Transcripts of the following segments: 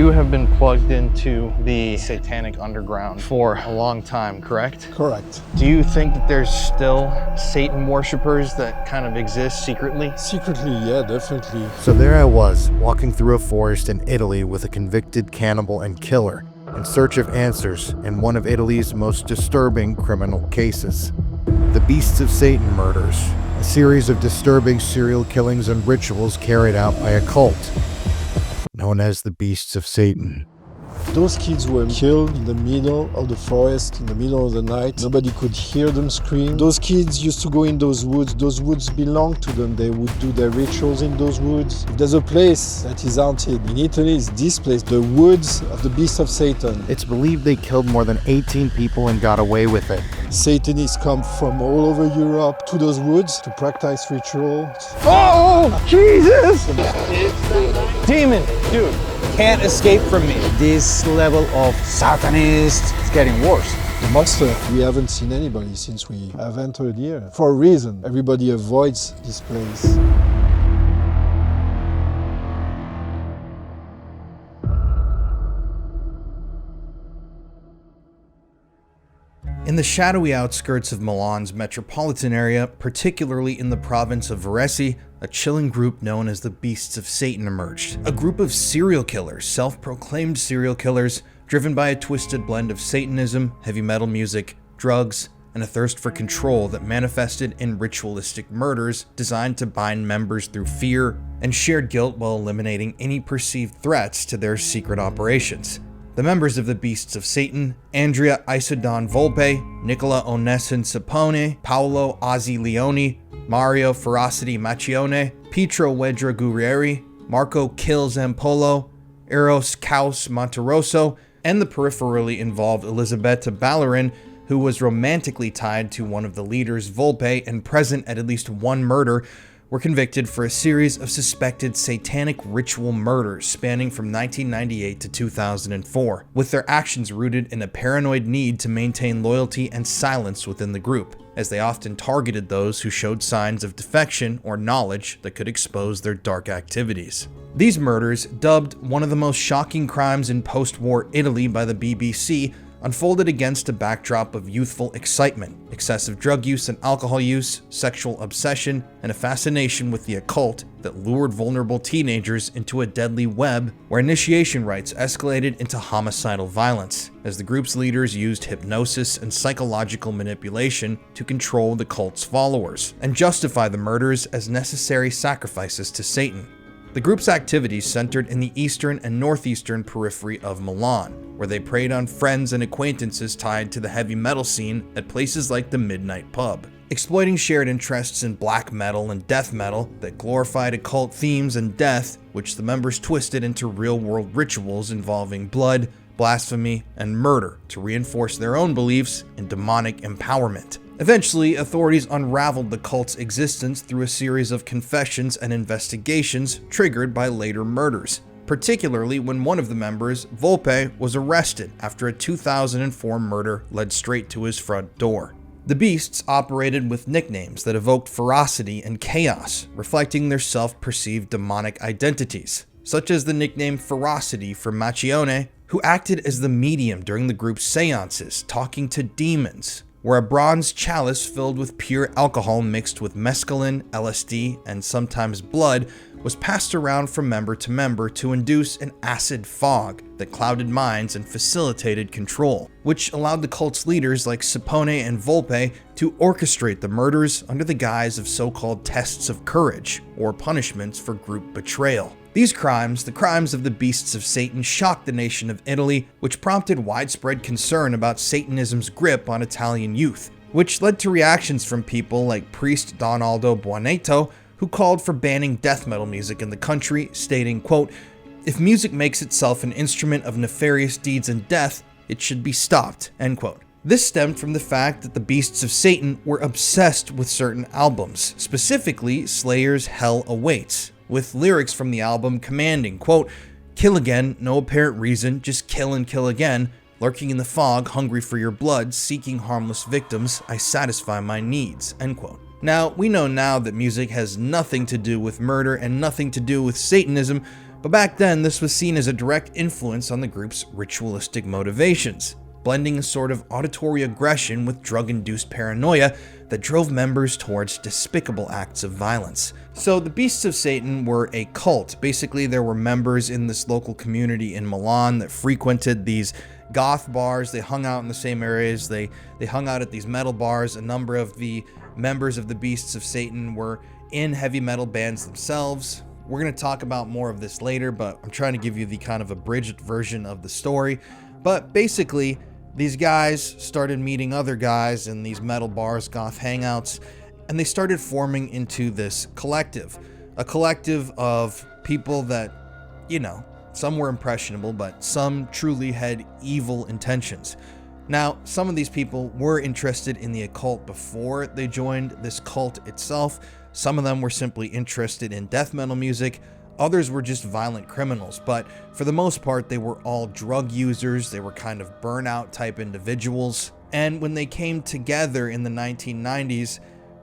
you have been plugged into the satanic underground for a long time, correct? Correct. Do you think that there's still Satan worshippers that kind of exist secretly? Secretly, yeah, definitely. So there I was, walking through a forest in Italy with a convicted cannibal and killer, in search of answers in one of Italy's most disturbing criminal cases. The Beasts of Satan murders, a series of disturbing serial killings and rituals carried out by a cult known as the Beasts of Satan. Those kids were killed in the middle of the forest, in the middle of the night. Nobody could hear them scream. Those kids used to go in those woods. Those woods belonged to them. They would do their rituals in those woods. If there's a place that is haunted in Italy, it's this place, the woods of the Beast of Satan. It's believed they killed more than 18 people and got away with it. Satanists come from all over Europe to those woods to practice rituals. Oh, Jesus! Demon, dude. Can't escape from me. This level of Satanist is getting worse. The monster, we haven't seen anybody since we have entered here. For a reason, everybody avoids this place. In the shadowy outskirts of Milan's metropolitan area, particularly in the province of Varese, a chilling group known as the Beasts of Satan emerged. A group of serial killers, self-proclaimed serial killers, driven by a twisted blend of Satanism, heavy metal music, drugs, and a thirst for control that manifested in ritualistic murders designed to bind members through fear and shared guilt while eliminating any perceived threats to their secret operations. The members of the Beasts of Satan, Andrea Isodon Volpe, Nicola Onessin Sapone, Paolo Ozzy Leone, Mario Ferocity Maccione, Pietro Wedra Guerrieri, Marco Kill Zampolo, Eros Caos Monterosso, and the peripherally involved Elisabetta Ballerin, who was romantically tied to one of the leaders, Volpe, and present at least one murder, were convicted for a series of suspected satanic ritual murders spanning from 1998 to 2004, with their actions rooted in a paranoid need to maintain loyalty and silence within the group, as they often targeted those who showed signs of defection or knowledge that could expose their dark activities. These murders, dubbed one of the most shocking crimes in post-war Italy by the BBC, unfolded against a backdrop of youthful excitement, excessive drug use and alcohol use, sexual obsession, and a fascination with the occult that lured vulnerable teenagers into a deadly web where initiation rites escalated into homicidal violence, as the group's leaders used hypnosis and psychological manipulation to control the cult's followers and justify the murders as necessary sacrifices to Satan. The group's activities centered in the eastern and northeastern periphery of Milan, where they preyed on friends and acquaintances tied to the heavy metal scene at places like the Midnight Pub, exploiting shared interests in black metal and death metal that glorified occult themes and death, which the members twisted into real-world rituals involving blood, blasphemy, and murder to reinforce their own beliefs in demonic empowerment. Eventually, authorities unraveled the cult's existence through a series of confessions and investigations triggered by later murders, particularly when one of the members, Volpe, was arrested after a 2004 murder led straight to his front door. The Beasts operated with nicknames that evoked ferocity and chaos, reflecting their self-perceived demonic identities, such as the nickname Ferocity for Maccione, who acted as the medium during the group's seances, talking to demons, where a bronze chalice filled with pure alcohol mixed with mescaline, LSD, and sometimes blood was passed around from member to member to induce an acid fog that clouded minds and facilitated control, which allowed the cult's leaders like Sapone and Volpe to orchestrate the murders under the guise of so-called tests of courage, or punishments for group betrayal. These crimes, the crimes of the Beasts of Satan, shocked the nation of Italy, which prompted widespread concern about Satanism's grip on Italian youth, which led to reactions from people like priest Donaldo Buonetto, who called for banning death metal music in the country, stating, quote, "If music makes itself an instrument of nefarious deeds and death, it should be stopped," end quote. This stemmed from the fact that the Beasts of Satan were obsessed with certain albums, specifically Slayer's Hell Awaits, with lyrics from the album commanding, quote, "Kill again, no apparent reason, just kill and kill again. Lurking in the fog, hungry for your blood, seeking harmless victims, I satisfy my needs," end quote. Now, we know now that music has nothing to do with murder and nothing to do with Satanism, But back then, this was seen as a direct influence on the group's ritualistic motivations, blending a sort of auditory aggression with drug-induced paranoia that drove members towards despicable acts of violence. So the Beasts of Satan were a cult. Basically, there were members in this local community in Milan that frequented these goth bars. They hung out in the same areas. They hung out at these metal bars. A number of the members of the Beasts of Satan were in heavy metal bands themselves. We're going to talk about more of this later, but I'm trying to give you the kind of abridged version of the story. But basically, these guys started meeting other guys in these metal bars, goth hangouts, and they started forming into this collective. A collective of people that, you know, some were impressionable, but some truly had evil intentions. Now, some of these people were interested in the occult before they joined this cult itself. Some of them were simply interested in death metal music. Others were just violent criminals, but for the most part, they were all drug users. They were kind of burnout type individuals. And when they came together in the 1990s,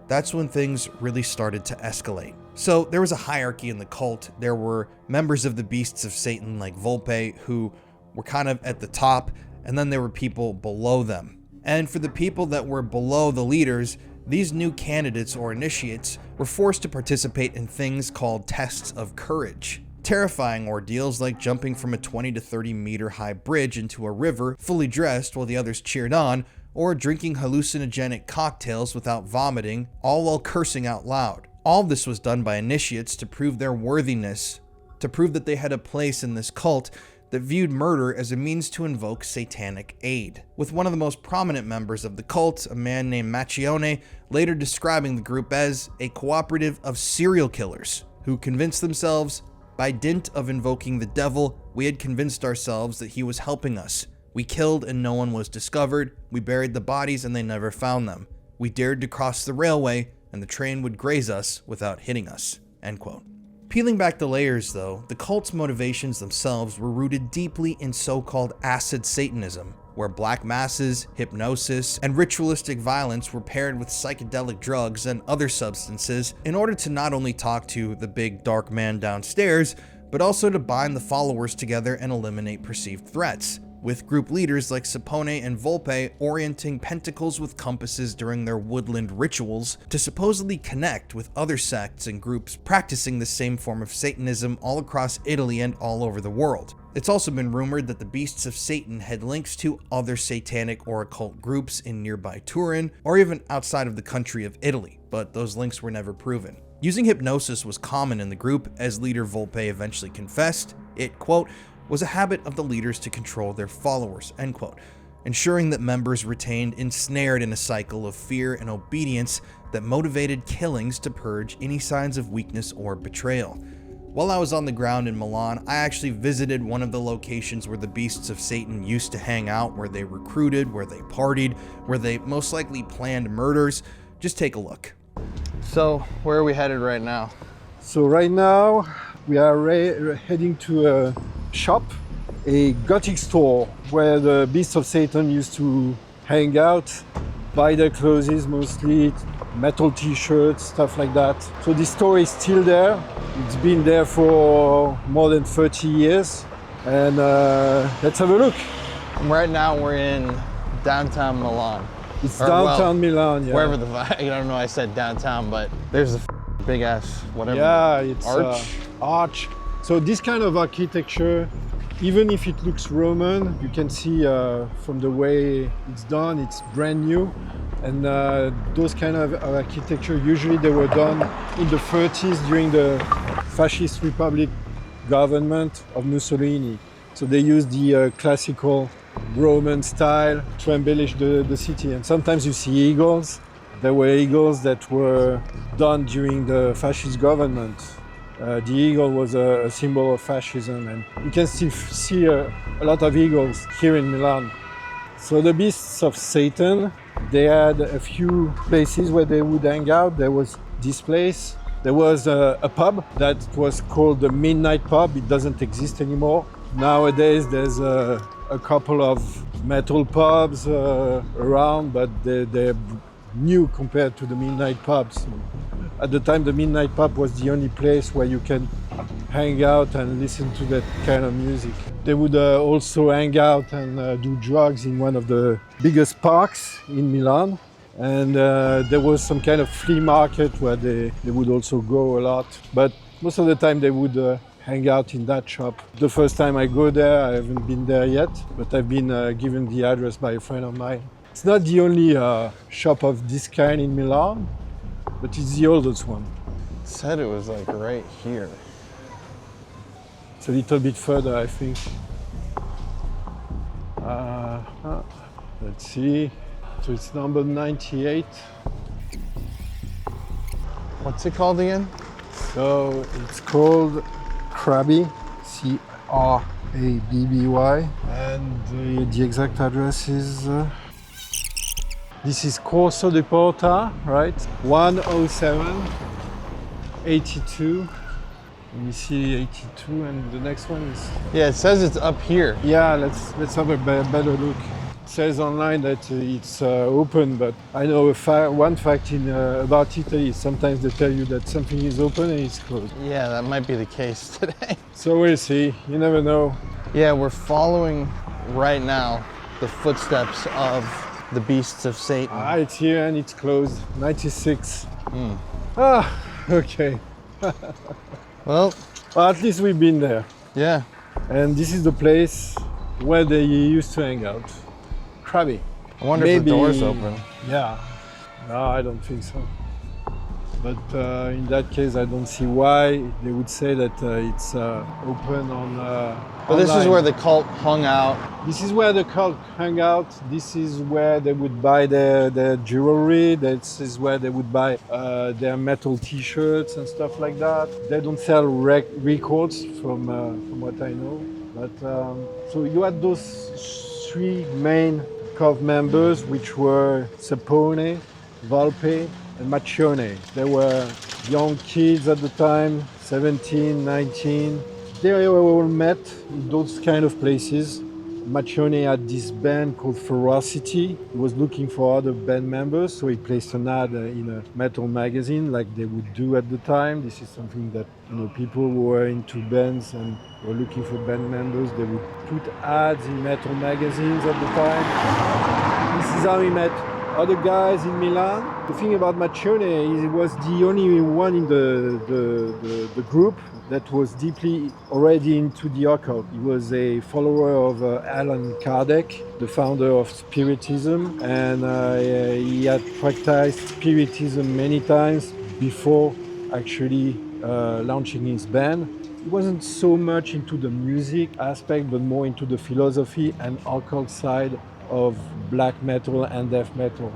that's when things really started to escalate. So there was a hierarchy in the cult. There were members of the Beasts of Satan like Volpe who were kind of at the top, and then there were people below them. And for the people that were below the leaders, these new candidates or initiates were forced to participate in things called tests of courage. Terrifying ordeals like jumping from a 20 to 30 meter high bridge into a river fully dressed while the others cheered on, or drinking hallucinogenic cocktails without vomiting, all while cursing out loud. All this was done by initiates to prove their worthiness, to prove that they had a place in this cult that viewed murder as a means to invoke satanic aid. With one of the most prominent members of the cult, a man named Maccione, later describing the group as a cooperative of serial killers who convinced themselves, by dint of invoking the devil, we had convinced ourselves that he was helping us. We killed and no one was discovered. We buried the bodies and they never found them. We dared to cross the railway and the train would graze us without hitting us." End quote. Peeling back the layers though, the cult's motivations themselves were rooted deeply in so-called acid Satanism, where black masses, hypnosis, and ritualistic violence were paired with psychedelic drugs and other substances in order to not only talk to the big dark man downstairs, but also to bind the followers together and eliminate perceived threats, with group leaders like Sapone and Volpe orienting pentacles with compasses during their woodland rituals to supposedly connect with other sects and groups practicing the same form of Satanism all across Italy and all over the world. It's also been rumored that the Beasts of Satan had links to other satanic or occult groups in nearby Turin or even outside of the country of Italy, but those links were never proven. Using hypnosis was common in the group, as leader Volpe eventually confessed. It, quote, was a habit of the leaders to control their followers, end quote, ensuring that members retained ensnared in a cycle of fear and obedience that motivated killings to purge any signs of weakness or betrayal. While I was on the ground in Milan, I actually visited one of the locations where the Beasts of Satan used to hang out, where they recruited, where they partied, where they most likely planned murders. Just take a look. So where are we headed right now? So right now we are heading to a shop, a gothic store where the Beasts of Satan used to hang out, buy their clothes mostly, metal t-shirts, stuff like that. So this store is still there. It's been there for more than 30 years. And let's have a look. Right now we're in downtown Milan. It's Or, downtown Milan, yeah. Wherever the, I don't know I said downtown, but there's a big ass whatever. Yeah, it's arch. Arch. So this kind of architecture, even if it looks Roman, you can see from the way it's done, it's brand new. And those kind of architecture, usually they were done in the 30s during the fascist republic government of Mussolini. So they used the classical Roman style to embellish the city. And sometimes you see eagles. There were eagles that were done during the fascist government. The eagle was a symbol of fascism, and you can still see a lot of eagles here in Milan. So the Beasts of Satan, they had a few places where they would hang out. There was this place. There was a pub that was called the Midnight Pub. It doesn't exist anymore. Nowadays there's a couple of metal pubs around, but they're new compared to the Midnight Pubs. At the time, the Midnight Pub was the only place where you can hang out and listen to that kind of music. They would also hang out and do drugs in one of the biggest parks in Milan. And there was some kind of flea market where they would also go a lot. But most of the time they would hang out in that shop. The first time I go there, I haven't been there yet, but I've been given the address by a friend of mine. It's not the only shop of this kind in Milan, but it's the oldest one. It said it was like right here. It's a little bit further, I think. Let's see. So it's number 98. What's it called again? So it's called Crabby, C-R-A-B-B-Y. And the exact address is... this is Corso di Porta, right? 107, 82. Let me see 82, and the next one is... Yeah, it says it's up here. Yeah, let's have a better look. It says online that it's open, but I know one fact about Italy is sometimes they tell you that something is open and it's closed. Yeah, that might be the case today. So we'll see, you never know. Yeah, we're following right now the footsteps of the beasts of Satan. It's here and it's closed, 96. Ah, okay. Well, at least we've been there. yeah. And this is the place where they used to hang out. Crabby. I wonder if the door's open. Yeah. No, I don't think so. But in that case, I don't see why they would say that it's open on. But this is online. where the cult hung out. This is where the cult hung out. This is where they would buy their jewelry. This is where they would buy their metal T-shirts and stuff like that. They don't sell records, from what I know. But so you had those three main cult members, which were Sapone, Volpe, and Maccione. They were young kids at the time, 17, 19. They all met in those kind of places. Maccione had this band called Ferocity. He was looking for other band members, so he placed an ad in a metal magazine like they would do at the time. This is something that people who were into bands and were looking for band members, they would put ads in metal magazines at the time. This is how he met other guys in Milan. The thing about Maccione is he was the only one in the group that was deeply already into the occult. He was a follower of Allan Kardec, the founder of Spiritism, and he had practiced Spiritism many times before actually launching his band. He wasn't so much into the music aspect, but more into the philosophy and occult side of black metal and death metal.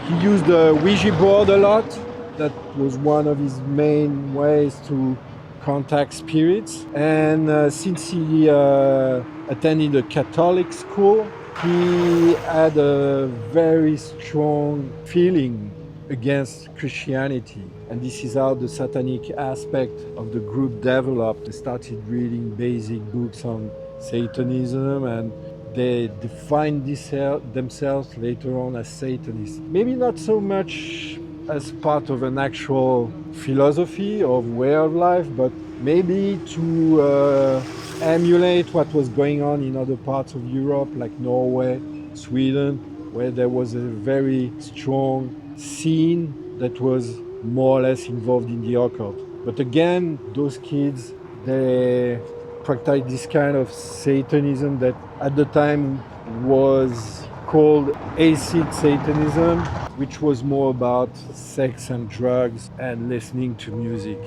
He used the Ouija board a lot. That was one of his main ways to contact spirits. And since he attended a Catholic school, he had a very strong feeling against Christianity. And this is how the satanic aspect of the group developed. They started reading basic books on Satanism, and they defined themselves later on as Satanists. Maybe not so much as part of an actual philosophy or way of life, but maybe to emulate what was going on in other parts of Europe, like Norway, Sweden, where there was a very strong scene that was more or less involved in the occult. But again, those kids, they practiced this kind of Satanism that at the time was called acid Satanism, which was more about sex and drugs and listening to music.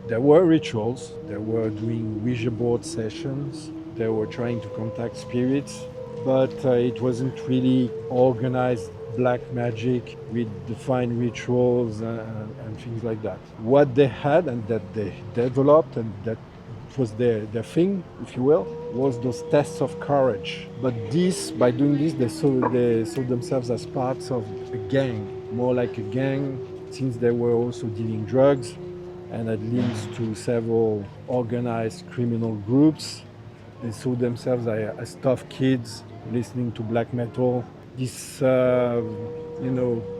There were rituals, they were doing Ouija board sessions, they were trying to contact spirits, but it wasn't really organized black magic with defined rituals and things like that. What they had and that they developed and that was their thing, if you will, was those tests of courage. But by doing this, they saw themselves as parts of a gang, more like a gang, since they were also dealing drugs and had links to several organized criminal groups. They saw themselves as tough kids listening to black metal. This,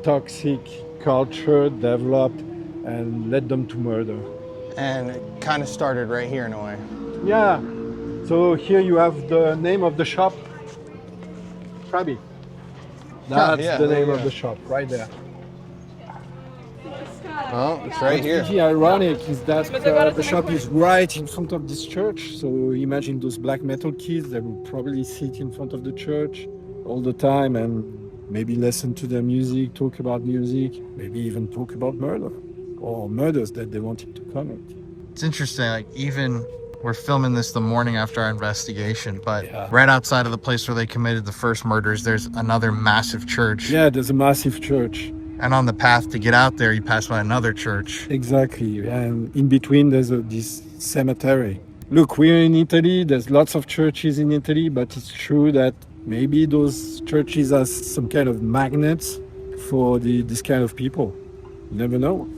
toxic culture developed and led them to murder. And it kind of started right here in a way. Yeah. So here you have the name of the shop. Krabi. That's yeah, the there name you of go. the shop right there. Oh, it's right here. The ironic is that the shop is right in front of this church. So imagine those black metal kids that would probably sit in front of the church all the time and maybe listen to their music, talk about music, maybe even talk about murder or murders that they wanted to commit. It's interesting, like even we're filming this the morning after our investigation, but Yeah. right outside of the place where they committed the first murders, there's another massive church. Yeah, there's a massive church. And on the path to get out there, you pass by another church. Exactly. And in between, there's this cemetery. Look, we're in Italy. There's lots of churches in Italy, but it's true that maybe those churches are some kind of magnets for this kind of people. You never know.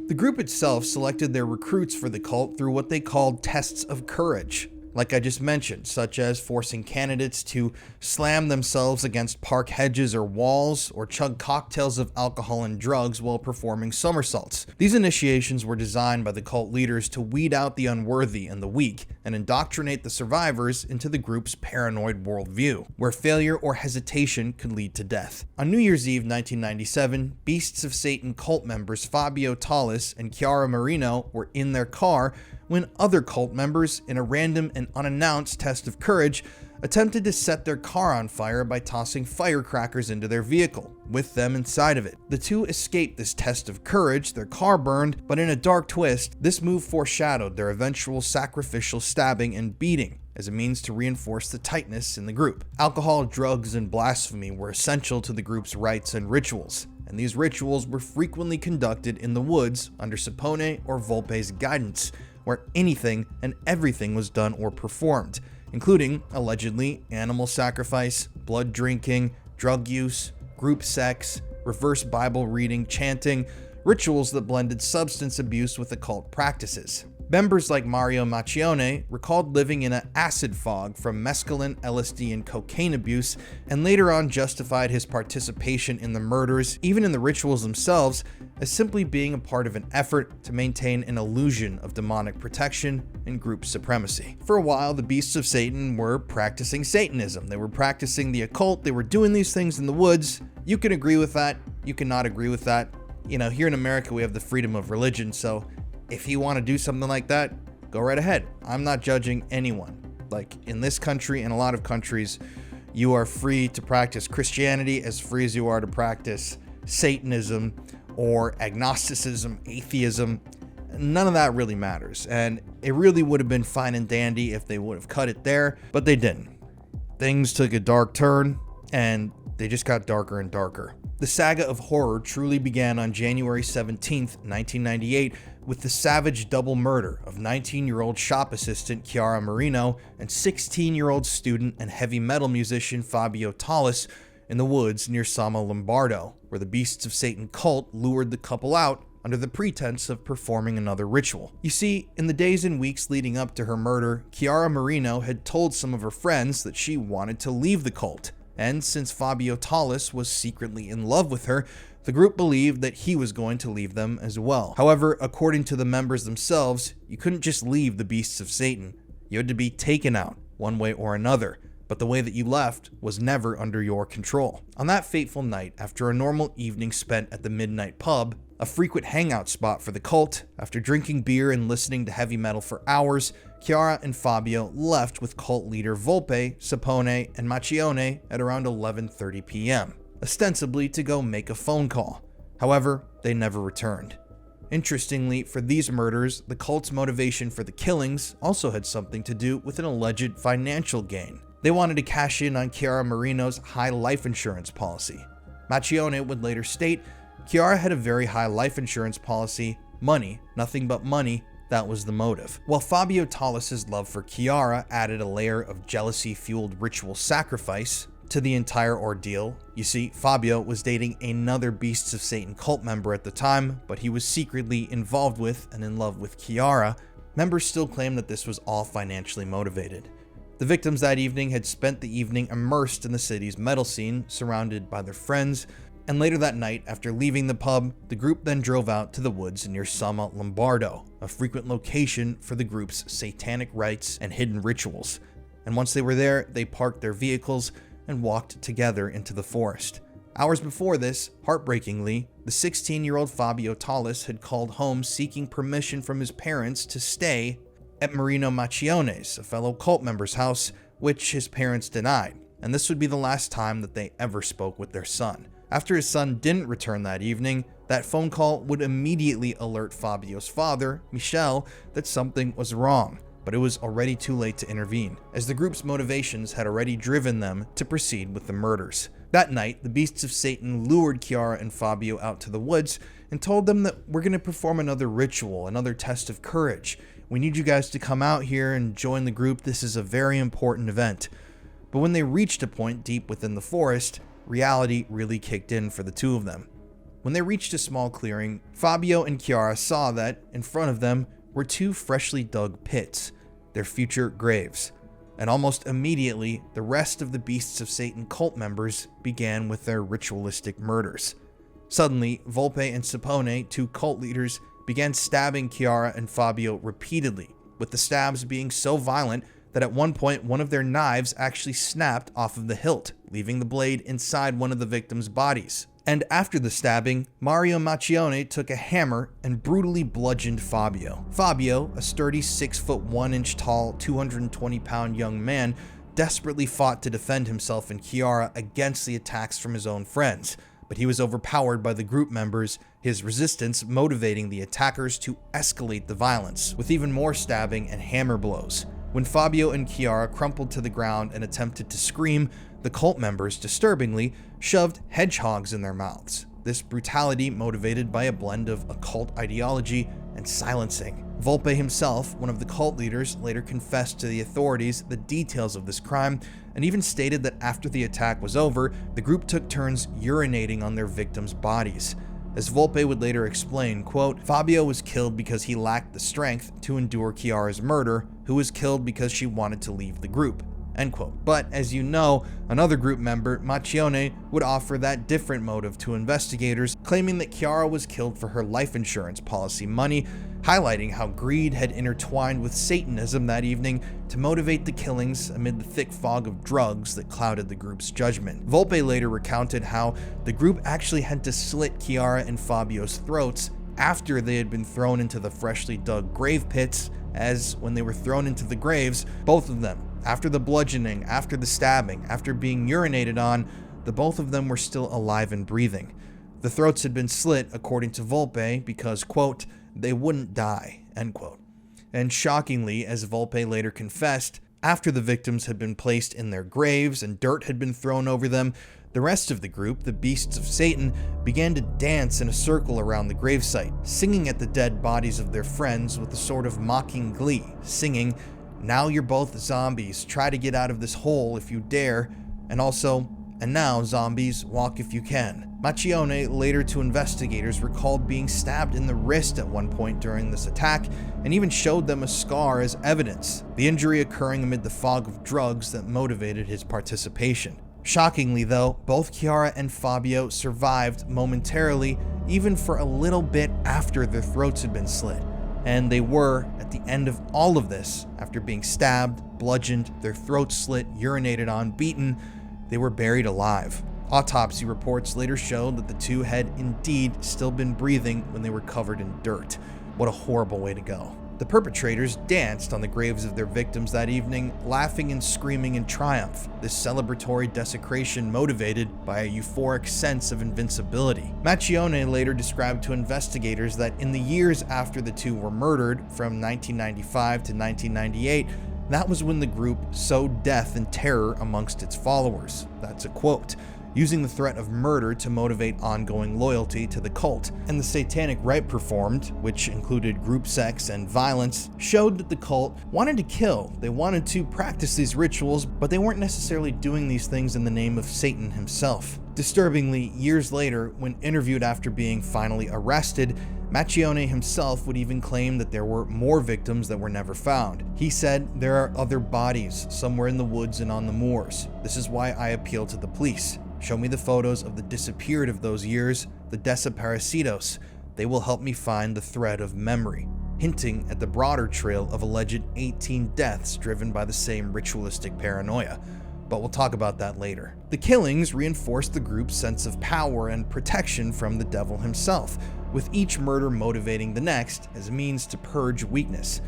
The group itself selected their recruits for the cult through what they called tests of courage, like I just mentioned, such as forcing candidates to slam themselves against park hedges or walls, or chug cocktails of alcohol and drugs while performing somersaults. These initiations were designed by the cult leaders to weed out the unworthy and the weak, and indoctrinate the survivors into the group's paranoid worldview, where failure or hesitation could lead to death. On New Year's Eve 1997, Beasts of Satan cult members Fabio Tallis and Chiara Marino were in their car when other cult members, in a random and unannounced test of courage, attempted to set their car on fire by tossing firecrackers into their vehicle, with them inside of it. The two escaped this test of courage, their car burned, but in a dark twist, this move foreshadowed their eventual sacrificial stabbing and beating as a means to reinforce the tightness in the group. Alcohol, drugs, and blasphemy were essential to the group's rites and rituals, and these rituals were frequently conducted in the woods under Sapone or Volpe's guidance, where anything and everything was done or performed, including, allegedly, animal sacrifice, blood drinking, drug use, group sex, reverse Bible reading, chanting, rituals that blended substance abuse with occult practices. Members like Mario Maccione recalled living in an acid fog from mescaline, LSD, and cocaine abuse, and later on justified his participation in the murders, even in the rituals themselves, as simply being a part of an effort to maintain an illusion of demonic protection and group supremacy. For a while, the Beasts of Satan were practicing Satanism. They were practicing the occult. They were doing these things in the woods. You can agree with that. You cannot agree with that. You know, here in America, we have the freedom of religion, so if you want to do something like that, go right ahead. I'm not judging anyone. Like, in this country and a lot of countries, you are free to practice Christianity as free as you are to practice Satanism or agnosticism, atheism. None of that really matters. And it really would have been fine and dandy if they would have cut it there, but they didn't. Things took a dark turn, and they just got darker and darker. The saga of horror truly began on January 17th, 1998, with the savage double murder of 19-year-old shop assistant Chiara Marino and 16-year-old student and heavy metal musician Fabio Tallis in the woods near Sonno Lombardo, where the Beasts of Satan cult lured the couple out under the pretense of performing another ritual. You see, in the days and weeks leading up to her murder, Chiara Marino had told some of her friends that she wanted to leave the cult, and since Fabio Tallis was secretly in love with her, the group believed that he was going to leave them as well. However, according to the members themselves, you couldn't just leave the Beasts of Satan. You had to be taken out, one way or another, but the way that you left was never under your control. On that fateful night, after a normal evening spent at the Midnight Pub, a frequent hangout spot for the cult, after drinking beer and listening to heavy metal for hours, Chiara and Fabio left with cult leader Volpe, Sapone, and Maccione at around 11:30 p.m., ostensibly to go make a phone call. However, they never returned. Interestingly, for these murders, the cult's motivation for the killings also had something to do with an alleged financial gain. They wanted to cash in on Chiara Marino's high life insurance policy. Maccione would later state, Chiara had a very high life insurance policy, money, nothing but money, that was the motive. While Fabio Tallis' love for Chiara added a layer of jealousy-fueled ritual sacrifice to the entire ordeal. You see, Fabio was dating another Beasts of Satan cult member at the time, but he was secretly involved with and in love with Chiara. Members still claim that this was all financially motivated. The victims that evening had spent the evening immersed in the city's metal scene, surrounded by their friends, And later that night, after leaving the pub, the group then drove out to the woods near Sonno Lombardo, a frequent location for the group's satanic rites and hidden rituals. And once they were there, they parked their vehicles and walked together into the forest. Hours before this, heartbreakingly, the 16-year-old Fabio Tallis had called home seeking permission from his parents to stay at Mario Maccione's, a fellow cult member's house, which his parents denied. And this would be the last time that they ever spoke with their son. After his son didn't return that evening, that phone call would immediately alert Fabio's father, Michel, that something was wrong, but it was already too late to intervene, as the group's motivations had already driven them to proceed with the murders. That night, the Beasts of Satan lured Kiara and Fabio out to the woods and told them that we're going to perform another ritual, another test of courage. We need you guys to come out here and join the group. This is a very important event. But when they reached a point deep within the forest, reality really kicked in for the two of them. When they reached a small clearing, Fabio and Kiara saw that in front of them were two freshly dug pits, their future graves. And almost immediately, the rest of the Beasts of Satan cult members began with their ritualistic murders. Suddenly, Volpe and Sapone, two cult leaders, began stabbing Kiara and Fabio repeatedly, with the stabs being so violent that at one point one of their knives actually snapped off of the hilt, leaving the blade inside one of the victims' bodies. And after the stabbing, Mario Maccione took a hammer and brutally bludgeoned Fabio. Fabio, a sturdy 6 foot 1 inch tall, 220-pound young man, desperately fought to defend himself and Kiara against the attacks from his own friends, but he was overpowered by the group members, his resistance motivating the attackers to escalate the violence, with even more stabbing and hammer blows. When Fabio and Kiara crumpled to the ground and attempted to scream, the cult members, disturbingly, shoved hedgehogs in their mouths. This brutality motivated by a blend of occult ideology and silencing. Volpe himself, one of the cult leaders, later confessed to the authorities the details of this crime and even stated that after the attack was over, the group took turns urinating on their victims' bodies. As Volpe would later explain, quote, Fabio was killed because he lacked the strength to endure Kiara's murder, who was killed because she wanted to leave the group, end quote. But as you know, another group member, Maccione, would offer that different motive to investigators, claiming that Kiara was killed for her life insurance policy money, highlighting how greed had intertwined with Satanism that evening to motivate the killings amid the thick fog of drugs that clouded the group's judgment. Volpe later recounted how the group actually had to slit Kiara and Fabio's throats after they had been thrown into the freshly dug grave pits, as when they were thrown into the graves, both of them, after the bludgeoning, after the stabbing, after being urinated on, the both of them were still alive and breathing. The throats had been slit, according to Volpe, because, quote, they wouldn't die, end quote. And shockingly, as Volpe later confessed, after the victims had been placed in their graves and dirt had been thrown over them, the rest of the group, the Beasts of Satan, began to dance in a circle around the gravesite, singing at the dead bodies of their friends with a sort of mocking glee, singing, now you're both zombies, try to get out of this hole if you dare, and also, and now zombies, walk if you can. Maccione, later to investigators, recalled being stabbed in the wrist at one point during this attack, and even showed them a scar as evidence, the injury occurring amid the fog of drugs that motivated his participation. Shockingly though, both Kiara and Fabio survived momentarily, even for a little bit after their throats had been slit. And they were, at the end of all of this, after being stabbed, bludgeoned, their throats slit, urinated on, beaten, they were buried alive. Autopsy reports later showed that the two had indeed still been breathing when they were covered in dirt. What a horrible way to go. The perpetrators danced on the graves of their victims that evening, laughing and screaming in triumph, this celebratory desecration motivated by a euphoric sense of invincibility. Maccione later described to investigators that in the years after the two were murdered, from 1995 to 1998, that was when the group sowed death and terror amongst its followers. That's a quote. Using the threat of murder to motivate ongoing loyalty to the cult. And the satanic rite performed, which included group sex and violence, showed that the cult wanted to kill. They wanted to practice these rituals, but they weren't necessarily doing these things in the name of Satan himself. Disturbingly, years later, when interviewed after being finally arrested, Maccione himself would even claim that there were more victims that were never found. He said, there are other bodies somewhere in the woods and on the moors. This is why I appeal to the police. Show me the photos of the disappeared of those years, the desaparecidos. They will help me find the thread of memory," hinting at the broader trail of alleged 18 deaths driven by the same ritualistic paranoia. But we'll talk about that later. The killings reinforced the group's sense of power and protection from the devil himself, with each murder motivating the next as a means to purge weakness.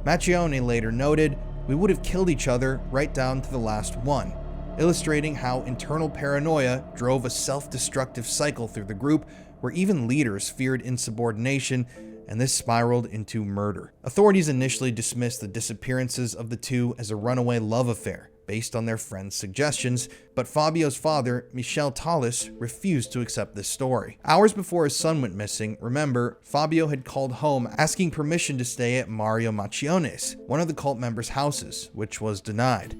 Maccione later noted, "We would have killed each other right down to the last one," illustrating how internal paranoia drove a self-destructive cycle through the group where even leaders feared insubordination, and this spiraled into murder. Authorities initially dismissed the disappearances of the two as a runaway love affair, based on their friend's suggestions, but Fabio's father, Michel Tallis, refused to accept this story. Hours before his son went missing, remember, Fabio had called home asking permission to stay at Mario Maccione's, one of the cult members' houses, which was denied.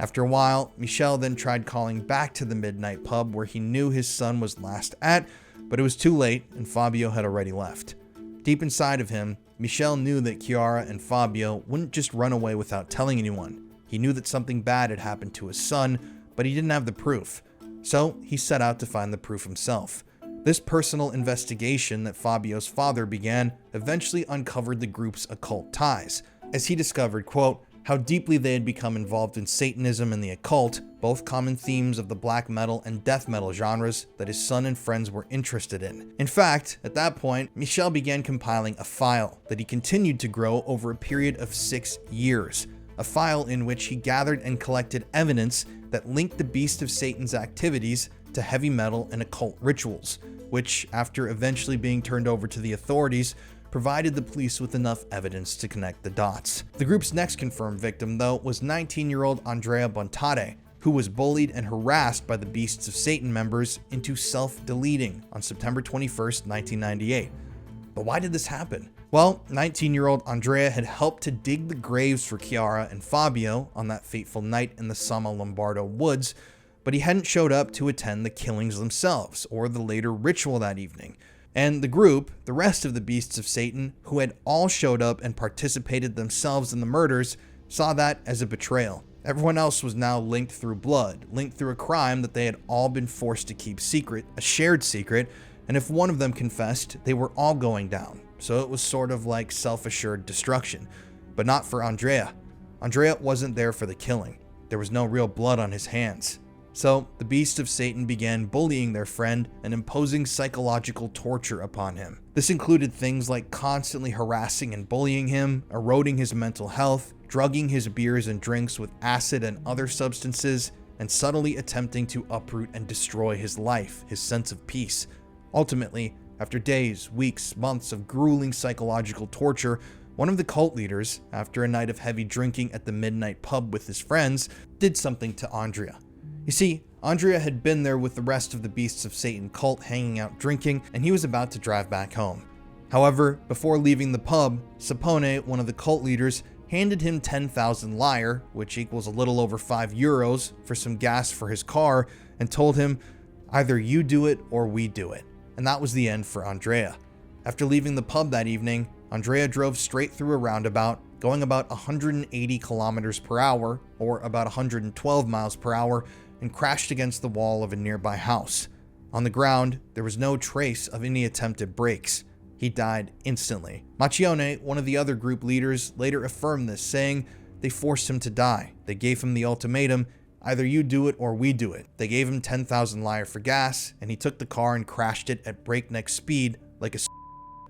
After a while, Michel then tried calling back to the midnight pub where he knew his son was last at, but it was too late and Fabio had already left. Deep inside of him, Michel knew that Kiara and Fabio wouldn't just run away without telling anyone. He knew that something bad had happened to his son, but he didn't have the proof. So he set out to find the proof himself. This personal investigation that Fabio's father began eventually uncovered the group's occult ties, as he discovered, quote, how deeply they had become involved in Satanism and the occult, both common themes of the black metal and death metal genres that his son and friends were interested in. In fact, at that point, Michel began compiling a file that he continued to grow over a period of 6 years. A file in which he gathered and collected evidence that linked the Beast of Satan's activities to heavy metal and occult rituals, which, after eventually being turned over to the authorities, provided the police with enough evidence to connect the dots. The group's next confirmed victim, though, was 19-year-old Andrea Bontade, who was bullied and harassed by the Beasts of Satan members into self-deleting on September 21st, 1998. But why did this happen? Well, 19-year-old Andrea had helped to dig the graves for Kiara and Fabio on that fateful night in the Sonno Lombardo woods, but he hadn't showed up to attend the killings themselves or the later ritual that evening. And the group, the rest of the Beasts of Satan, who had all showed up and participated themselves in the murders, saw that as a betrayal. Everyone else was now linked through blood, linked through a crime that they had all been forced to keep secret, a shared secret, and if one of them confessed, they were all going down. So it was sort of like self-assured destruction. But not for Andrea. Andrea wasn't there for the killing. There was no real blood on his hands. So the Beast of Satan began bullying their friend and imposing psychological torture upon him. This included things like constantly harassing and bullying him, eroding his mental health, drugging his beers and drinks with acid and other substances, and subtly attempting to uproot and destroy his life, his sense of peace. Ultimately, after days, weeks, months of grueling psychological torture, one of the cult leaders, after a night of heavy drinking at the midnight pub with his friends, did something to Andrea. You see, Andrea had been there with the rest of the Beasts of Satan cult hanging out drinking, and he was about to drive back home. However, before leaving the pub, Sapone, one of the cult leaders, handed him 10,000 lyre, which equals a little over €5, for some gas for his car, and told him, either you do it or we do it. And that was the end for Andrea. After leaving the pub that evening, Andrea drove straight through a roundabout, going about 180 kilometers per hour, or about 112 miles per hour, and crashed against the wall of a nearby house. On the ground, there was no trace of any attempted brakes. He died instantly. Maccione, one of the other group leaders, later affirmed this, saying, they forced him to die. They gave him the ultimatum, either you do it or we do it. They gave him 10,000 lyre for gas, and he took the car and crashed it at breakneck speed like a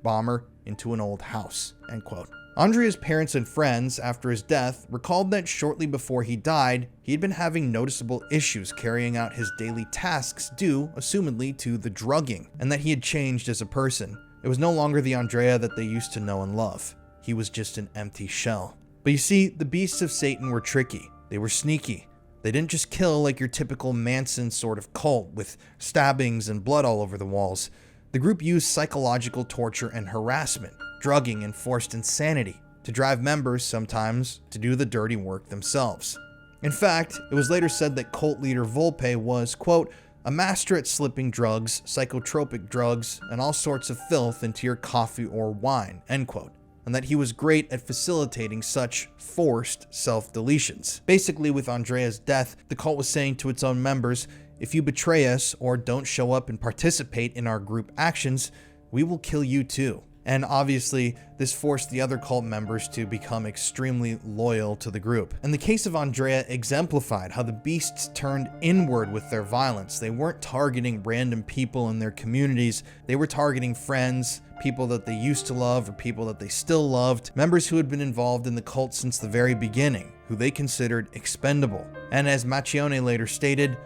bomber into an old house, end quote. Andrea's parents and friends, after his death, recalled that shortly before he died, he had been having noticeable issues carrying out his daily tasks due, assumedly, to the drugging, and that he had changed as a person. It was no longer the Andrea that they used to know and love. He was just an empty shell. But you see, the Beasts of Satan were tricky. They were sneaky. They didn't just kill like your typical Manson sort of cult with stabbings and blood all over the walls. The group used psychological torture and harassment, drugging and forced insanity to drive members sometimes to do the dirty work themselves. In fact, it was later said that cult leader Volpe was, quote, a master at slipping drugs, psychotropic drugs, and all sorts of filth into your coffee or wine, end quote, and that he was great at facilitating such forced self-deletions. Basically, with Andrea's death, the cult was saying to its own members, If you betray us or don't show up and participate in our group actions, we will kill you too. And obviously, this forced the other cult members to become extremely loyal to the group. And the case of Andrea exemplified how the beasts turned inward with their violence. They weren't targeting random people in their communities, they were targeting friends, people that they used to love or people that they still loved, members who had been involved in the cult since the very beginning, who they considered expendable. And as Maccione later stated,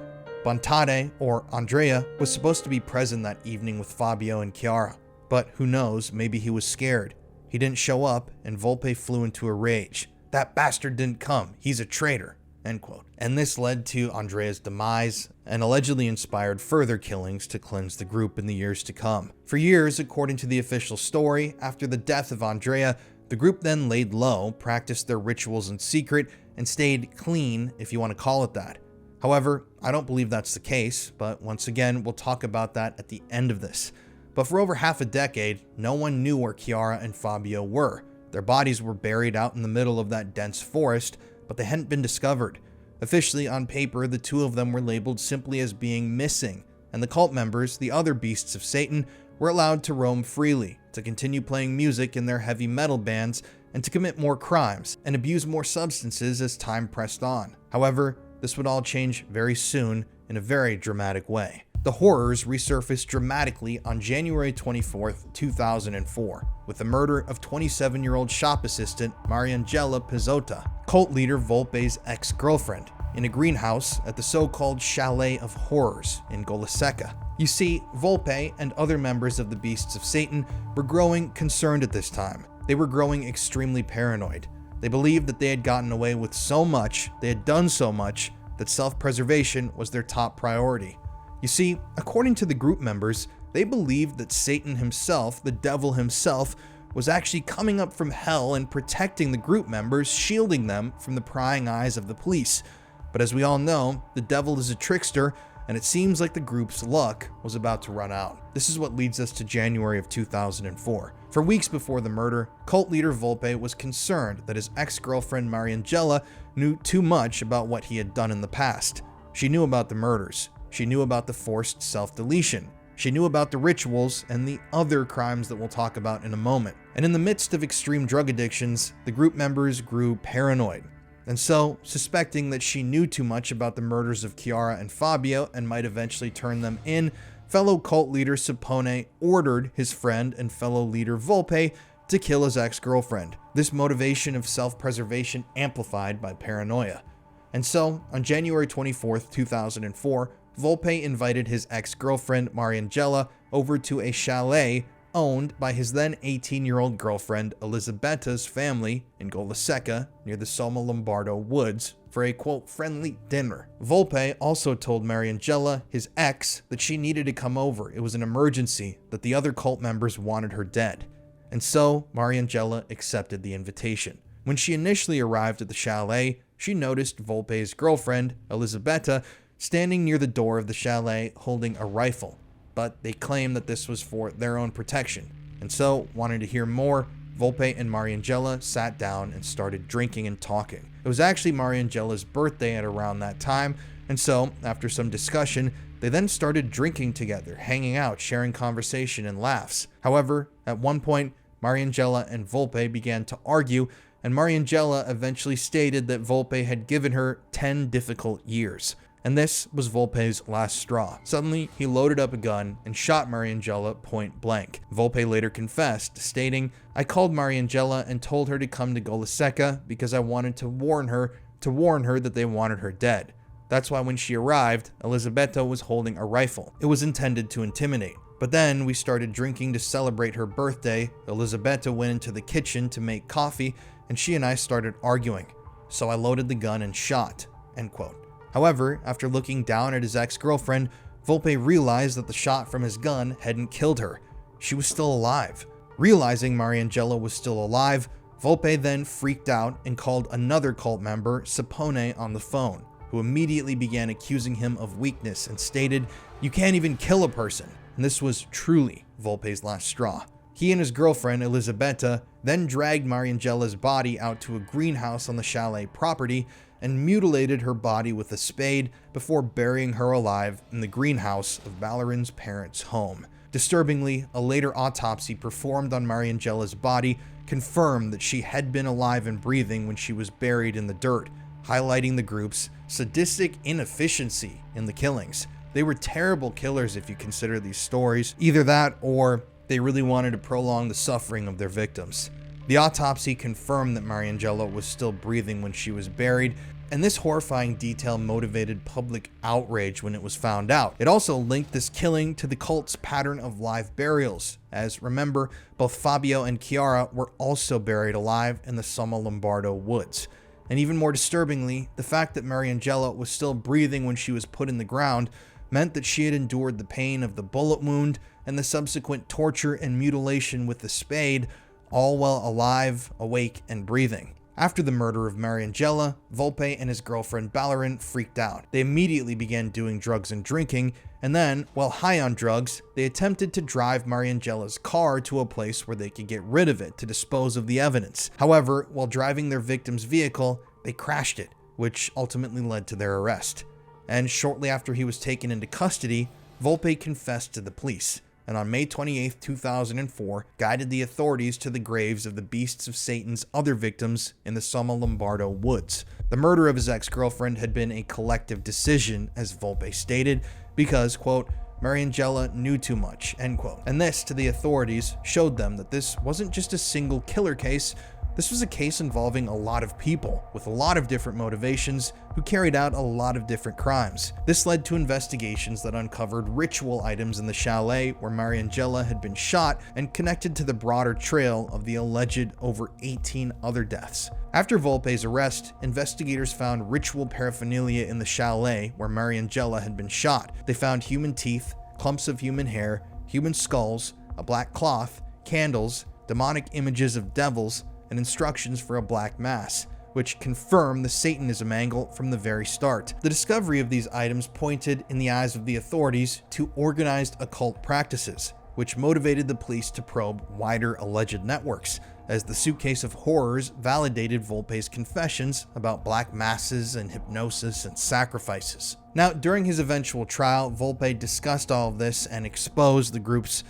Bontade, or Andrea, was supposed to be present that evening with Fabio and Chiara. But who knows, maybe he was scared. He didn't show up, and Volpe flew into a rage. That bastard didn't come. He's a traitor. End quote. And this led to Andrea's demise and allegedly inspired further killings to cleanse the group in the years to come. For years, according to the official story, after the death of Andrea, the group then laid low, practiced their rituals in secret, and stayed clean, if you want to call it that. However, I don't believe that's the case, but once again, we'll talk about that at the end of this. But for over half a decade, no one knew where Chiara and Fabio were. Their bodies were buried out in the middle of that dense forest, but they hadn't been discovered. Officially, on paper, the two of them were labeled simply as being missing, and the cult members, the other beasts of Satan, were allowed to roam freely, to continue playing music in their heavy metal bands, and to commit more crimes and abuse more substances as time pressed on. However, this would all change very soon in a very dramatic way. The horrors resurfaced dramatically on January 24th, 2004, with the murder of 27-year-old shop assistant Mariangela Pezzotta, cult leader Volpe's ex-girlfriend, in a greenhouse at the so-called Chalet of Horrors in Goliseca. You see, Volpe and other members of the Beasts of Satan were growing concerned at this time. They were growing extremely paranoid. They believed that they had gotten away with so much, they had done so much, that self-preservation was their top priority. You see, according to the group members, they believed that Satan himself, the devil himself, was actually coming up from hell and protecting the group members, shielding them from the prying eyes of the police. But as we all know, the devil is a trickster, and it seems like the group's luck was about to run out. This is what leads us to January of 2004. For weeks before the murder, cult leader Volpe was concerned that his ex-girlfriend Mariangela knew too much about what he had done in the past. She knew about the murders. She knew about the forced self-deletion. She knew about the rituals and the other crimes that we'll talk about in a moment. And in the midst of extreme drug addictions, the group members grew paranoid. And so, suspecting that she knew too much about the murders of Chiara and Fabio and might eventually turn them in, fellow cult leader Sapone ordered his friend and fellow leader Volpe to kill his ex-girlfriend. This motivation of self-preservation amplified by paranoia. And so, on January 24th, 2004, Volpe invited his ex-girlfriend Mariangela over to a chalet owned by his then 18-year-old girlfriend Elisabetta's family in Goliseca near the Sonno Lombardo woods for a quote friendly dinner. Volpe also told Mariangela, his ex, that she needed to come over. It was an emergency, that the other cult members wanted her dead. And so Mariangela accepted the invitation. When she initially arrived at the chalet, she noticed Volpe's girlfriend, Elisabetta, standing near the door of the chalet holding a rifle, but they claimed that this was for their own protection. And so, wanting to hear more, Volpe and Mariangela sat down and started drinking and talking. It was actually Mariangela's birthday at around that time, and so, after some discussion, they then started drinking together, hanging out, sharing conversation and laughs. However, at one point, Mariangela and Volpe began to argue, and Mariangela eventually stated that Volpe had given her 10 difficult years. And this was Volpe's last straw. Suddenly, he loaded up a gun and shot Mariangela point blank. Volpe later confessed, stating, "I called Mariangela and told her to come to Goliseca because I wanted to warn her that they wanted her dead. That's why when she arrived, Elisabetta was holding a rifle. It was intended to intimidate. But then we started drinking to celebrate her birthday. Elisabetta went into the kitchen to make coffee, and she and I started arguing. So I loaded the gun and shot." End quote. However, after looking down at his ex-girlfriend, Volpe realized that the shot from his gun hadn't killed her. She was still alive. Realizing Mariangela was still alive, Volpe then freaked out and called another cult member, Sapone, on the phone, who immediately began accusing him of weakness and stated, "You can't even kill a person." And this was truly Volpe's last straw. He and his girlfriend, Elisabetta, then dragged Mariangela's body out to a greenhouse on the chalet property and mutilated her body with a spade before burying her alive in the greenhouse of Ballerin's parents' home. Disturbingly, a later autopsy performed on Mariangela's body confirmed that she had been alive and breathing when she was buried in the dirt, highlighting the group's sadistic inefficiency in the killings. They were terrible killers if you consider these stories. Either that, or they really wanted to prolong the suffering of their victims. The autopsy confirmed that Mariangela was still breathing when she was buried, and this horrifying detail motivated public outrage when it was found out. It also linked this killing to the cult's pattern of live burials, as remember, both Fabio and Kiara were also buried alive in the Sonno Lombardo woods. And even more disturbingly, the fact that Mariangela was still breathing when she was put in the ground meant that she had endured the pain of the bullet wound and the subsequent torture and mutilation with the spade, all while alive, awake, and breathing. After the murder of Mariangela, Volpe and his girlfriend Ballerin freaked out. They immediately began doing drugs and drinking, and then, while high on drugs, they attempted to drive Mariangela's car to a place where they could get rid of it to dispose of the evidence. However, while driving their victim's vehicle, they crashed it, which ultimately led to their arrest. And shortly after he was taken into custody, Volpe confessed to the police, and on May 28, 2004, guided the authorities to the graves of the Beasts of Satan's other victims in the Sonno Lombardo woods. The murder of his ex-girlfriend had been a collective decision, as Volpe stated, because, quote, Mariangela knew too much, end quote. And this, to the authorities, showed them that this wasn't just a single killer case. This was a case involving a lot of people, with a lot of different motivations, who carried out a lot of different crimes. This led to investigations that uncovered ritual items in the chalet where Mariangela had been shot and connected to the broader trail of the alleged over 18 other deaths. After Volpe's arrest, investigators found ritual paraphernalia in the chalet where Mariangela had been shot. They found human teeth, clumps of human hair, human skulls, a black cloth, candles, demonic images of devils, and instructions for a black mass, which confirmed the Satanism angle from the very start. The discovery of these items pointed, in the eyes of the authorities, to organized occult practices, which motivated the police to probe wider alleged networks, as the suitcase of horrors validated Volpe's confessions about black masses and hypnosis and sacrifices. Now, during his eventual trial, Volpe discussed all of this and exposed the group's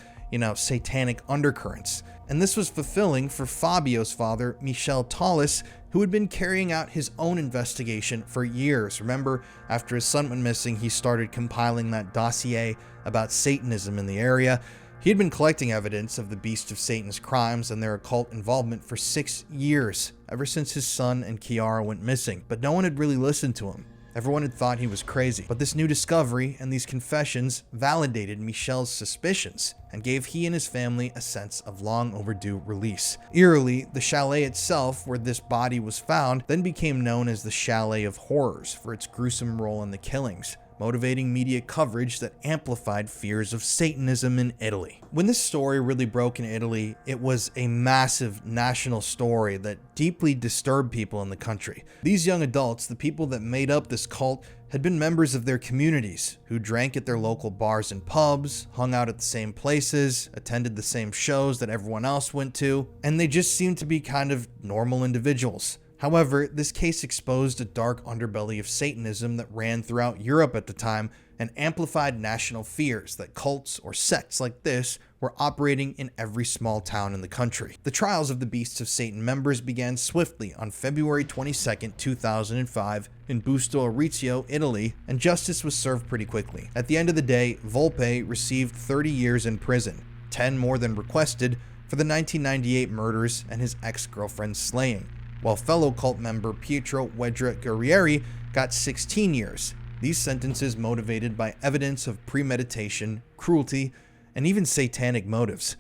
satanic undercurrents. And this was fulfilling for Fabio's father, Michel Tallis, who had been carrying out his own investigation for years. Remember, after his son went missing, he started compiling that dossier about Satanism in the area. He had been collecting evidence of the Beast of Satan's crimes and their occult involvement for 6 years, ever since his son and Kiara went missing. But no one had really listened to him. Everyone had thought he was crazy. But this new discovery and these confessions validated Michel's suspicions and gave he and his family a sense of long overdue release. Eerily, the chalet itself, where this body was found, then became known as the Chalet of Horrors for its gruesome role in the killings, motivating media coverage that amplified fears of Satanism in Italy. When this story really broke in Italy, it was a massive national story that deeply disturbed people in the country. These young adults, the people that made up this cult, had been members of their communities who drank at their local bars and pubs, hung out at the same places, attended the same shows that everyone else went to, and they just seemed to be kind of normal individuals. However, this case exposed a dark underbelly of Satanism that ran throughout Europe at the time and amplified national fears that cults or sects like this were operating in every small town in the country. The trials of the Beasts of Satan members began swiftly on February 22, 2005 in Busto Auricchio, Italy, and justice was served pretty quickly. At the end of the day, Volpe received 30 years in prison, 10 more than requested, for the 1998 murders and his ex-girlfriend's slaying, while fellow cult member Pietro Wedra Guerrieri got 16 years. These sentences motivated by evidence of premeditation, cruelty, and even satanic motives.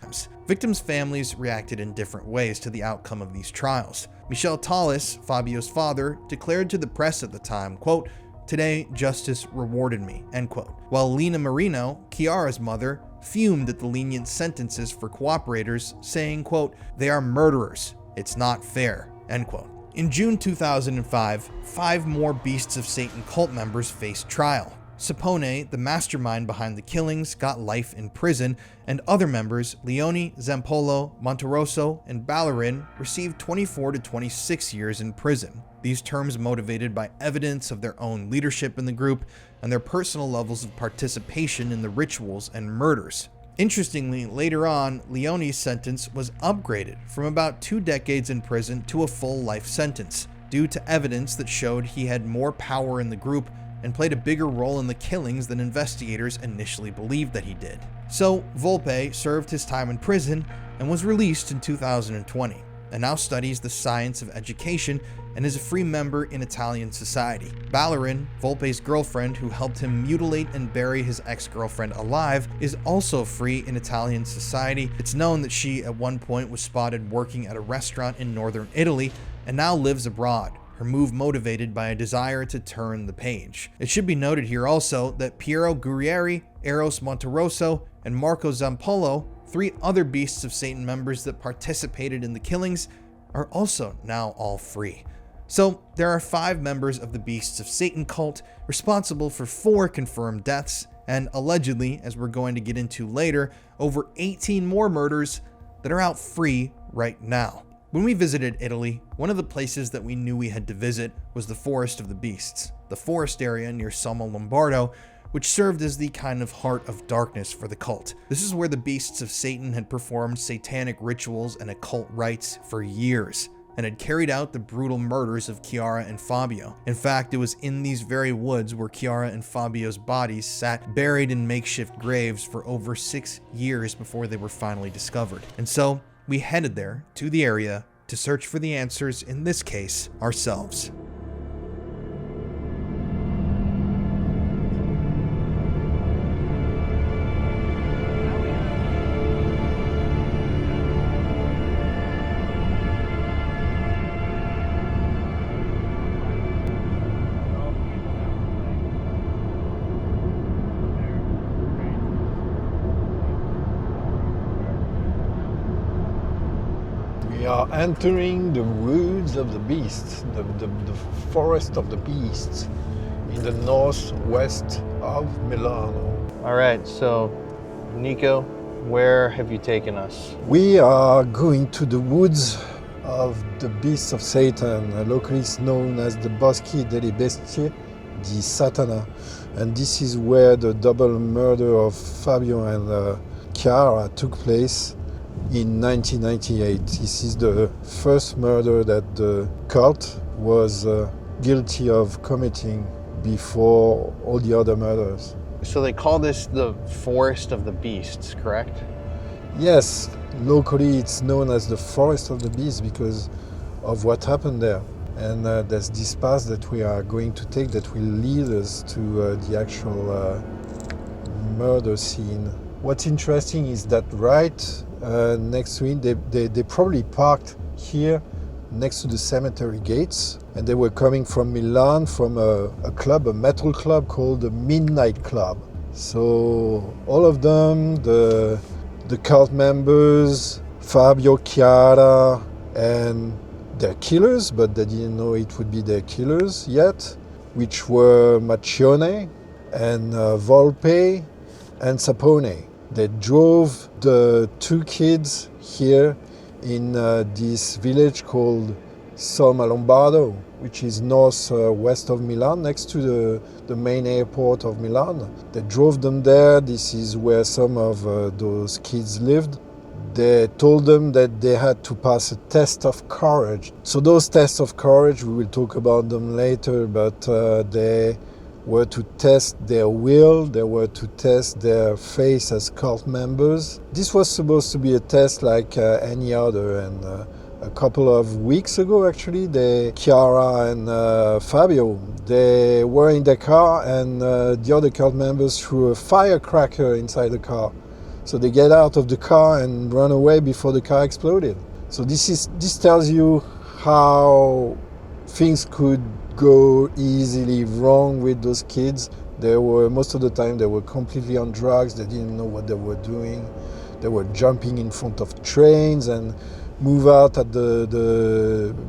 Victims' families reacted in different ways to the outcome of these trials. Michel Tallis, Fabio's father, declared to the press at the time, quote, "Today, justice rewarded me," end quote. While Lena Marino, Chiara's mother, fumed at the lenient sentences for cooperators, saying, quote, "They are murderers. It's not fair," end quote. In June 2005, 5 more Beasts of Satan cult members faced trial. Sapone, the mastermind behind the killings, got life in prison, and other members, Leone, Zampolo, Monterosso, and Ballerin, received 24 to 26 years in prison. These terms motivated by evidence of their own leadership in the group and their personal levels of participation in the rituals and murders. Interestingly, later on, Leone's sentence was upgraded from about 2 decades in prison to a full life sentence, due to evidence that showed he had more power in the group and played a bigger role in the killings than investigators initially believed that he did. So, Volpe served his time in prison and was released in 2020, and now studies the science of education and is a free member in Italian society. Ballerin, Volpe's girlfriend who helped him mutilate and bury his ex-girlfriend alive, is also free in Italian society. It's known that she at one point was spotted working at a restaurant in northern Italy and now lives abroad. Her move motivated by a desire to turn the page. It should be noted here also that Piero Guerrieri, Eros Monterosso, and Marco Zampolo, 3 other Beasts of Satan members that participated in the killings, are also now all free. So there are 5 members of the Beasts of Satan cult responsible for 4 confirmed deaths, and allegedly, as we're going to get into later, over 18 more murders that are out free right now. When we visited Italy, one of the places that we knew we had to visit was the Forest of the Beasts, the forest area near Sonno Lombardo, which served as the kind of heart of darkness for the cult. This is where the Beasts of Satan had performed satanic rituals and occult rites for years, and had carried out the brutal murders of Kiara and Fabio. In fact, it was in these very woods where Kiara and Fabio's bodies sat buried in makeshift graves for over 6 years before they were finally discovered. And so, we headed there, to the area, to search for the answers, in this case, ourselves. We are entering the woods of the beasts, the forest of the beasts, in the northwest of Milano. All right, so Nico, where have you taken us? We are going to the woods of the beasts of Satan, locally known as the Boschi delle Bestie di Satana. And this is where the double murder of Fabio and Chiara took place in 1998. This is the first murder that the cult was guilty of committing before all the other murders. So they call this the Forest of the Beasts, correct? Yes, locally it's known as the Forest of the Beasts because of what happened there. And there's this path that we are going to take that will lead us to the actual murder scene. What's interesting is that right next to it, they probably parked here next to the cemetery gates, and they were coming from Milan from a club, a metal club called the Midnight Club. So all of them, the cult members, Fabio, Chiara, and their killers, but they didn't know it would be their killers yet, which were Maccione and Volpe and Sapone. They drove the 2 kids here in this village called Sonno Lombardo, which is northwest of Milan, next to the main airport of Milan. They drove them there. This is where some of those kids lived. They told them that they had to pass a test of courage. So those tests of courage, we will talk about them later, but they were to test their will, they were to test their faith as cult members. This was supposed to be a test like any other, and a couple of weeks ago actually, Chiara and Fabio, they were in the car and the other cult members threw a firecracker inside the car. So they get out of the car and run away before the car exploded. So this tells you how things could go easily wrong with those kids. Most of the time they were completely on drugs, they didn't know what they were doing. They were jumping in front of trains, and move out at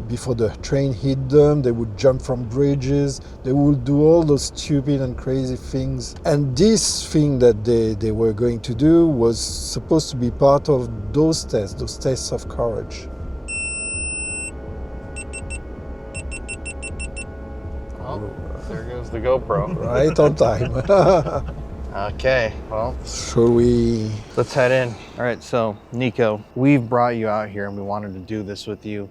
before the train hit them. They would jump from bridges. They would do all those stupid and crazy things. And this thing that they were going to do was supposed to be part of those tests of courage. Oh, there goes the GoPro. Right on time. Okay, well, Shall we? let's head in. All right, so Nico, we've brought you out here and we wanted to do this with you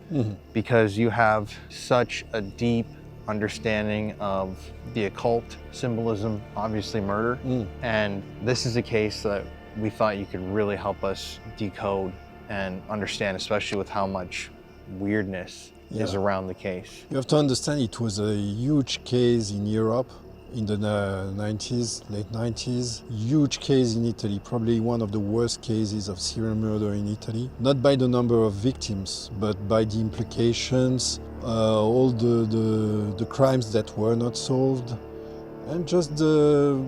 because you have such a deep understanding of the occult, symbolism, obviously murder. And this is a case that we thought you could really help us decode and understand, especially with how much weirdness is around the case. You have to understand it was a huge case in Europe in the 90s, late 90s. Huge case in Italy, probably one of the worst cases of serial murder in Italy. Not by the number of victims, but by the implications, all the crimes that were not solved, and just the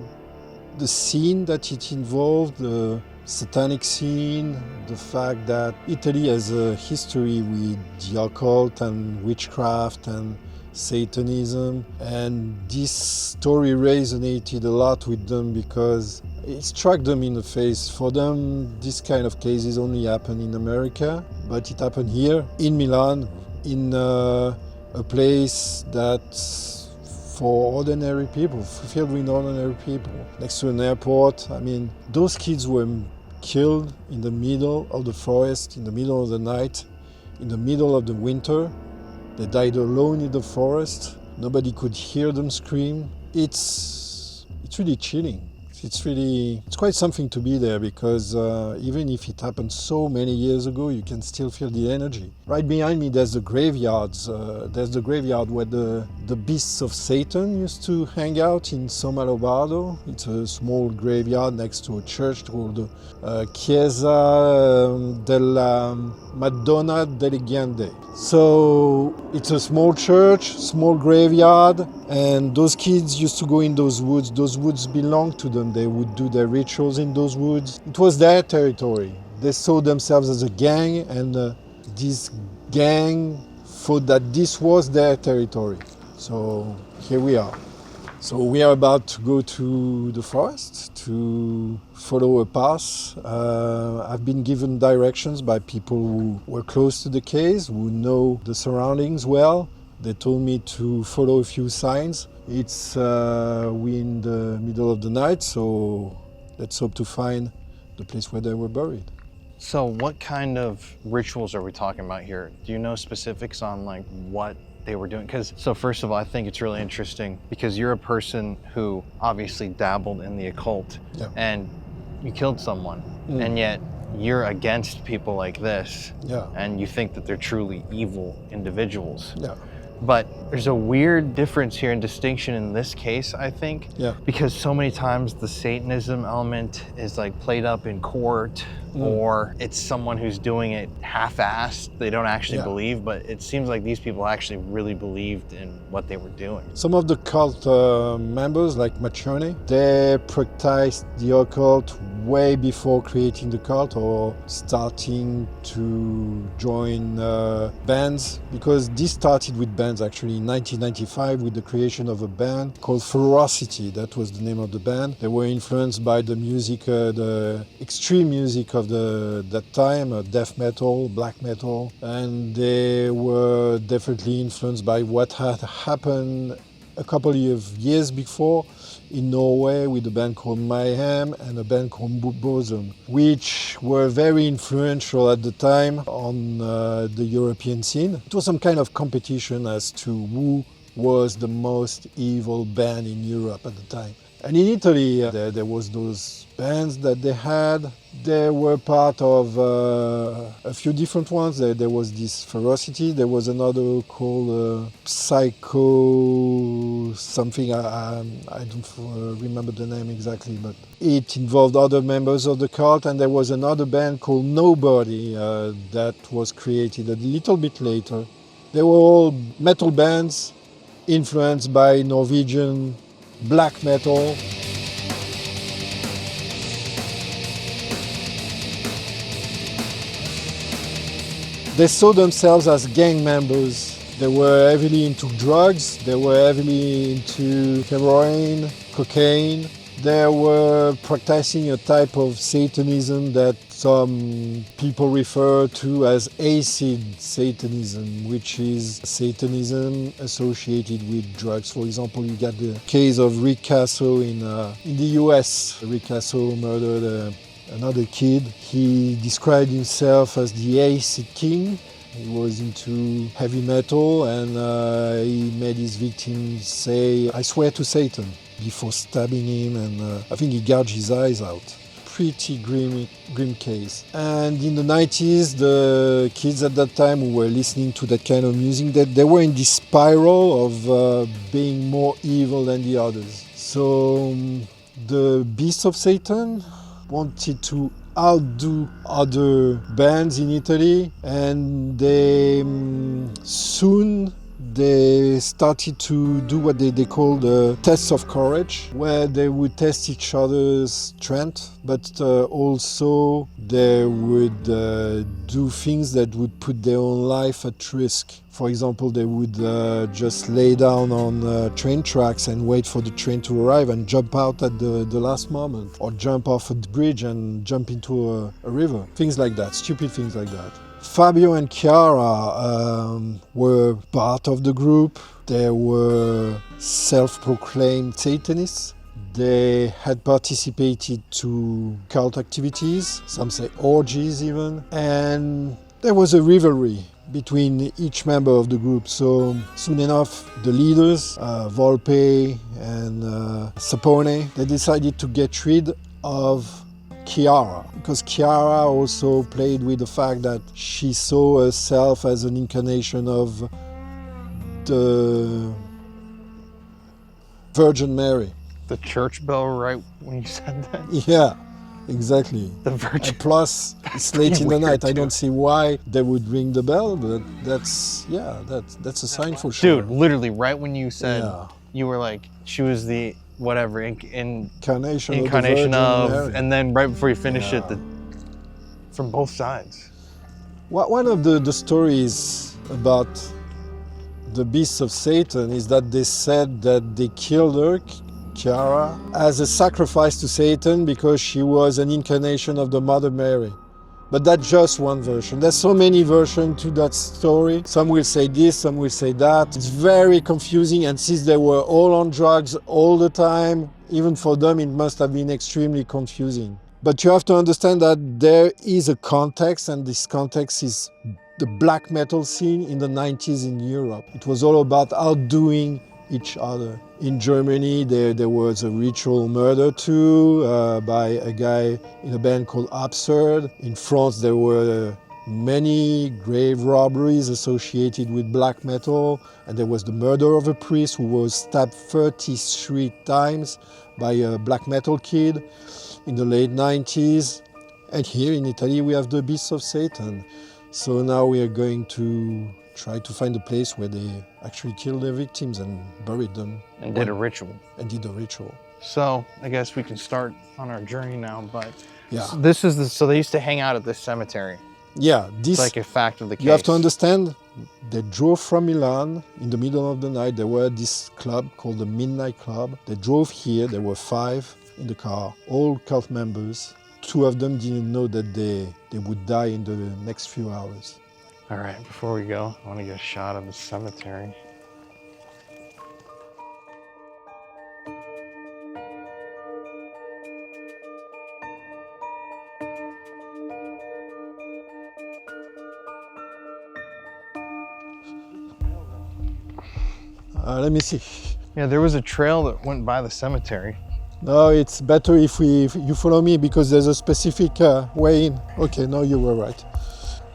scene that it involved, the satanic scene, the fact that Italy has a history with the occult and witchcraft and Satanism, and this story resonated a lot with them because it struck them in the face. For them, this kind of cases only happen in America, but it happened here in Milan, in a place that's for ordinary people, filled with ordinary people, next to an airport. I mean, those kids were killed in the middle of the forest, in the middle of the night, in the middle of the winter. They died alone in the forest. Nobody could hear them scream. It's really chilling. It's quite something to be there because even if it happened so many years ago, you can still feel the energy. Right behind me, there's the graveyards. There's the graveyard where the beasts of Satan used to hang out in Sonno Lombardo. It's a small graveyard next to a church called Chiesa della Madonna delle Ghiande. So it's a small church, small graveyard, and those kids used to go in those woods. Those woods belonged to them. They would do their rituals in those woods. It was their territory. They saw themselves as a gang, and this gang thought that this was their territory. So here we are. So we are about to go to the forest to follow a path. I've been given directions by people who were close to the case, who know the surroundings well. They told me to follow a few signs. It's we in the middle of the night, so let's hope to find the place where they were buried. So what kind of rituals are we talking about here? Do you know specifics on like what they were doing? So first of all, I think it's really interesting because you're a person who obviously dabbled in the occult and you killed someone and yet you're against people like this and you think that they're truly evil individuals. But there's a weird difference here in distinction in this case, I think, because so many times the Satanism element is like played up in court or it's someone who's doing it half-assed. They don't actually believe, but it seems like these people actually really believed in what they were doing. Some of the cult members, like Maccione, they practiced the occult way before creating the cult or starting to join bands, because this started with bands actually in 1995 with the creation of a band called Ferocity. That was the name of the band. They were influenced by the music, the extreme music of that time, death metal, black metal, and they were definitely influenced by what had happened a couple of years before in Norway with a band called Mayhem and a band called Bosom, which were very influential at the time on the European scene. It was some kind of competition as to who was the most evil band in Europe at the time. And in Italy, there was those bands that they had. They were part of a few different ones. There was this Ferocity. There was another called Psycho something. I don't remember the name exactly, but it involved other members of the cult. And there was another band called Nobody that was created a little bit later. They were all metal bands influenced by Norwegian black metal. They saw themselves as gang members. They were heavily into drugs, they were heavily into heroin, cocaine. They were practicing a type of Satanism that some people refer to as acid Satanism, which is Satanism associated with drugs. For example, you got the case of Rick Casso in the US. Rick Casso murdered another kid. He described himself as the acid king. He was into heavy metal and he made his victims say, "I swear to Satan," before stabbing him, and I think he gouged his eyes out. Pretty grim case. And in the 90s, the kids at that time who were listening to that kind of music, they were in this spiral of being more evil than the others. So the Beasts of Satan wanted to outdo other bands in Italy, and they soon they started to do what they called tests of courage, where they would test each other's strength, but also they would do things that would put their own life at risk. For example, they would just lay down on train tracks and wait for the train to arrive and jump out at the last moment, or jump off a bridge and jump into a river. Things like that, stupid things like that. Fabio and Kiara were part of the group. They were self-proclaimed Satanists. They had participated to cult activities, some say orgies even, and there was a rivalry between each member of the group. So soon enough, the leaders, Volpe and Sapone, they decided to get rid of Kiara, because Kiara also played with the fact that she saw herself as an incarnation of the Virgin Mary. The church bell, right when you said that? Yeah, exactly. The Virgin. And plus, it's late in the night. I too. don't see why they would ring the bell, but that's a sign for sure. Dude, literally, right when you said, Yeah. you were like, she was the whatever, Incarnation of, of the Virgin Mary. and then right before you finish it, from both sides. One of the stories about the Beasts of Satan is that they said that they killed her, Kiara, as a sacrifice to Satan because she was an incarnation of the Mother Mary. But that's just one version. There's so many versions to that story. Some will say this, some will say that. It's very confusing, and since they were all on drugs all the time, even for them it must have been extremely confusing. But you have to understand that there is a context, and this context is the black metal scene in the 90s in Europe. It was all about outdoing each other. In Germany, there was a ritual murder too by a guy in a band called Absurd. In France, there were many grave robberies associated with black metal, and there was the murder of a priest who was stabbed 33 times by a black metal kid in the late 90s. And here in Italy, we have the Beasts of Satan. So now we are going to try to find a place where they actually killed their victims and buried them. And did a ritual. And did a ritual. So I guess we can start on our journey now, but Yeah. so they used to hang out at this cemetery. Yeah, It's this, like a fact of the case. you have to understand, they drove from Milan in the middle of the night. They were at this club called the Midnight Club. They drove here, there were 5 in the car, all cult members. 2 of them didn't know that they would die in the next few hours. All right, before we go, I want to get a shot of the cemetery. Let me see. Yeah, there was a trail that went by the cemetery. No, it's better if you follow me because there's a specific way in. Okay, no, you were right.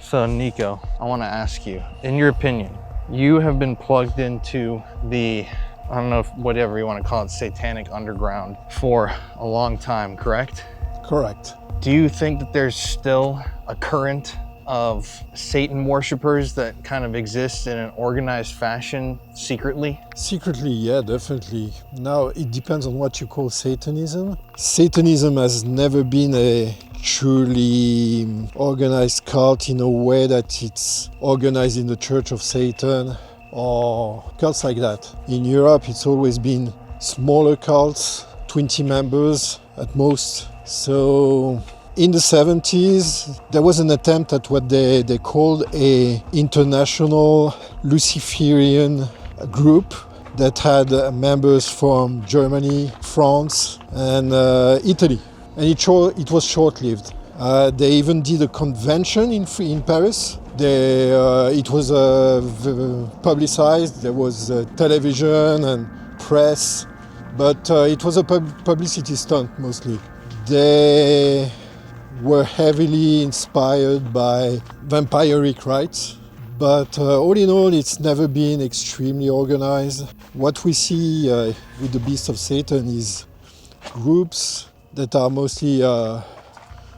So Nico, I want to ask you, in your opinion, you have been plugged into the, I don't know, whatever you want to call it, satanic underground for a long time, correct? Correct. Do you think that there's still a current of Satan worshippers that kind of exist in an organized fashion secretly? Secretly, yeah, definitely. Now, it depends on what you call Satanism. Satanism has never been a truly organized cult in a way that it's organized in the Church of Satan or cults like that. In Europe, it's always been smaller cults, 20 members at most. So in the 70s, there was an attempt at what they called a international Luciferian group that had members from Germany, France, and Italy. And it was short-lived. They even did a convention in Paris. It was publicized. There was television and press, but it was a publicity stunt mostly. They were heavily inspired by vampiric rites, but all in all, it's never been extremely organized. What we see with the Beast of Satan is groups that are mostly...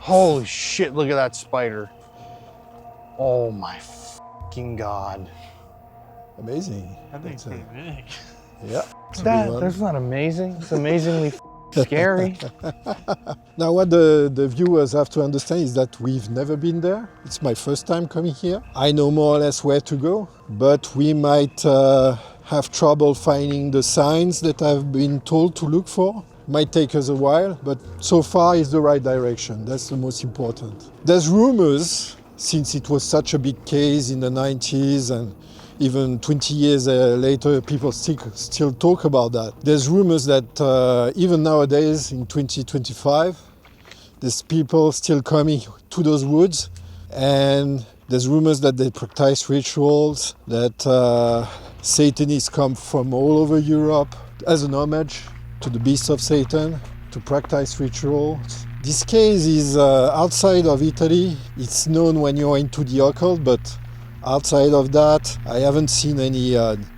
Holy shit, look at that spider. Oh my fucking God. amazing. I think it's pretty big. Yeah. It's a big one. That's not amazing. It's amazingly scary. Now what the viewers have to understand is that we've never been there. It's my first time coming here. I know more or less where to go, but we might have trouble finding the signs that I've been told to look for. Might take us a while, but so far it's the right direction. That's the most important. There's rumors, since it was such a big case in the 90s and even 20 years later, people still talk about that. There's rumors that even nowadays, in 2025, there's people still coming to those woods, and there's rumors that they practice rituals, that Satanists come from all over Europe as an homage to the Beast of Satan, to practice rituals. This case is outside of Italy. It's known when you're into the occult, but outside of that, I haven't seen any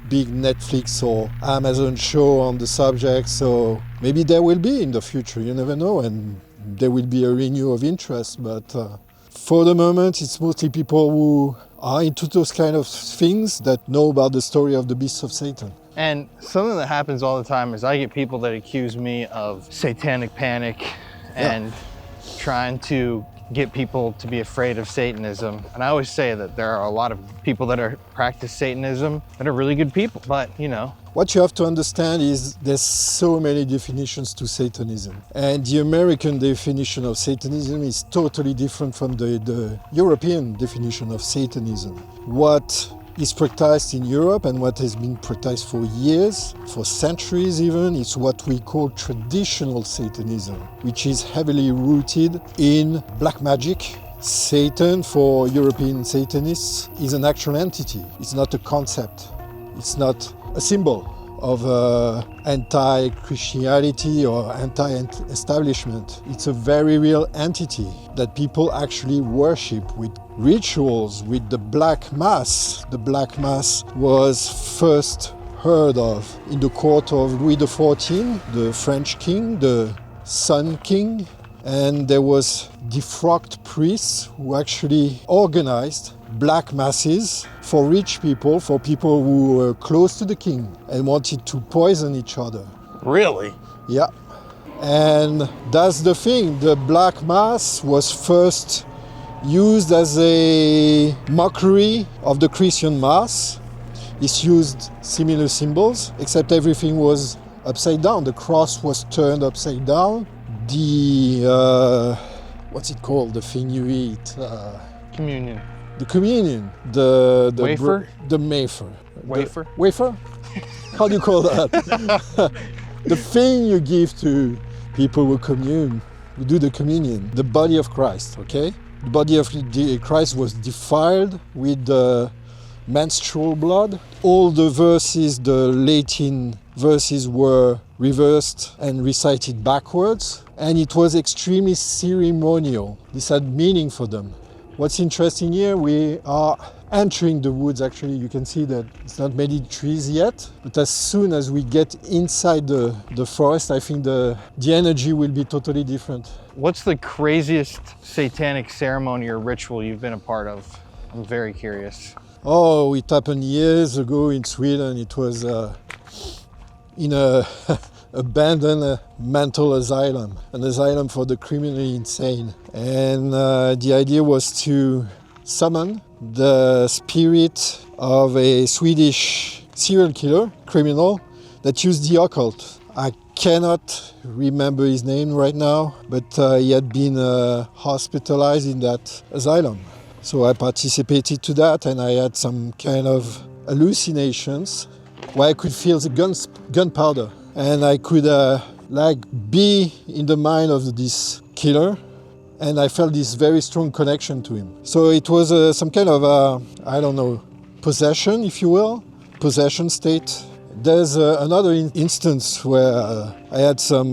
big Netflix or Amazon show on the subject, so maybe there will be in the future, you never know, and there will be a renewal of interest, but for the moment it's mostly people who are into those kind of things that know about the story of the Beast of Satan. And something that happens all the time is I get people that accuse me of satanic panic and trying to get people to be afraid of Satanism. And I always say that there are a lot of people that practice Satanism that are really good people, but you know. What you have to understand is there's so many definitions to Satanism. And the American definition of Satanism is totally different from the European definition of Satanism. What is practiced in Europe and what has been practiced for years, for centuries even, is what we call traditional Satanism, which is heavily rooted in black magic. Satan, for European Satanists, is an actual entity. It's not a concept. It's not a symbol of anti-Christianity or anti-establishment. It's a very real entity that people actually worship with rituals, with the Black Mass. The Black Mass was first heard of in the court of Louis XIV, the French king, the Sun King, and there was defrocked priests who actually organized black masses for rich people, for people who were close to the king and wanted to poison each other. Really? Yeah. And that's the thing. The black mass was first used as a mockery of the Christian mass. It's used similar symbols, except everything was upside down. The cross was turned upside down. The, what's it called? The thing you eat? Communion. The communion, the wafer? The wafer. Wafer? Wafer? How do you call that? The thing you give to people who commune, who do the communion, the body of Christ, okay? The body of Christ was defiled with the menstrual blood. All the verses, the Latin verses, were reversed and recited backwards, and it was extremely ceremonial. This had meaning for them. What's interesting here, we are entering the woods. Actually, you can see that it's not many trees yet, but as soon as we get inside the forest, I think the energy will be totally different. What's the craziest satanic ceremony or ritual you've been a part of? I'm very curious. Oh, it happened years ago in Sweden. It was in a abandoned mental asylum, an asylum for the criminally insane. And the idea was to summon the spirit of a Swedish serial killer, criminal, that used the occult. I cannot remember his name right now, but he had been hospitalized in that asylum. So I participated to that, and I had some kind of hallucinations where I could feel the gunpowder, and I could be in the mind of this killer, and I felt this very strong connection to him. So it was some kind of I don't know, possession, if you will, possession state. There's another instance where I had some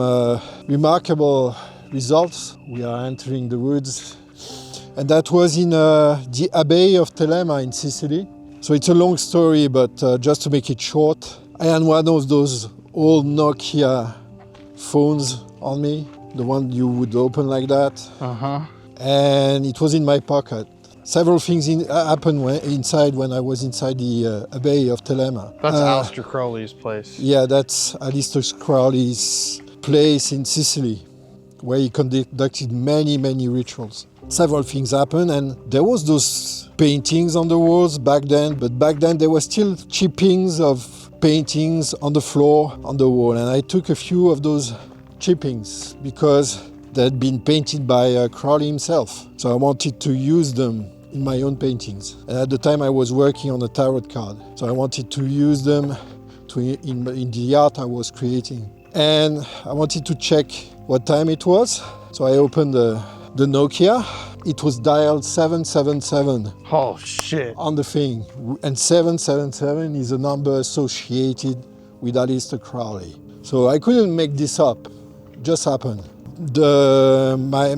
remarkable results. We are entering the woods, and that was in the Abbey of Telema in Sicily. So it's a long story, but just to make it short, I had one of those old Nokia phones on me, the one you would open like that. And it was in my pocket. Several things happened inside when I was inside the Abbey of Telema. That's Aleister Crowley's place. Yeah, that's Aleister Crowley's place in Sicily, where he conducted many, many rituals. Several things happened, and there was those paintings on the walls back then, but back then there were still chippings of paintings on the floor, on the wall, and I took a few of those chippings because they had been painted by Crowley himself. So I wanted to use them in my own paintings. And at the time I was working on a tarot card, so I wanted to use them in the art I was creating. And I wanted to check what time it was, so I opened the Nokia. It was dialed 777. Oh shit. On the thing. And 777 is a number associated with Aleister Crowley. So I couldn't make this up. It just happened. My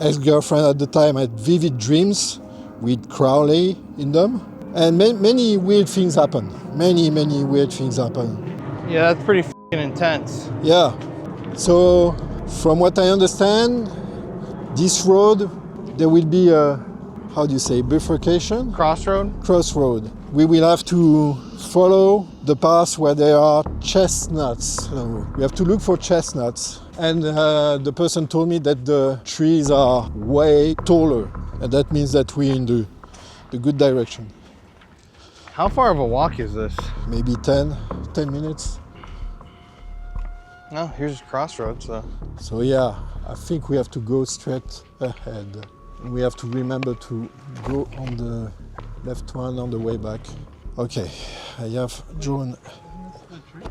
ex-girlfriend at the time had vivid dreams with Crowley in them. And many weird things happened. Many weird things happened. Yeah, that's pretty f***ing intense. Yeah. So from what I understand, this road, there will be a, how do you say, bifurcation? Crossroad. We will have to follow the path where there are chestnuts. So we have to look for chestnuts. And the person told me that the trees are way taller. And that means that we're in the good direction. How far of a walk is this? Maybe 10 minutes. No, here's Crossroads though. So yeah, I think we have to go straight ahead. And we have to remember to go on the left one on the way back. Okay, I have drawn.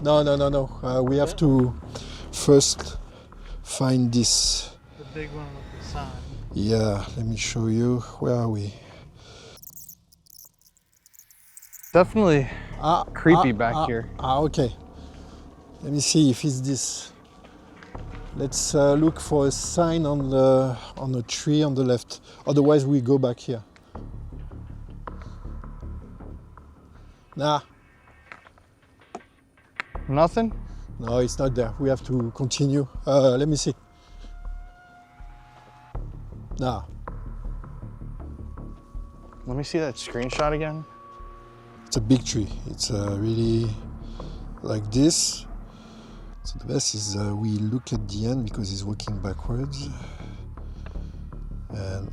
No. We have to first find this. The big one with the sign. Yeah, let me show you. Where are we? Definitely creepy back here. Okay. Let me see if it's this. Let's look for a sign on a tree on the left. Otherwise, we go back here. Nah. Nothing? No, it's not there. We have to continue. Let me see. Nah. Let me see that screenshot again. It's a big tree. It's really like this. So the best is we look at the end because he's walking backwards. And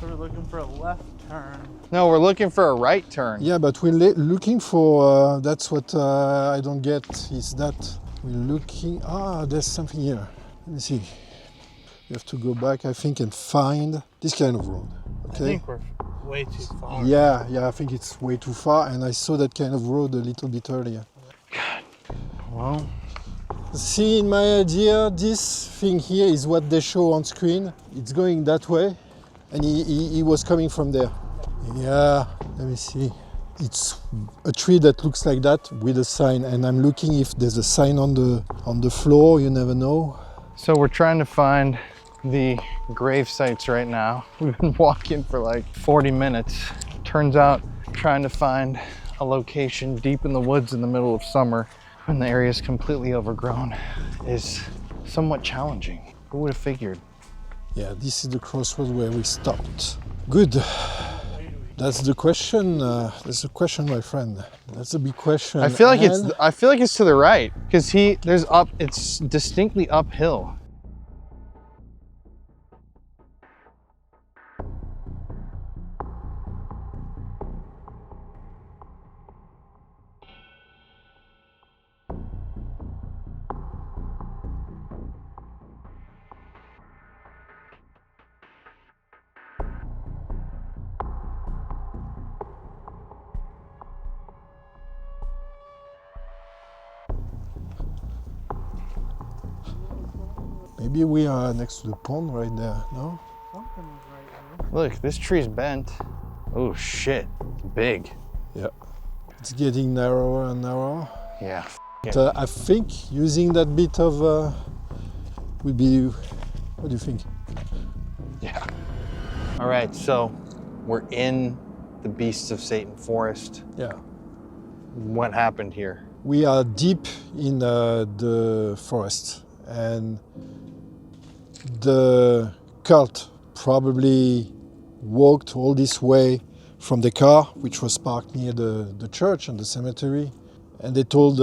So we're looking for a left turn. No, we're looking for a right turn. yeah, but we're looking for. That's what I don't get. Is that we're looking? There's something here. Let me see. We have to go back, I think, and find this kind of road. Okay. I think we're way too far. Yeah, I think it's way too far, and I saw that kind of road a little bit earlier. Well, see, in my idea, this thing here is what they show on screen. It's going that way, and he was coming from there. Yeah, let me see. It's a tree that looks like that with a sign, and I'm looking if there's a sign on the floor. You never know. so we're trying to find the grave sites right now. We've been walking for like 40 minutes. Turns out trying to find a location deep in the woods in the middle of summer when the area is completely overgrown is somewhat challenging. Who would have figured? Yeah, this is the crossroad where we stopped. Good. That's the question. That's the question, my friend. That's a big question. I feel like And it's to the right because it's distinctly uphill. maybe we are next to the pond right there, no? Something was right here. Look, this tree's bent. Oh shit, big. Yeah. It's getting narrower and narrower. Yeah. But, I think using that bit of would be. What do you think? Yeah. All right, so we're in the Beasts of Satan forest. Yeah. What happened here? We are deep in the forest, and the cult probably walked all this way from the car, which was parked near the church and the cemetery, and they told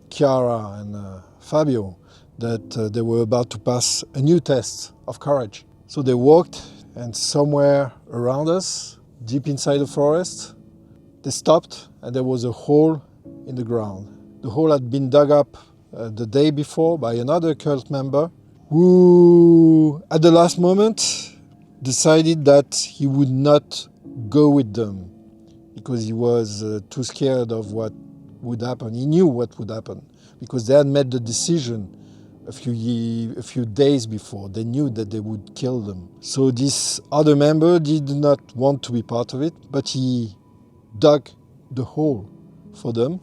Kiara and Fabio that they were about to pass a new test of courage. So they walked, and somewhere around us, deep inside the forest, they stopped, and there was a hole in the ground. The hole had been dug up the day before by another cult member who, at the last moment, decided that he would not go with them because he was too scared of what would happen. He knew what would happen because they had made the decision a few days before. They knew that they would kill them. So this other member did not want to be part of it, but he dug the hole for them.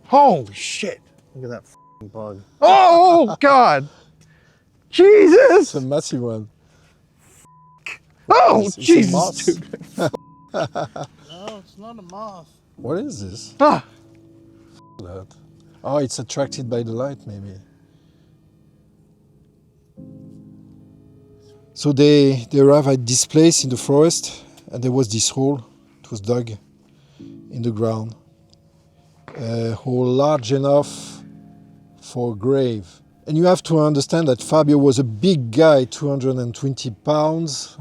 Holy shit! Look at that f***ing bug. Oh God! Jesus! It's a massive one. Oh It's a Jesus! moth. Dude. No, it's not a moth. What is this? Ah. That. Oh, it's attracted by the light, maybe. So they arrive at this place in the forest, and there was this hole. It was dug in the ground. A hole large enough for a grave. And you have to understand that Fabio was a big guy, 220 pounds,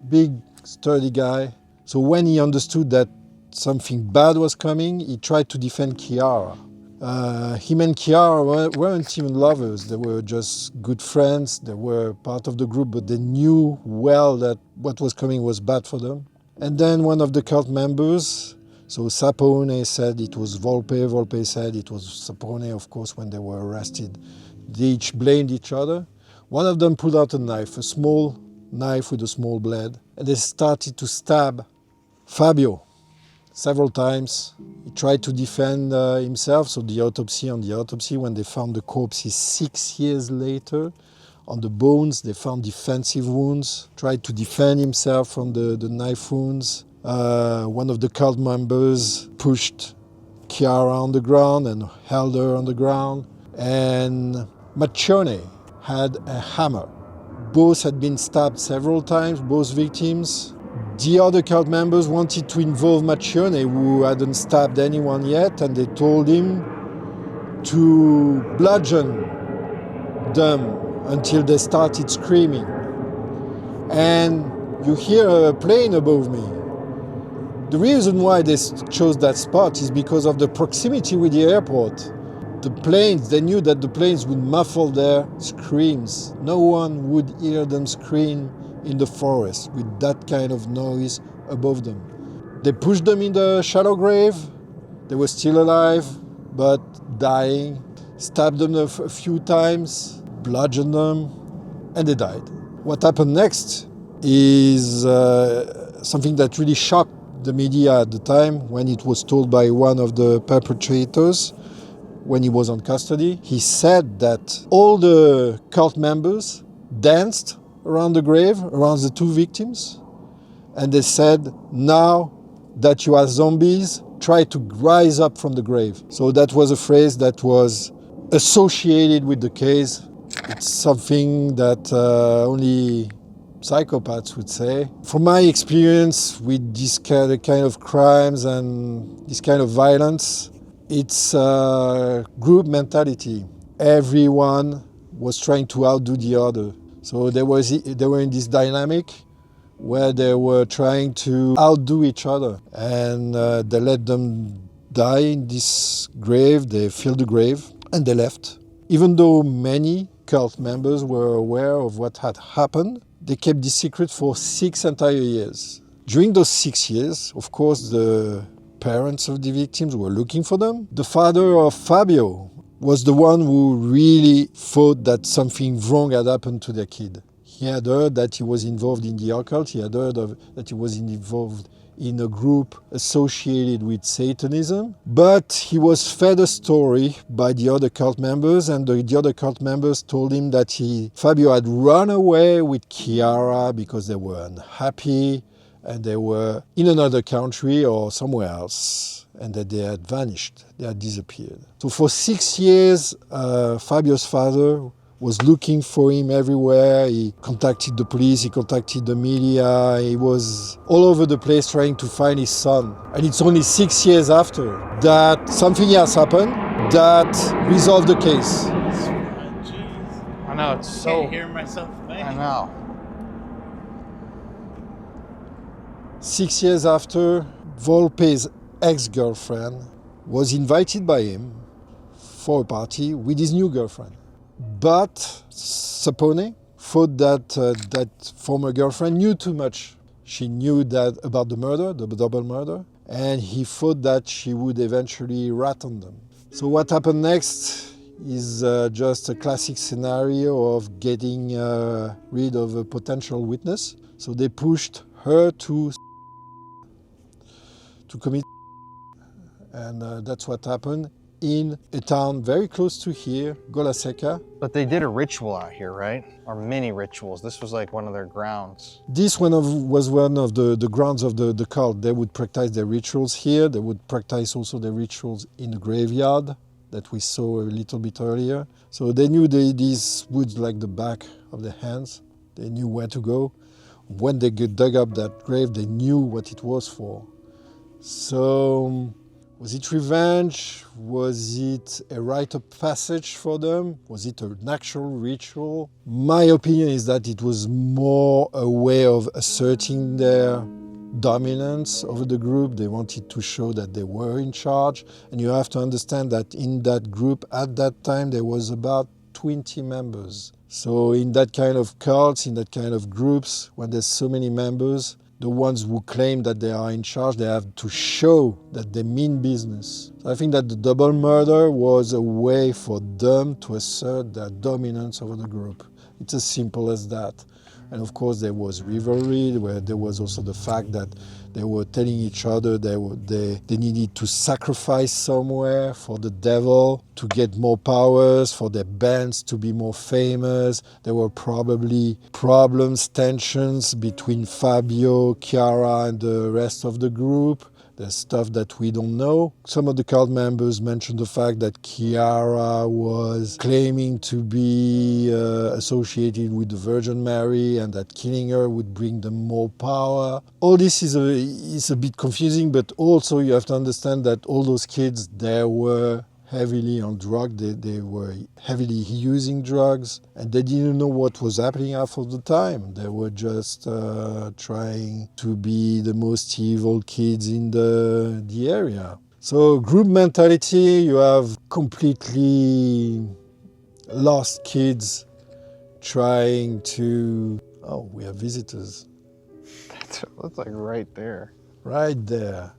big, sturdy guy. So when he understood that something bad was coming, he tried to defend Kiara. Him and Kiara weren't even lovers. They were just good friends. They were part of the group, but they knew well that what was coming was bad for them. And then one of the cult members, so Sapone said it was Volpe, Volpe said it was Sapone, of course, when they were arrested. They each blamed each other. One of them pulled out a knife, a small knife with a small blade, and they started to stab Fabio several times. He tried to defend himself, so on the autopsy, when they found the corpses 6 years later, on the bones, they found defensive wounds, tried to defend himself from the knife wounds. One of the cult members pushed Kiara on the ground and held her on the ground. And Maccione had a hammer. Both had been stabbed several times, both victims. The other cult members wanted to involve Maccione, who hadn't stabbed anyone yet, and they told him to bludgeon them until they started screaming. And you hear a plane above me. The reason why they chose that spot is because of the proximity with the airport. The planes, they knew that the planes would muffle their screams. No one would hear them scream in the forest with that kind of noise above them. They pushed them in the shallow grave. They were still alive, but dying. Stabbed them a few times, bludgeoned them, and they died. What happened next is something that really shocked the media at the time when it was told by one of the perpetrators when he was on custody. He said that all the cult members danced around the grave, around the two victims, and they said, now that you are zombies, try to rise up from the grave. So that was a phrase that was associated with the case. It's something that only psychopaths would say. From my experience with this kind of crimes and this kind of violence, it's group mentality. Everyone was trying to outdo the other. So they were in this dynamic where they were trying to outdo each other. And they let them die in this grave, they filled the grave, and they left. Even though many cult members were aware of what had happened, they kept this secret for 6 entire years. During those 6 years, of course, the parents of the victims were looking for them. The father of Fabio was the one who really thought that something wrong had happened to their kid. He had heard that he was involved in the occult, he had heard that he was involved in a group associated with Satanism, but he was fed a story by the other cult members, and the other cult members told him that Fabio had run away with Kiara because they were unhappy and they were in another country or somewhere else, and that they had vanished, they had disappeared. So for 6 years, Fabio's father was looking for him everywhere. He contacted the police, he contacted the media, he was all over the place trying to find his son. And it's only 6 years after that something has happened that resolved the case. Jeez. I know, it's I so... can't hear myself think. I know. 6 years after, Volpe's ex-girlfriend was invited by him for a party with his new girlfriend. But Sapone thought that that former girlfriend knew too much. She knew that about the murder, the double murder, and he thought that she would eventually rat on them. So what happened next is just a classic scenario of getting rid of a potential witness. So they pushed her to commit, and that's what happened in a town very close to here, Gola Seca. But they did a ritual out here, right? Or many rituals. This was like one of their grounds. This was one of the grounds of the cult. They would practice their rituals here. They would practice also their rituals in the graveyard that we saw a little bit earlier. So they knew these woods like the back of their hands. They knew where to go. When they dug up that grave, they knew what it was for. So, was it revenge? Was it a rite of passage for them? Was it an actual ritual? My opinion is that it was more a way of asserting their dominance over the group. They wanted to show that they were in charge. And you have to understand that in that group at that time, there was about 20 members. So in that kind of cults, in that kind of groups, when there's so many members, the ones who claim that they are in charge, they have to show that they mean business. So I think that the double murder was a way for them to assert their dominance over the group. It's as simple as that. And of course there was rivalry, where there was also the fact that they were telling each other they needed to sacrifice somewhere for the devil to get more powers, for their bands to be more famous. There were probably problems, tensions between Fabio, Kiara and the rest of the group. There's stuff that we don't know. Some of the cult members mentioned the fact that Kiara was claiming to be associated with the Virgin Mary and that killing her would bring them more power. All this is a bit confusing, but also you have to understand that all those kids, they were heavily on drugs, they were heavily using drugs, and they didn't know what was happening half of the time. They were just trying to be the most evil kids in the area. So group mentality, you have completely lost kids trying to... Oh, we have visitors. That's like right there. Right there.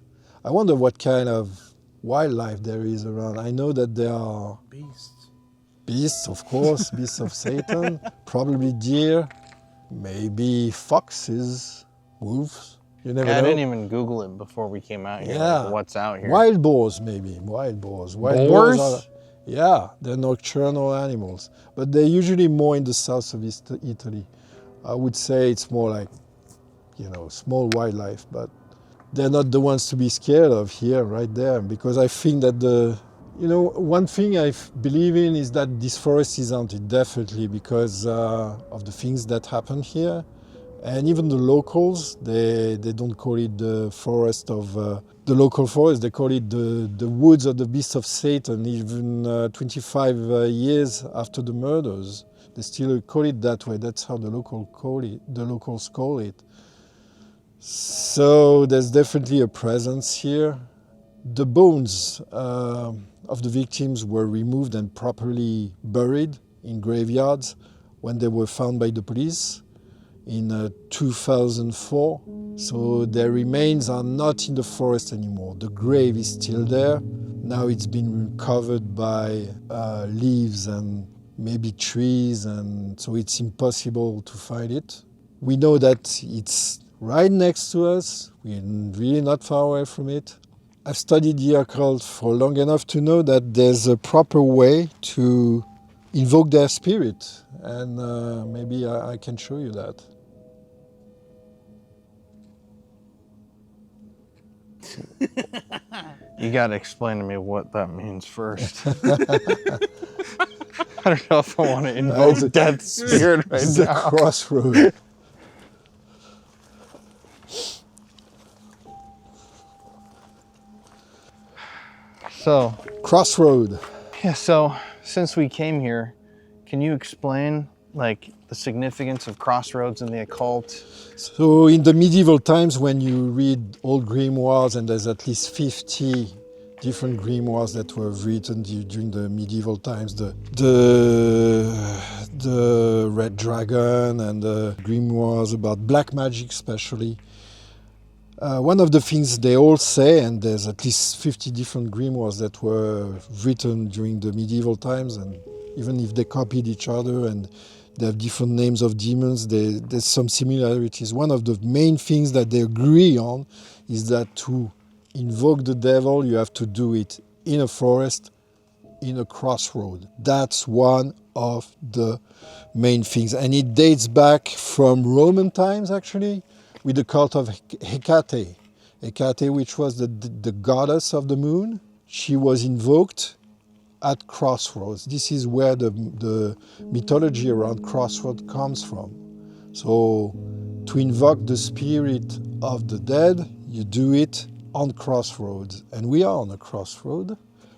I wonder what kind of wildlife there is around. I know that there are Beasts. beasts, of course, beasts of Satan, probably deer, maybe foxes, wolves. You never Yeah, I know. didn't even Google it before we came out here. Yeah. Like, what's out here? Wild boars, maybe. Wild boars. Wild Boars? are, yeah, they're nocturnal animals, but they're usually more in the south of Italy. I would say it's more like, small wildlife, but they're not the ones to be scared of here, right there, because I think that one thing I believe in is that this forest is haunted, definitely, because of the things that happen here. And even the locals, they don't call it the forest of the local forest, they call it the woods of the beast of Satan, even 25 years after the murders. They still call it that way. That's how the locals call it. So there's definitely a presence here. The bones of the victims were removed and properly buried in graveyards when they were found by the police in 2004. So their remains are not in the forest anymore. The grave is still there. Now it's been covered by leaves and maybe trees, and so it's impossible to find it. We know that it's right next to us. We're really not far away from it. I've studied the occult for long enough to know that there's a proper way to invoke their spirit, and maybe I can show you that. You gotta explain to me what that means first. I don't know if I want to invoke death's spirit right It's now. a crossroad. So, Crossroad. yeah, so since we came here, can you explain like the significance of crossroads in the occult? So in the medieval times, when you read old grimoires, and there's at least 50 different grimoires that were written during the medieval times, the Red Dragon and the grimoires about black magic especially. One of the things they all say, and there's at least 50 different grimoires that were written during the medieval times, and even if they copied each other and they have different names of demons, there's some similarities. One of the main things that they agree on is that to invoke the devil, you have to do it in a forest, in a crossroad. That's one of the main things. And it dates back from Roman times, actually, with the cult of Hecate. Hecate, which was the goddess of the moon. She was invoked at crossroads. This is where the mythology around crossroad comes from. So to invoke the spirit of the dead, you do it on crossroads. And we are on a crossroad,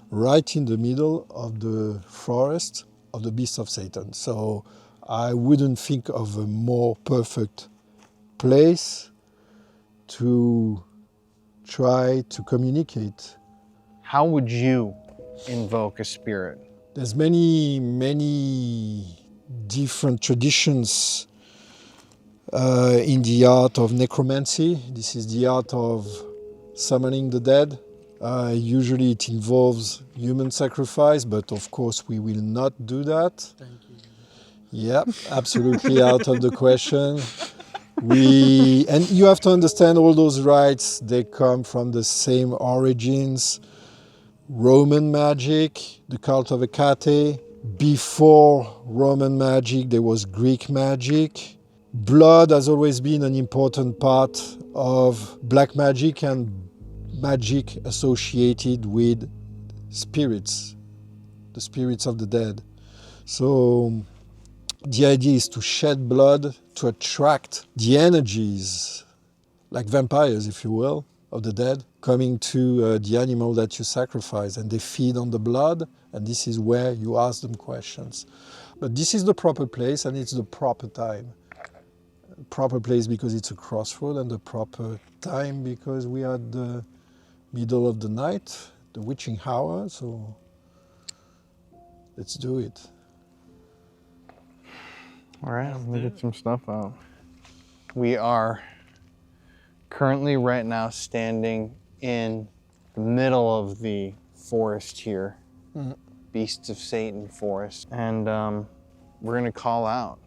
right in the middle of the forest of the beast of Satan. So I wouldn't think of a more perfect place to try to communicate. How would you invoke a spirit? There's many different traditions in the art of necromancy. This is the art of summoning the dead. Usually it involves human sacrifice, but of course we will not do that. Thank you. Yep, absolutely out of the question. And you have to understand all those rites, they come from the same origins. Roman magic, the cult of Hecate. Before Roman magic, there was Greek magic. Blood has always been an important part of black magic and magic associated with spirits, the spirits of the dead. So the idea is to shed blood to attract the energies, like vampires, if you will, of the dead, coming to the animal that you sacrifice, and they feed on the blood, and this is where you ask them questions. But this is the proper place, and it's the proper time. Proper place because it's a crossroad, and the proper time because we are at the middle of the night, the witching hour, so let's do it. All right, let me get some stuff out. We are currently right now standing in the middle of the forest here, Beasts of Satan forest, and we're gonna call out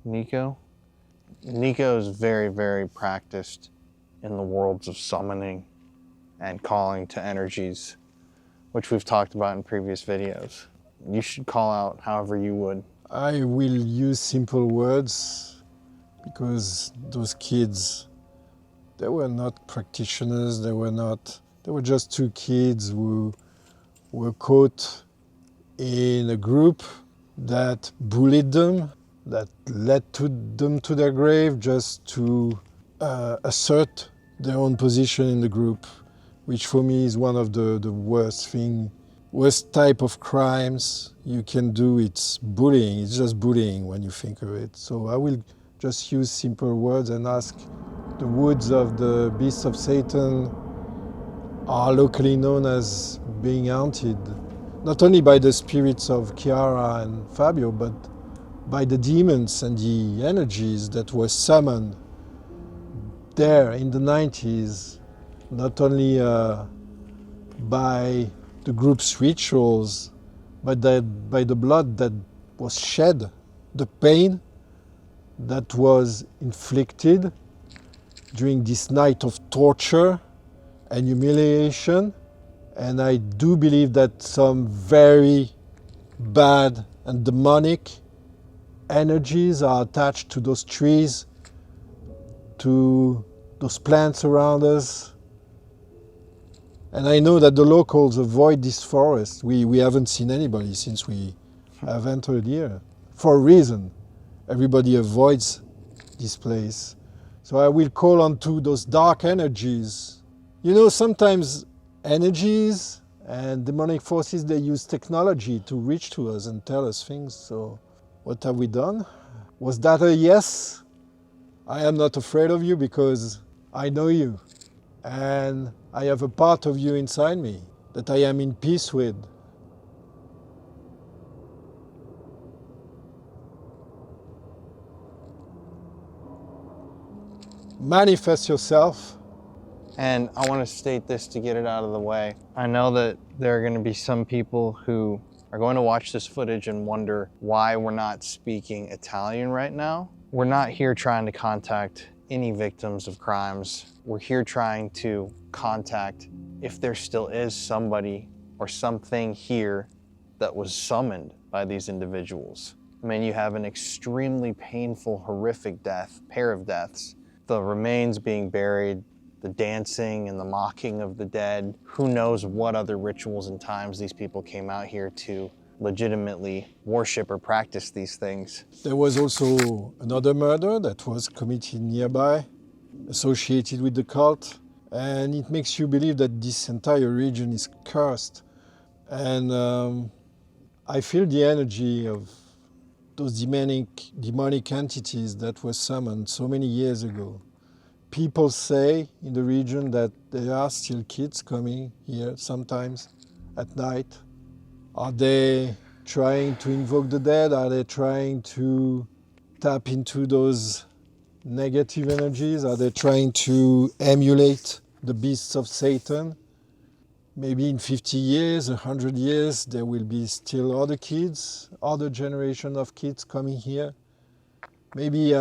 Nico. Nico is very, very practiced in the worlds of summoning and calling to energies, which we've talked about in previous videos. You should call out however you would. I will use simple words because those kids, they were not practitioners, they were just two kids who were caught in a group that bullied them. that led them to their grave just to assert their own position in the group, which for me is one of the worst type of crimes you can do. It's bullying. It's just bullying when you think of it. So I will just use simple words and ask, the woods of the Beasts of Satan are locally known as being haunted, not only by the spirits of Kiara and Fabio, but by the demons and the energies that were summoned there in the 90s, not only by the group's rituals, but by the blood that was shed, the pain that was inflicted during this night of torture and humiliation. And I do believe that some very bad and demonic energies are attached to those trees, to those plants around us. And I know that the locals avoid this forest. We haven't seen anybody since we have entered here, for a reason. Everybody avoids this place. So I will call on to those dark energies. You know, sometimes energies and demonic forces, they use technology to reach to us and tell us things. So what have we done? Was that a yes? I am not afraid of you because I know you. And I have a part of you inside me that I am in peace with. Manifest yourself. And I want to state this to get it out of the way. I know that there are going to be some people who are going to watch this footage and wonder why we're not speaking Italian right now. We're not here trying to contact any victims of crimes. We're here trying to contact if there still is somebody or something here that was summoned by these individuals. I mean, you have an extremely painful, horrific pair of deaths. The remains being buried, the dancing and the mocking of the dead. Who knows what other rituals and times these people came out here to legitimately worship or practice these things. There was also another murder that was committed nearby, associated with the cult, and it makes you believe that this entire region is cursed. And I feel the energy of those demonic entities that were summoned so many years ago. People say in the region that there are still kids coming here sometimes at night. Are they trying to invoke the dead? Are they trying to tap into those negative energies? Are they trying to emulate the beasts of Satan? Maybe in 50 years, 100 years, there will be still other kids, other generation of kids coming here. Maybe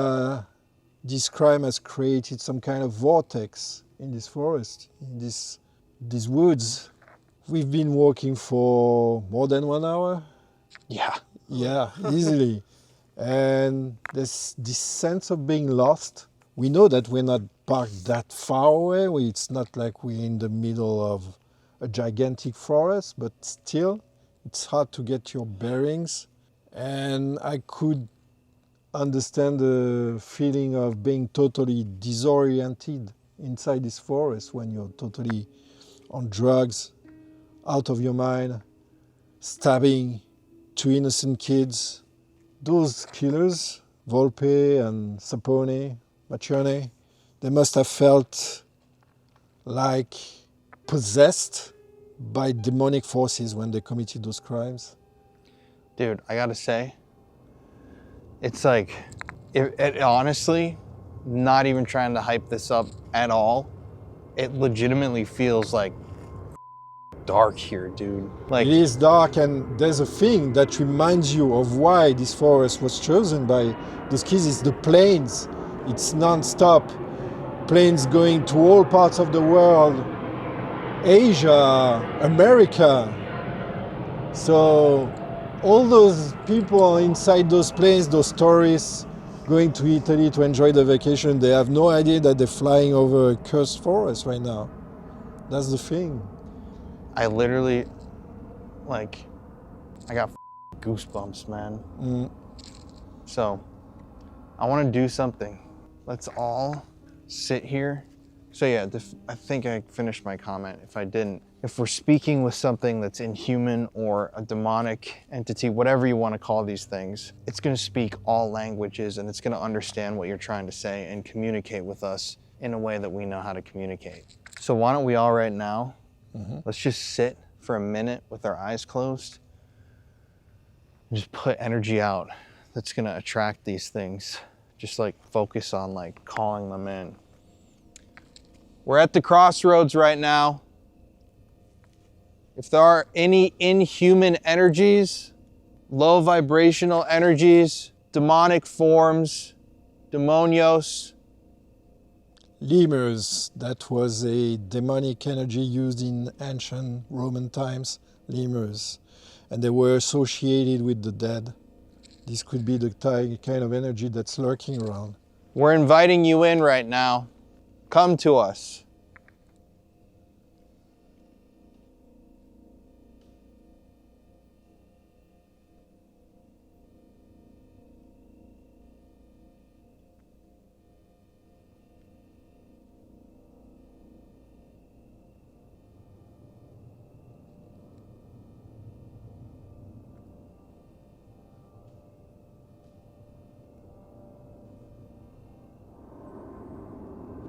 this crime has created some kind of vortex in this forest, in these woods. We've been walking for more than 1 hour. Yeah, easily. And there's this sense of being lost. We know that we're not parked that far away. It's not like we're in the middle of a gigantic forest, but still, it's hard to get your bearings. And I could understand the feeling of being totally disoriented inside this forest when you're totally on drugs, out of your mind, stabbing 2 innocent kids. Those killers, Volpe and Maccione, they must have felt like possessed by demonic forces when they committed those crimes. Dude, I gotta say, it's like, it honestly, not even trying to hype this up at all, it legitimately feels like dark here, dude. Like, it is dark, and there's a thing that reminds you of why this forest was chosen by those kids. It's the planes. It's non-stop. Planes going to all parts of the world, Asia, America. So all those people inside those planes, those tourists going to Italy to enjoy the vacation, they have no idea that they're flying over a cursed forest right now. That's the thing. I literally, like, I got goosebumps, man. So I want to do something. Let's all sit here. So yeah, I think I finished my comment. If I didn't, if we're speaking with something that's inhuman or a demonic entity, whatever you want to call these things, it's going to speak all languages and it's going to understand what you're trying to say and communicate with us in a way that we know how to communicate. So why don't we all right now, let's just sit for a minute with our eyes closed and just put energy out that's going to attract these things. Just like focus on like calling them in. We're at the crossroads right now. If there are any inhuman energies, low vibrational energies, demonic forms, demonios. Lemurs, that was a demonic energy used in ancient Roman times, lemurs. And they were associated with the dead. This could be the kind of energy that's lurking around. We're inviting you in right now. Come to us.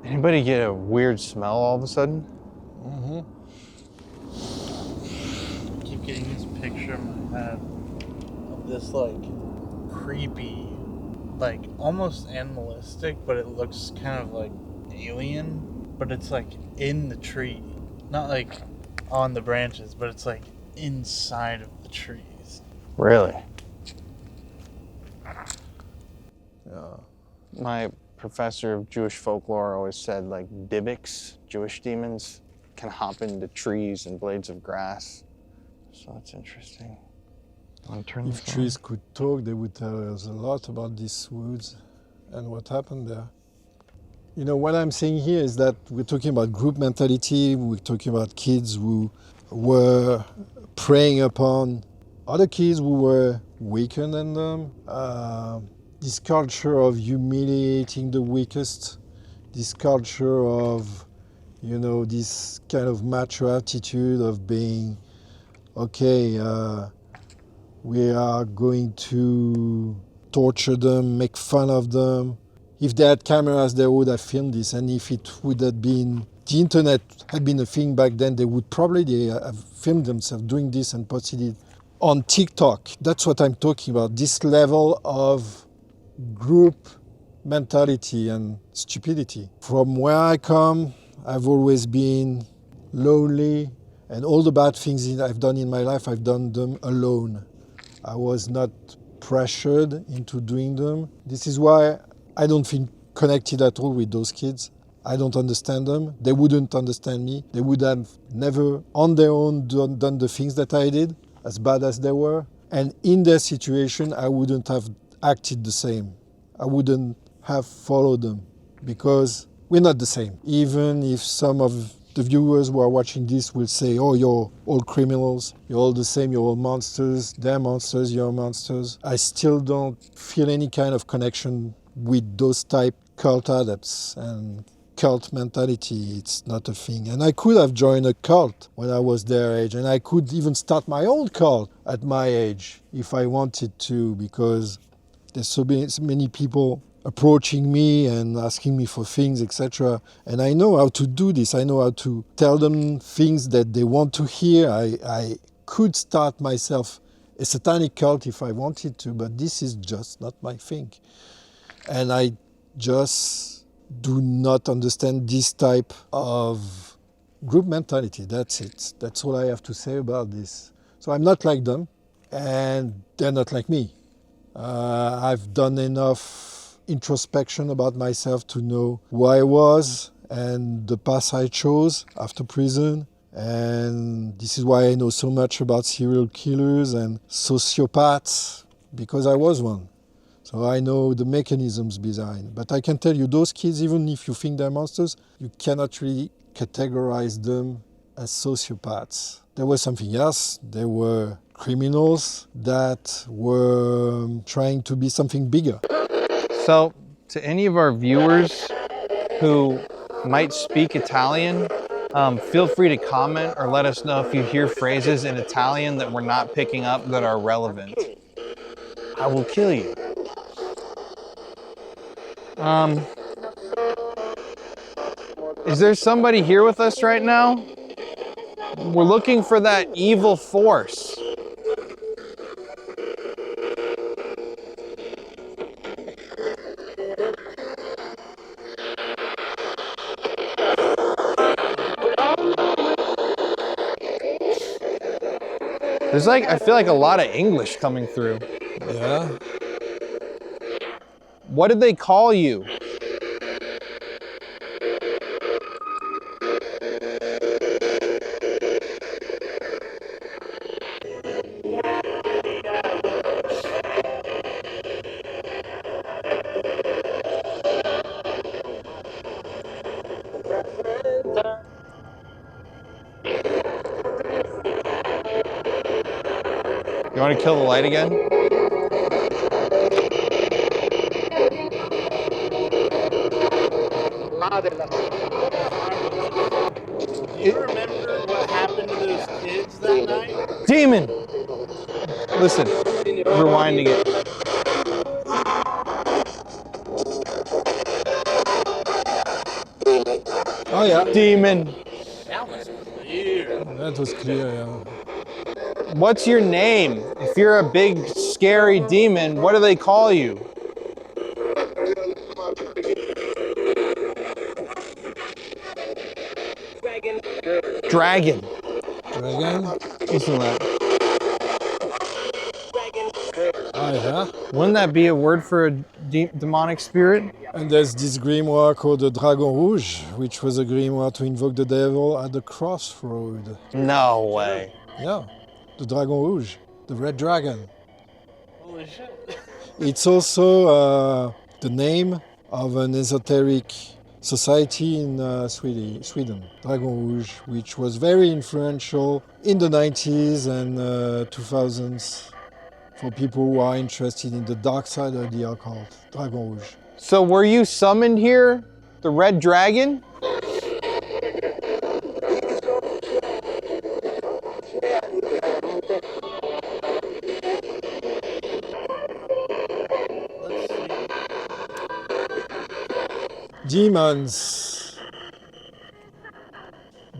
Anybody get a weird smell all of a sudden? I keep getting this picture in my head of this like creepy, like almost animalistic, but it looks kind of like alien, but it's like in the tree. Not like on the branches, but it's like inside of the trees. Really? Yeah. My professor of Jewish folklore always said like Dybbuk's, Jewish demons, can hop into trees and blades of grass. So that's interesting. If trees could talk, they would tell us a lot about these woods and what happened there. You know, what I'm saying here is that we're talking about group mentality, we're talking about kids who were preying upon other kids who were weaker than them. This culture of humiliating the weakest, this culture of, you know, this kind of macho attitude of being, okay, we are going to torture them, make fun of them. If they had cameras, they would have filmed this, and if it would have been, the internet had been a thing back then, they would probably have filmed themselves doing this and posted it on TikTok. That's what I'm talking about, this level of group mentality and stupidity. From where I come, I've always been lonely, and all the bad things that I've done in my life, I've done them alone. I was not pressured into doing them. This is why I don't feel connected at all with those kids. I don't understand them. They wouldn't understand me. They would have never on their own done the things that I did, as bad as they were. And in their situation, I wouldn't have acted the same. I wouldn't have followed them because we're not the same. Even if some of the viewers who are watching this will say, oh, you're all criminals, you're all the same, you're all monsters, they're monsters, you're monsters. I still don't feel any kind of connection with those type cult adepts and cult mentality. It's not a thing. And I could have joined a cult when I was their age, and I could even start my own cult at my age if I wanted to, because there's so many people approaching me and asking me for things, etc. And I know how to do this. I know how to tell them things that they want to hear. I could start myself a satanic cult if I wanted to, but this is just not my thing. And I just do not understand this type of group mentality. That's it. That's all I have to say about this. So I'm not like them, and they're not like me. I've done enough introspection about myself to know who I was and the path I chose after prison. And this is why I know so much about serial killers and sociopaths, because I was one. So I know the mechanisms behind. But I can tell you, those kids, even if you think they're monsters, you cannot really categorize them as sociopaths. There was something else. They were criminals that were trying to be something bigger. So To any of our viewers who might speak Italian, feel free to comment or let us know if you hear phrases in Italian that we're not picking up that are relevant. I will kill you. Is there somebody here with us right now? We're looking for that evil force. There's like, I feel like a lot of English coming through. Yeah. What did they call you? You want to kill the light again? Do you remember what happened to those kids that night? Demon! Listen, rewinding it. Oh yeah. Demon! That was clear. That was clear, yeah. What's your name? If you're a big, scary demon, what do they call you? Dragon. Dragon? Listen to that. Oh yeah. Wouldn't that be a word for a demonic spirit? And there's this grimoire called the Dragon Rouge, which was a grimoire to invoke the devil at the crossroad. No way. Yeah, the Dragon Rouge, the red dragon. Holy shit. It's also the name of an esoteric society in Sweden, Dragon Rouge, which was very influential in the 90s and 2000s for people who are interested in the dark side of the occult. Dragon Rouge. So were you summoned here? The red dragon? Demons,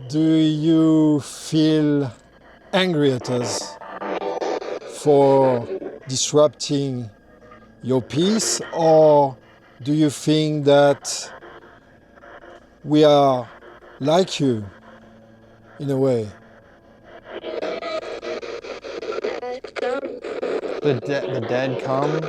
do you feel angry at us for disrupting your peace, or do you think that we are like you in a way? The dead come?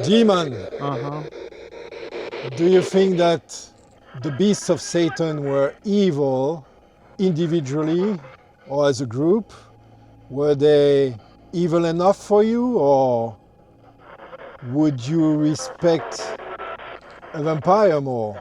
Demon, Uh-huh. do you think that the beasts of Satan were evil individually or as a group? Were they evil enough for you, or would you respect a vampire more?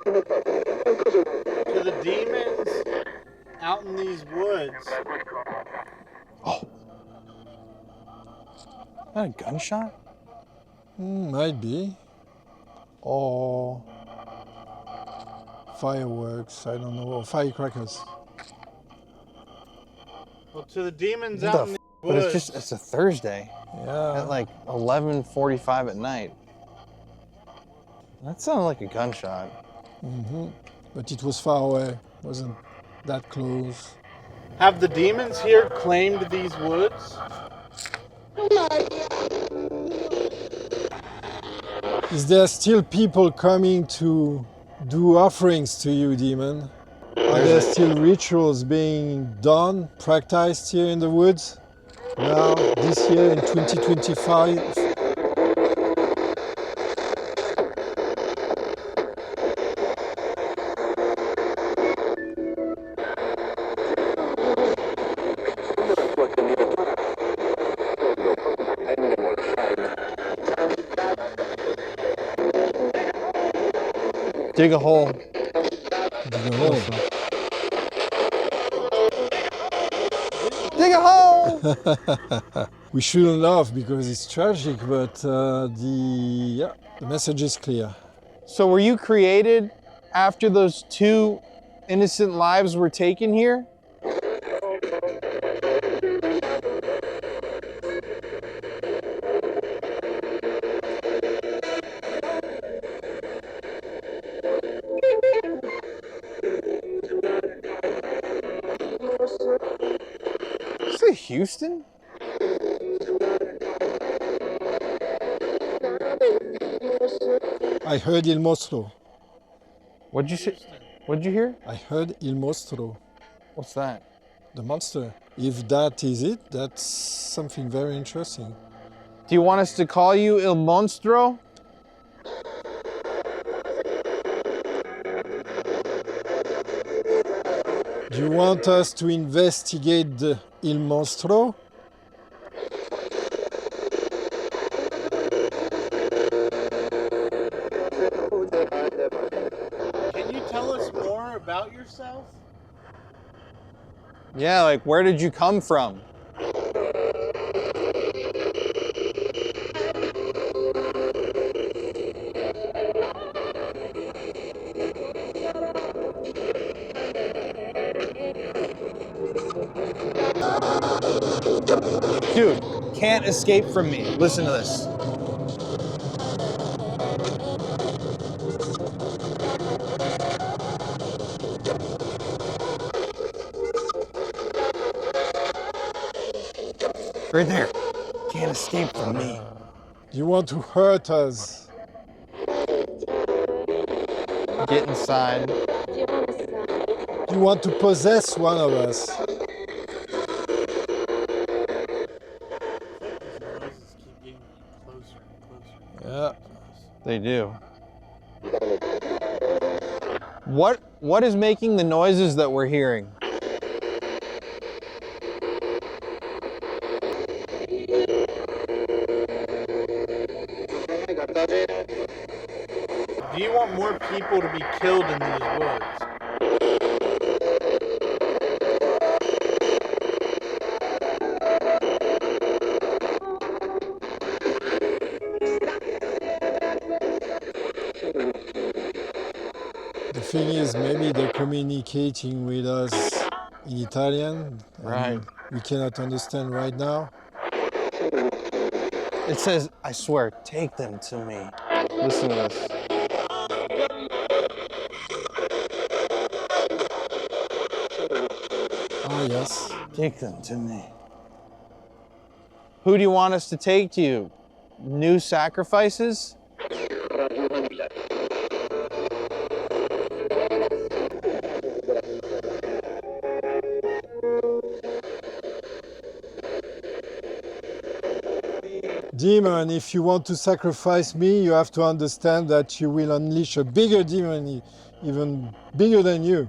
To the demons out in these woods. Oh. Is that a gunshot? Might be. Or fireworks, I don't know, or firecrackers. Well, to the demons What out the in the But woods. it's a Thursday Yeah. at like 11:45 at night. That sounded like a gunshot. But it was far away, wasn't that close. Have the demons here claimed these woods? Is there still people coming to do offerings to you, demon? Are there still rituals being done, practiced here in the woods? Now, this year in 2025? Dig a hole. Dig a hole. Dig a hole! We shouldn't laugh because it's tragic, but the message is clear. So were you created after those 2 innocent lives were taken here? Is it Houston? I heard il mostro. What'd you say? What'd you hear? I heard il mostro, What's that? the monster. If that is it, that's something very interesting. Do you want us to call you Il Monstro? Do you want us to investigate the il mostro? Can you tell us more about yourself? Yeah, like where did you come from? Dude, can't escape from me. Listen to this. Right there. Can't escape from me. You want to hurt us? Get inside. You want to possess one of us? Yeah. They do. What is making the noises that we're hearing? Do you want more people to be killed in these woods? The thing is, maybe they're communicating with us in Italian. Right. We cannot understand right now. It says, I swear, take them to me. Listen to this. Ah, yes. Take them to me. Who do you want us to take to you? New sacrifices? Demon, if you want to sacrifice me, you have to understand that you will unleash a bigger demon, even bigger than you.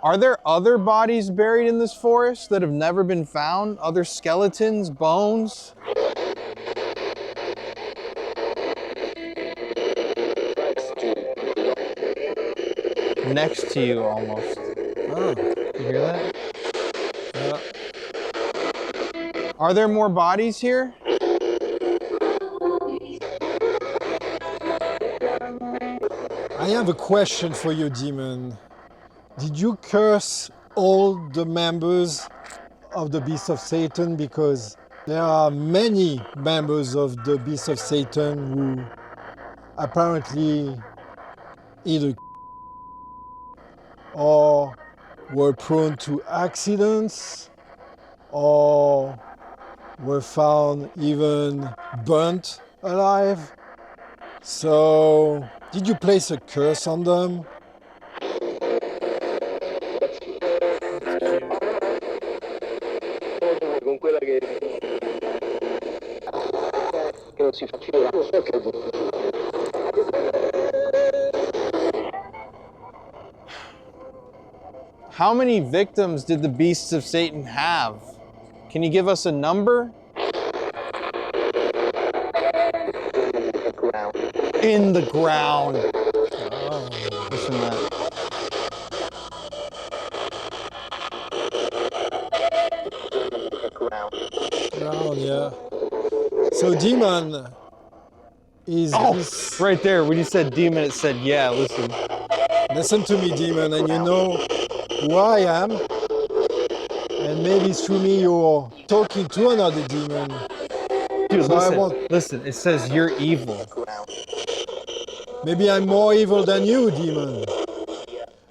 Are there other bodies buried in this forest that have never been found? Other skeletons, bones? Next to you, almost. Ah, You hear that? yeah. Are there more bodies here? I have a question for you, Demon. Did you curse all the members of the Beast of Satan? Because there are many members of the Beast of Satan who apparently either or were prone to accidents or were found even burnt alive. So, did you place a curse on them? How many victims did the beasts of Satan have? Can you give us a number? In the ground. Oh. Listen to that. Ground, yeah. So demon is this... Right there, when you said demon, it said, yeah, listen. Listen to me, demon, and you know who I am. And maybe through me you're talking to another demon. Dude, So listen, it says you're evil. Maybe I'm more evil than you, demon.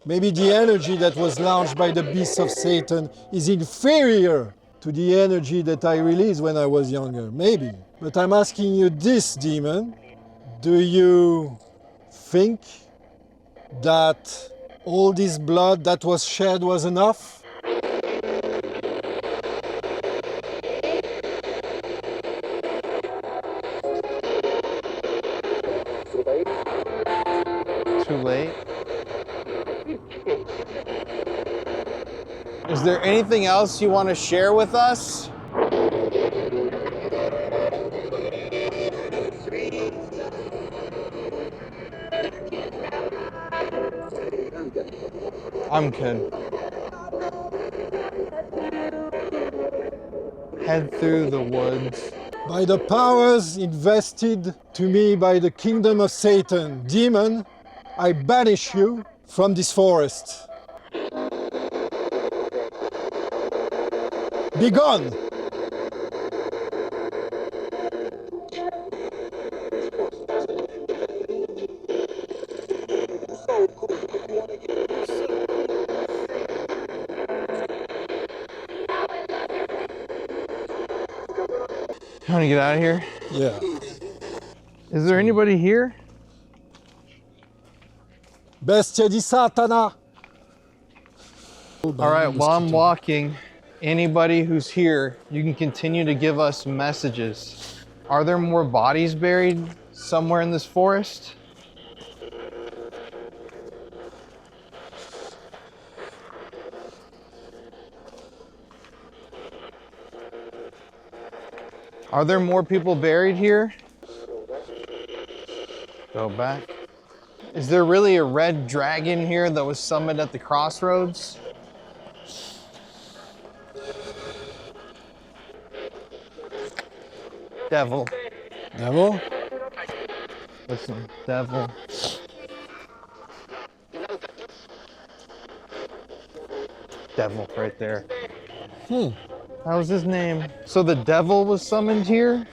Maybe the energy that was launched by the beasts of Satan is inferior to the energy that I released when I was younger. Maybe. But I'm asking you this, demon. Do you think that all this blood that was shed was enough? Too late. Is there anything else you want to share with us? I'm good. Head through the woods. By the powers invested to me by the kingdom of Satan, demon, I banish you from this forest. Be gone! You want to get out of here? Yeah. Is there anybody here? Bestia di Satana! All right, while I'm walking, anybody who's here, you can continue to give us messages. Are there more bodies buried somewhere in this forest? Are there more people buried here? Go back. Is there really a red dragon here that was summoned at the crossroads? Devil. Devil? Listen, devil. Devil right there. That was his name. So the devil was summoned here?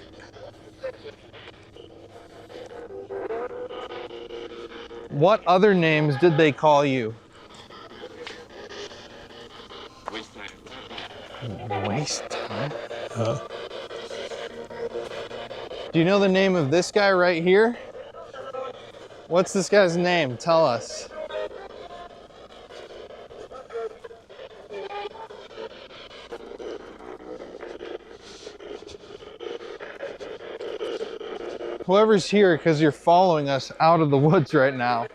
What other names did they call you? Waste time. Do you know the name of this guy right here? What's this guy's name? Tell us. Whoever's here, because you're following us out of the woods right now,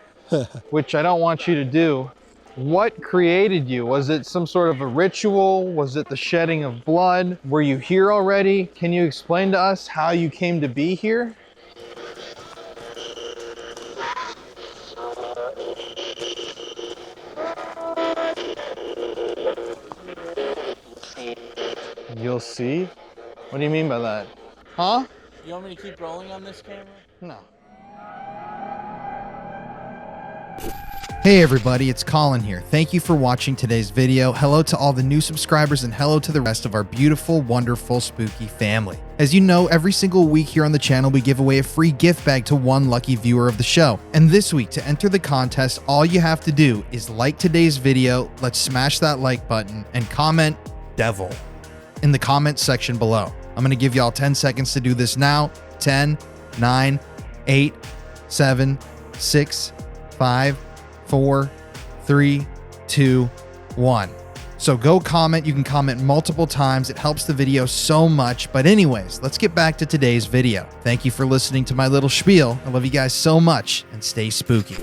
which I don't want you to do. What created you? Was it some sort of a ritual? Was it the shedding of blood? Were you here already? Can you explain to us how you came to be here? You'll see? What do you mean by that? Huh? You want me to keep rolling on this camera? No. Hey everybody, it's Colin here. Thank you for watching today's video. Hello to all the new subscribers and hello to the rest of our beautiful, wonderful, spooky family. As you know, every single week here on the channel, we give away a free gift bag to one lucky viewer of the show. And this week, to enter the contest, all you have to do is like today's video, let's smash that like button, and comment devil in the comment section below. I'm gonna give y'all 10 seconds to do this now. 10, 9, 8, 7, 6, 5, 4, 3, 2, 1. So go comment. You can comment multiple times. It helps the video so much. But anyways, let's get back to today's video. Thank you for listening to my little spiel. I love you guys so much and stay spooky.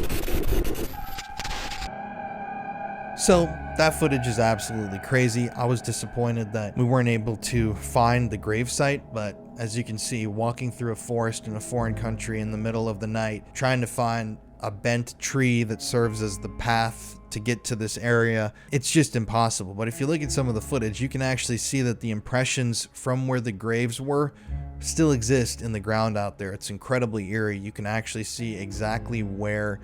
So that footage is absolutely crazy. I was disappointed that we weren't able to find the gravesite, but as you can see, walking through a forest in a foreign country in the middle of the night, trying to find a bent tree that serves as the path to get to this area, it's just impossible. But if you look at some of the footage, you can actually see that the impressions from where the graves were still exist in the ground out there. It's incredibly eerie. You can actually see exactly where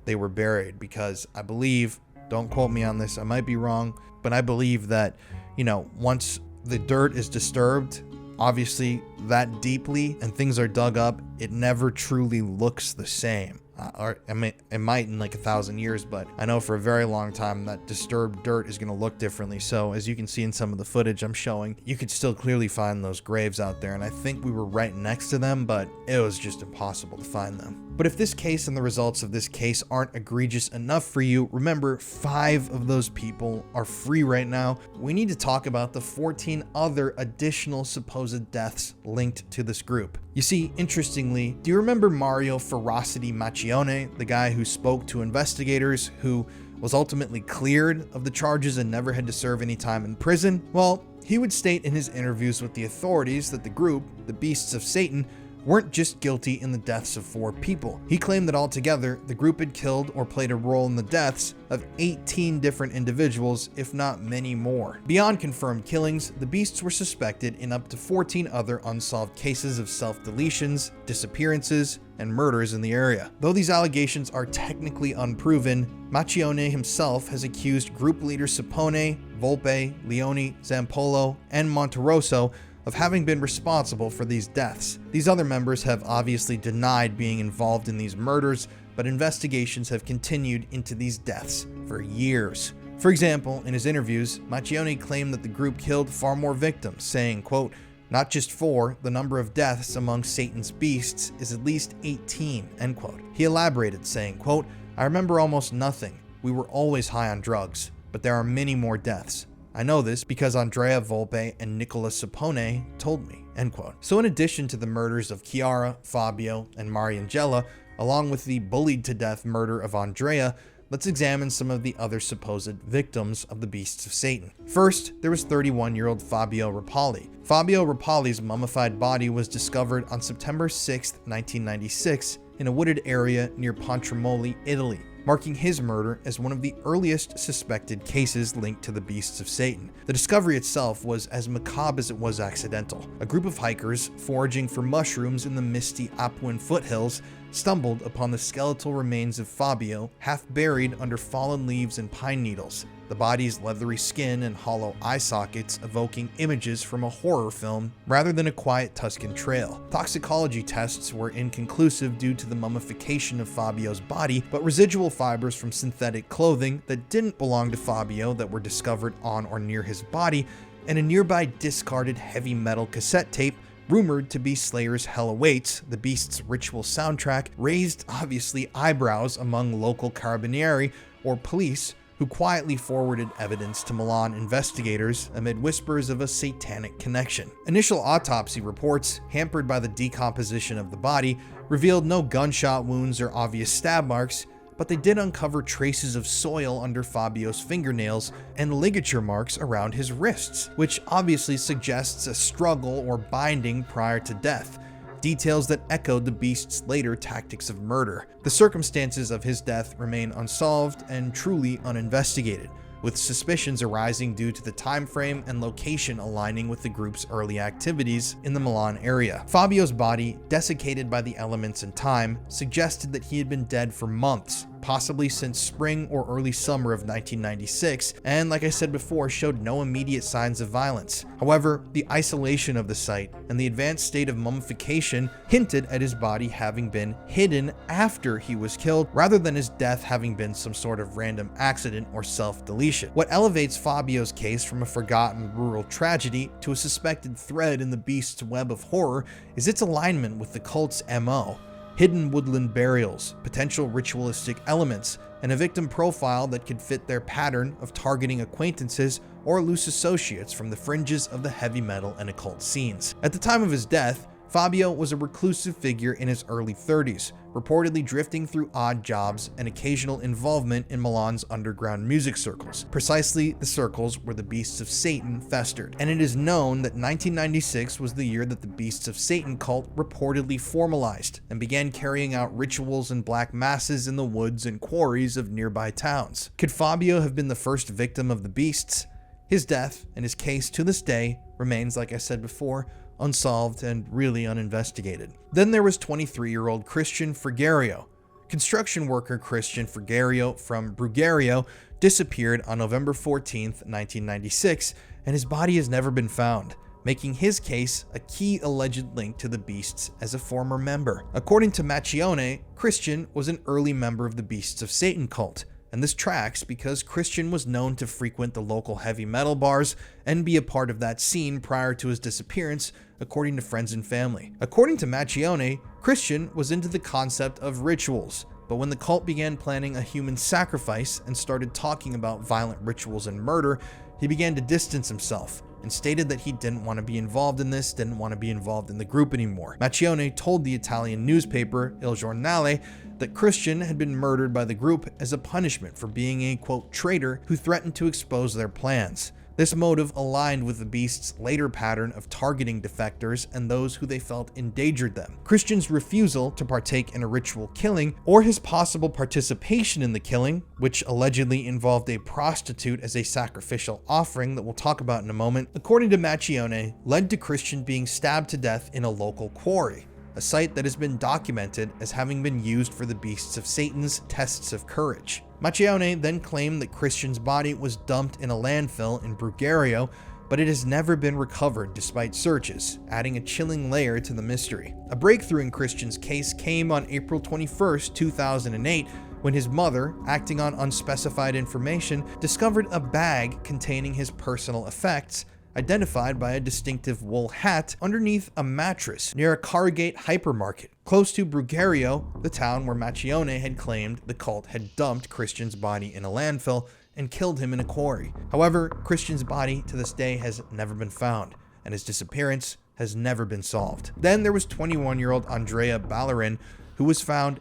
they were buried, because I believe, don't quote me on this, I might be wrong, but I believe that, once the dirt is disturbed, obviously that deeply, and things are dug up, it never truly looks the same. Or it might in like 1,000 years, but I know for a very long time that disturbed dirt is going to look differently. So as you can see in some of the footage I'm showing, you could still clearly find those graves out there, and I think we were right next to them, but it was just impossible to find them. But if this case and the results of this case aren't egregious enough for you, remember 5 of those people are free right now. We need to talk about the 14 other additional supposed deaths linked to this group. You see, interestingly, do you remember Mario Maccione, the guy who spoke to investigators, who was ultimately cleared of the charges and never had to serve any time in prison? Well, he would state in his interviews with the authorities that the group, the Beasts of Satan, weren't just guilty in the deaths of 4 people. He claimed that altogether, the group had killed or played a role in the deaths of 18 different individuals, if not many more. Beyond confirmed killings, the Beasts were suspected in up to 14 other unsolved cases of self-deletions, disappearances, and murders in the area. Though these allegations are technically unproven, Maccione himself has accused group leaders Sapone, Volpe, Leone, Zampolo, and Monterosso of having been responsible for these deaths. These other members have obviously denied being involved in these murders, but investigations have continued into these deaths for years. For example, in his interviews, Maccione claimed that the group killed far more victims, saying, quote, "Not just 4, the number of deaths among Satan's beasts is at least 18, end quote. He elaborated, saying, quote, "I remember almost nothing. We were always high on drugs, but there are many more deaths. I know this because Andrea Volpe and Nicola Sapone told me," end quote. So in addition to the murders of Kiara, Fabio, and Mariangela, along with the bullied to death murder of Andrea, let's examine some of the other supposed victims of the Beasts of Satan. First, there was 31-year-old Fabio Rapalli. Fabio Rapalli's mummified body was discovered on September 6, 1996, in a wooded area near Pontremoli, Italy, marking his murder as one of the earliest suspected cases linked to the Beasts of Satan. The discovery itself was as macabre as it was accidental. A group of hikers foraging for mushrooms in the misty Apuan foothills stumbled upon the skeletal remains of Fabio, half buried under fallen leaves and pine needles, the body's leathery skin and hollow eye sockets evoking images from a horror film rather than a quiet Tuscan trail. Toxicology tests were inconclusive due to the mummification of Fabio's body, but residual fibers from synthetic clothing that didn't belong to Fabio that were discovered on or near his body, and a nearby discarded heavy metal cassette tape rumored to be Slayer's Hell Awaits, the Beast's ritual soundtrack, raised obviously eyebrows among local carabinieri or police who quietly forwarded evidence to Milan investigators amid whispers of a satanic connection. Initial autopsy reports, hampered by the decomposition of the body, revealed no gunshot wounds or obvious stab marks, but they did uncover traces of soil under Fabio's fingernails and ligature marks around his wrists, which obviously suggests a struggle or binding prior to death, details that echoed the Beast's later tactics of murder. The circumstances of his death remain unsolved and truly uninvestigated, with suspicions arising due to the time frame and location aligning with the group's early activities in the Milan area. Fabio's body, desiccated by the elements and time, suggested that he had been dead for months, possibly since spring or early summer of 1996, and like I said before, showed no immediate signs of violence. However, the isolation of the site and the advanced state of mummification hinted at his body having been hidden after he was killed, rather than his death having been some sort of random accident or self-deletion. What elevates Fabio's case from a forgotten rural tragedy to a suspected thread in the Beast's web of horror is its alignment with the cult's MO. Hidden woodland burials, potential ritualistic elements, and a victim profile that could fit their pattern of targeting acquaintances or loose associates from the fringes of the heavy metal and occult scenes. At the time of his death, Fabio was a reclusive figure in his early 30s, reportedly drifting through odd jobs and occasional involvement in Milan's underground music circles, precisely the circles where the Beasts of Satan festered. And it is known that 1996 was the year that the Beasts of Satan cult reportedly formalized and began carrying out rituals and black masses in the woods and quarries of nearby towns. Could Fabio have been the first victim of the beasts? His death and his case to this day remains, like I said before, unsolved and really uninvestigated. Then there was 23-year-old Christian Frigerio. Construction worker Christian Frigerio from Brugherio disappeared on November 14th, 1996, and his body has never been found, making his case a key alleged link to the Beasts as a former member. According to Maccione, Christian was an early member of the Beasts of Satan cult, and this tracks because Christian was known to frequent the local heavy metal bars and be a part of that scene prior to his disappearance, according to friends and family. According to Maccione, Christian was into the concept of rituals, but when the cult began planning a human sacrifice and started talking about violent rituals and murder, he began to distance himself and stated that he didn't want to be involved in this, didn't want to be involved in the group anymore. Maccione told the Italian newspaper Il Giornale that Christian had been murdered by the group as a punishment for being a, quote, traitor who threatened to expose their plans. This motive aligned with the Beast's later pattern of targeting defectors and those who they felt endangered them. Christian's refusal to partake in a ritual killing, or his possible participation in the killing, which allegedly involved a prostitute as a sacrificial offering that we'll talk about in a moment, according to Maccione, led to Christian being stabbed to death in a local quarry, a site that has been documented as having been used for the Beasts of Satan's tests of courage. Maccione then claimed that Christian's body was dumped in a landfill in Brugherio, but it has never been recovered despite searches, adding a chilling layer to the mystery. A breakthrough in Christian's case came on April 21st, 2008, when his mother, acting on unspecified information, discovered a bag containing his personal effects, identified by a distinctive wool hat underneath a mattress near a Cargate hypermarket, close to Brugherio, the town where Maccione had claimed the cult had dumped Christian's body in a landfill and killed him in a quarry. However, Christian's body to this day has never been found, and his disappearance has never been solved. Then there was 21-year-old Andrea Bontade, who was found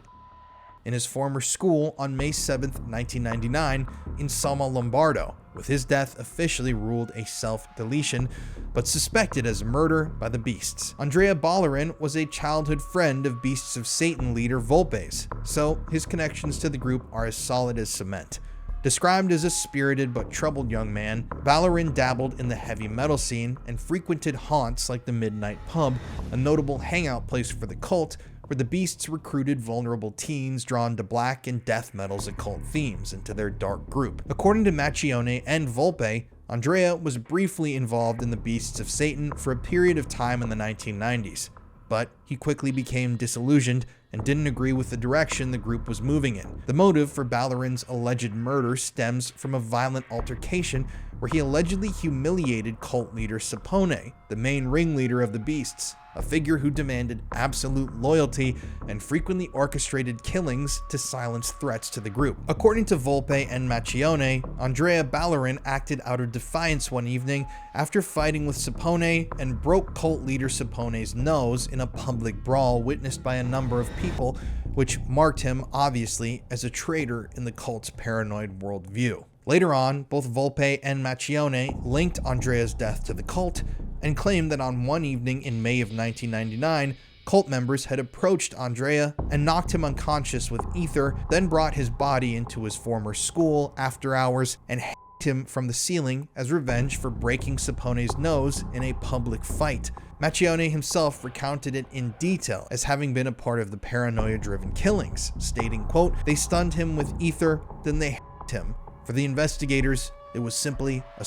in his former school on May 7th, 1999 in Sonno Lombardo, with his death officially ruled a self-deletion, but suspected as murder by the Beasts. Andrea Bontade was a childhood friend of Beasts of Satan leader Volpe's, so his connections to the group are as solid as cement. Described as a spirited but troubled young man, Bontade dabbled in the heavy metal scene and frequented haunts like the Midnight Pub, a notable hangout place for the cult, where the Beasts recruited vulnerable teens drawn to black and death metal's occult themes into their dark group. According to Maccione and Volpe, Andrea was briefly involved in the Beasts of Satan for a period of time in the 1990s, but he quickly became disillusioned and didn't agree with the direction the group was moving in. The motive for Bontade's alleged murder stems from a violent altercation where he allegedly humiliated cult leader Sapone, the main ringleader of the Beasts, a figure who demanded absolute loyalty and frequently orchestrated killings to silence threats to the group. According to Volpe and Maccione, Andrea Bontade acted out of defiance one evening after fighting with Sapone and broke cult leader Sapone's nose in a public brawl witnessed by a number of people, which marked him, obviously, as a traitor in the cult's paranoid worldview. Later on, both Volpe and Maccione linked Andrea's death to the cult and claimed that on one evening in May of 1999, cult members had approached Andrea and knocked him unconscious with ether, then brought his body into his former school after hours and hanged him from the ceiling as revenge for breaking Sapone's nose in a public fight. Maccione himself recounted it in detail as having been a part of the paranoia-driven killings, stating, quote, "They stunned him with ether, then they hanged him. For the investigators, it was simply a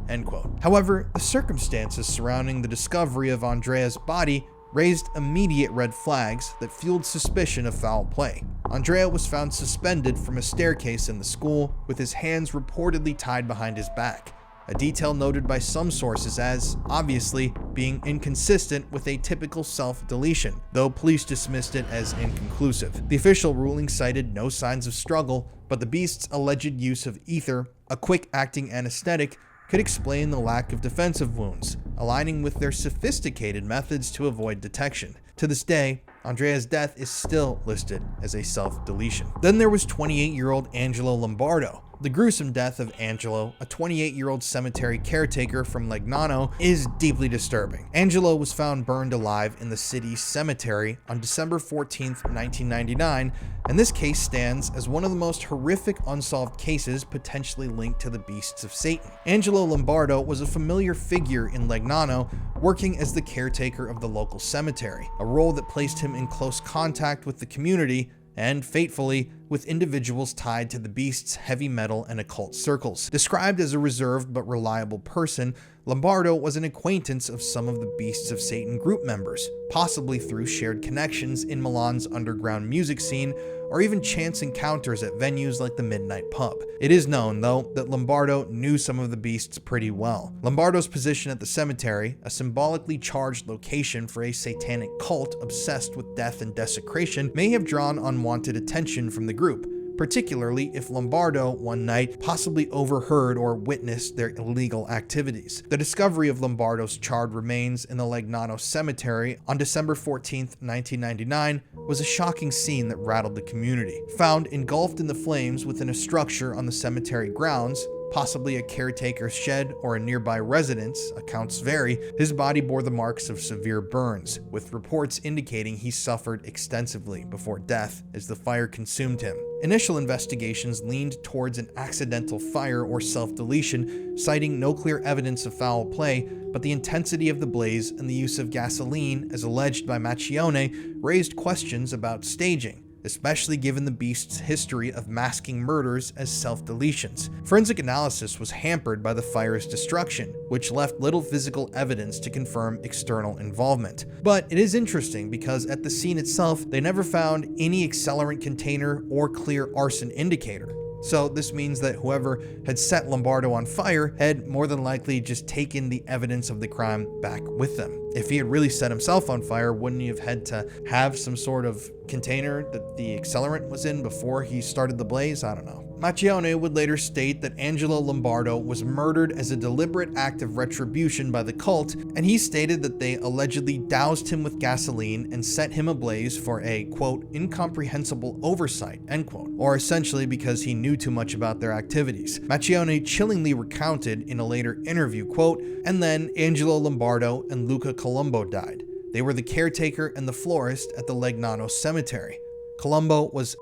end quote." However, the circumstances surrounding the discovery of Andrea's body raised immediate red flags that fueled suspicion of foul play. Andrea was found suspended from a staircase in the school with his hands reportedly tied behind his back, a detail noted by some sources as, obviously, being inconsistent with a typical self-deletion, though police dismissed it as inconclusive. The official ruling cited no signs of struggle, but the Beast's alleged use of ether, a quick-acting anesthetic, could explain the lack of defensive wounds, aligning with their sophisticated methods to avoid detection. To this day, Andrea's death is still listed as a self-deletion. Then there was 28-year-old Angelo Lombardo. The gruesome death of Angelo, a 28-year-old cemetery caretaker from Legnano, is deeply disturbing. Angelo was found burned alive in the city's cemetery on December 14, 1999, and this case stands as one of the most horrific unsolved cases potentially linked to the beasts of Satan. Angelo Lombardo was a familiar figure in Legnano, working as the caretaker of the local cemetery, a role that placed him in close contact with the community and, fatefully, with individuals tied to the beast's heavy metal and occult circles. Described as a reserved but reliable person, Lombardo was an acquaintance of some of the Beasts of Satan group members, possibly through shared connections in Milan's underground music scene or even chance encounters at venues like the Midnight Pub. It is known, though, that Lombardo knew some of the beasts pretty well. Lombardo's position at the cemetery, a symbolically charged location for a satanic cult obsessed with death and desecration, may have drawn unwanted attention from the group, particularly if Lombardo one night possibly overheard or witnessed their illegal activities. The discovery of Lombardo's charred remains in the Legnano cemetery on December 14, 1999 was a shocking scene that rattled the community. Found engulfed in the flames within a structure on the cemetery grounds, possibly a caretaker's shed or a nearby residence, accounts vary, his body bore the marks of severe burns, with reports indicating he suffered extensively before death as the fire consumed him. Initial investigations leaned towards an accidental fire or self-deletion, citing no clear evidence of foul play, but the intensity of the blaze and the use of gasoline, as alleged by Maccione, raised questions about staging, especially given the beast's history of masking murders as self-deletions. Forensic analysis was hampered by the fire's destruction, which left little physical evidence to confirm external involvement. But it is interesting because at the scene itself, they never found any accelerant container or clear arson indicator. So this means that whoever had set Lombardo on fire had more than likely just taken the evidence of the crime back with them. If he had really set himself on fire, wouldn't he have had to have some sort of container that the accelerant was in before he started the blaze? I don't know. Maccione would later state that Angelo Lombardo was murdered as a deliberate act of retribution by the cult, and he stated that they allegedly doused him with gasoline and set him ablaze for a, quote, incomprehensible oversight, end quote, or essentially because he knew too much about their activities. Maccione chillingly recounted in a later interview, quote, and then Angelo Lombardo and Luca Colombo died. They were the caretaker and the florist at the Legnano cemetery. Colombo was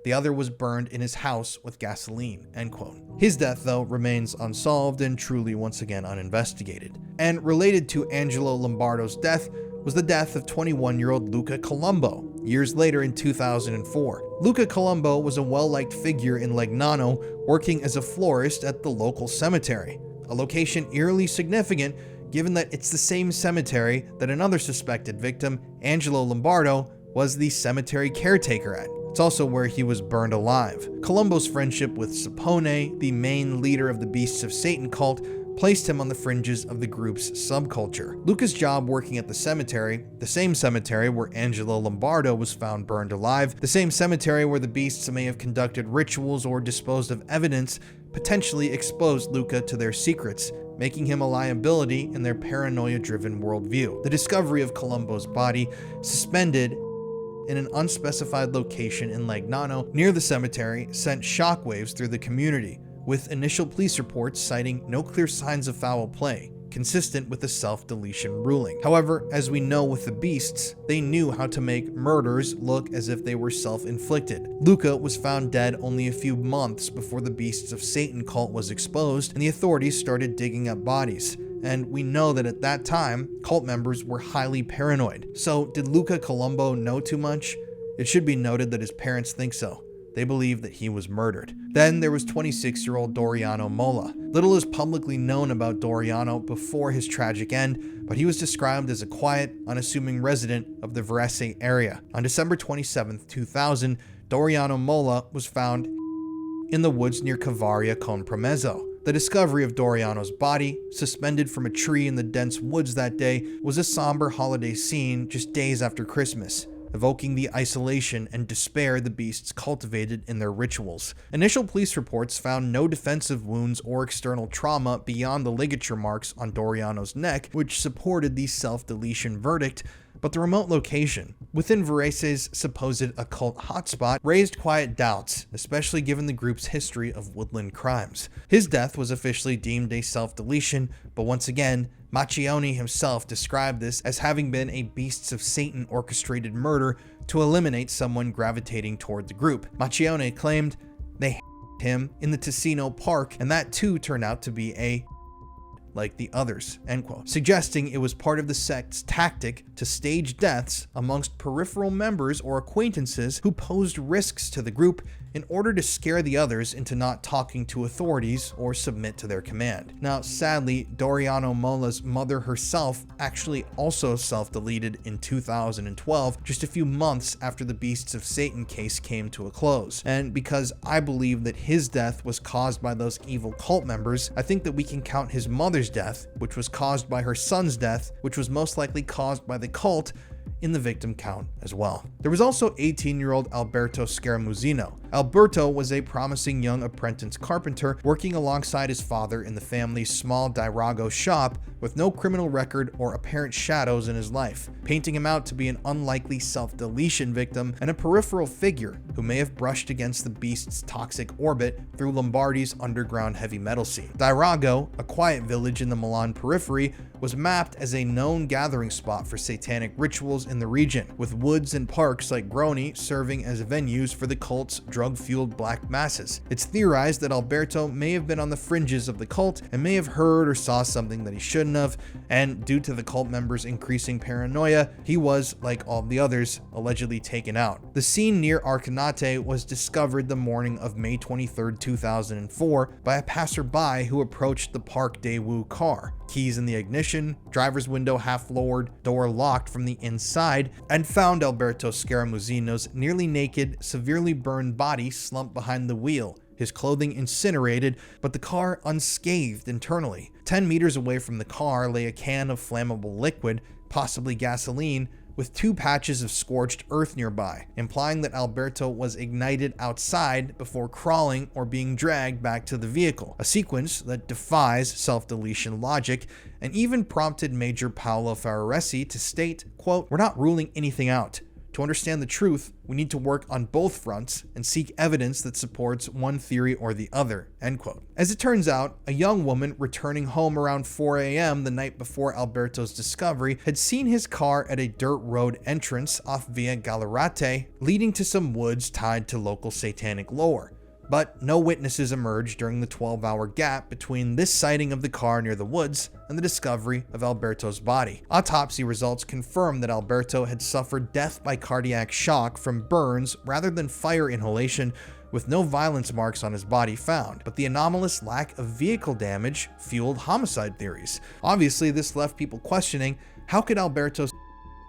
the other was burned in his house with gasoline, end quote. His death, though, remains unsolved and truly once again uninvestigated. And related to Angelo Lombardo's death was the death of 21-year-old Luca Colombo, years later in 2004. Luca Colombo was a well-liked figure in Legnano, working as a florist at the local cemetery, a location eerily significant given that it's the same cemetery that another suspected victim, Angelo Lombardo, was the cemetery caretaker at. It's also where he was burned alive. Colombo's friendship with Sapone, the main leader of the Beasts of Satan cult, placed him on the fringes of the group's subculture. Luca's job working at the cemetery, the same cemetery where Angelo Lombardo was found burned alive, the same cemetery where the Beasts may have conducted rituals or disposed of evidence, potentially exposed Luca to their secrets, making him a liability in their paranoia-driven worldview. The discovery of Colombo's body, suspended in an unspecified location in Legnano near the cemetery, sent shockwaves through the community, with initial police reports citing no clear signs of foul play, consistent with the self-deletion ruling. However, as we know with the beasts, they knew how to make murders look as if they were self-inflicted. Luca was found dead only a few months before the Beasts of Satan cult was exposed and the authorities started digging up bodies. And we know that at that time, cult members were highly paranoid. So did Luca Colombo know too much? It should be noted that his parents think so. They believe that he was murdered. Then there was 26-year-old Doriano Mola. Little is publicly known about Doriano before his tragic end, but he was described as a quiet, unassuming resident of the Varese area. On December 27, 2000, Doriano Mola was found in the woods near Cavaria con Promezzo. The discovery of Doriano's body, suspended from a tree in the dense woods that day, was a somber holiday scene just days after Christmas. evoking the isolation and despair the beasts cultivated in their rituals. Initial police reports found no defensive wounds or external trauma beyond the ligature marks on Doriano's neck, which supported the self-deletion verdict, but the remote location within Verese's supposed occult hotspot raised quiet doubts, especially given the group's history of woodland crimes. His death was officially deemed a self-deletion, but once again, Maccione himself described this as having been a Beasts of Satan orchestrated murder to eliminate someone gravitating toward the group. Maccione claimed they him in the Ticino park, and that too turned out to be a like the others, end quote, suggesting it was part of the sect's tactic to stage deaths amongst peripheral members or acquaintances who posed risks to the group in order to scare the others into not talking to authorities or submit to their command. Now, sadly, Doriano Mola's mother herself actually also self-deleted in 2012, just a few months after the Beasts of Satan case came to a close. And because I believe that his death was caused by those evil cult members, I think that we can count his mother's death, which was caused by her son's death, which was most likely caused by the cult, in the victim count as well. There was also 18-year-old Alberto Scaramuzzino. Alberto was a promising young apprentice carpenter working alongside his father in the family's small Dairago shop with no criminal record or apparent shadows in his life, painting him out to be an unlikely self-deletion victim and a peripheral figure who may have brushed against the beast's toxic orbit through Lombardy's underground heavy metal scene. Dairago, a quiet village in the Milan periphery, was mapped as a known gathering spot for satanic rituals in the region, with woods and parks like Groni serving as venues for the cult's drug-fueled black masses. It's theorized that Alberto may have been on the fringes of the cult and may have heard or saw something that he shouldn't have, and due to the cult members' increasing paranoia, he was, like all the others, allegedly taken out. The scene near Arcanate was discovered the morning of May 23, 2004 by a passerby who approached the Park Daewoo car. Keys in the ignition, driver's window half lowered, door locked from the inside, and found Alberto Scaramuzzino's nearly naked, severely burned body slumped behind the wheel, his clothing incinerated, but the car unscathed internally. 10 meters away from the car lay a can of flammable liquid, possibly gasoline, with 2 patches of scorched earth nearby, implying that Alberto was ignited outside before crawling or being dragged back to the vehicle, a sequence that defies self-deletion logic and even prompted Major Paolo Ferraresi to state, quote, "We're not ruling anything out. To understand the truth, we need to work on both fronts and seek evidence that supports one theory or the other," end quote. As it turns out, a young woman returning home around 4 a.m. the night before Alberto's discovery had seen his car at a dirt road entrance off Via Gallerate, leading to some woods tied to local satanic lore. But no witnesses emerged during the 12-hour gap between this sighting of the car near the woods and the discovery of Alberto's body. Autopsy results confirmed that Alberto had suffered death by cardiac shock from burns rather than fire inhalation, with no violence marks on his body found, but the anomalous lack of vehicle damage fueled homicide theories. Obviously, this left people questioning, how could Alberto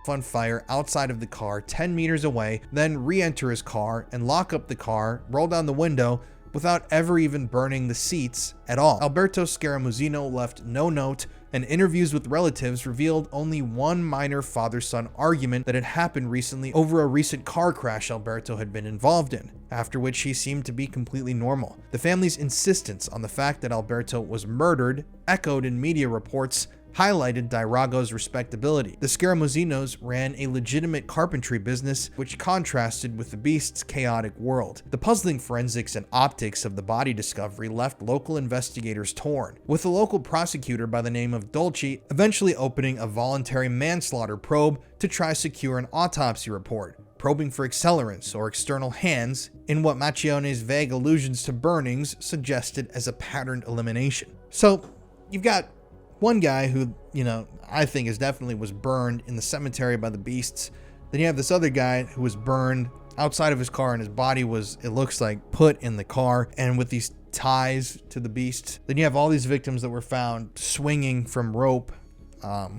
on fire outside of the car 10 meters away, then re-enter his car and lock up the car, roll down the window without ever even burning the seats at all? Alberto Scaramuzzino left no note, and interviews with relatives revealed only one minor father-son argument that had happened recently over a recent car crash Alberto had been involved in, after which he seemed to be completely normal. The family's insistence on the fact that Alberto was murdered, echoed in media reports, highlighted Dairago's respectability. The Scaramuzzinos ran a legitimate carpentry business, which contrasted with the beast's chaotic world. The puzzling forensics and optics of the body discovery left local investigators torn, with a local prosecutor by the name of Dolci eventually opening a voluntary manslaughter probe to try secure an autopsy report, probing for accelerants or external hands in what Maccione's vague allusions to burnings suggested as a patterned elimination. So, you've got one guy who, I think definitely was burned in the cemetery by the beasts. Then you have this other guy who was burned outside of his car and his body was, it looks like, put in the car and with these ties to the beasts. Then you have all these victims that were found swinging from rope. I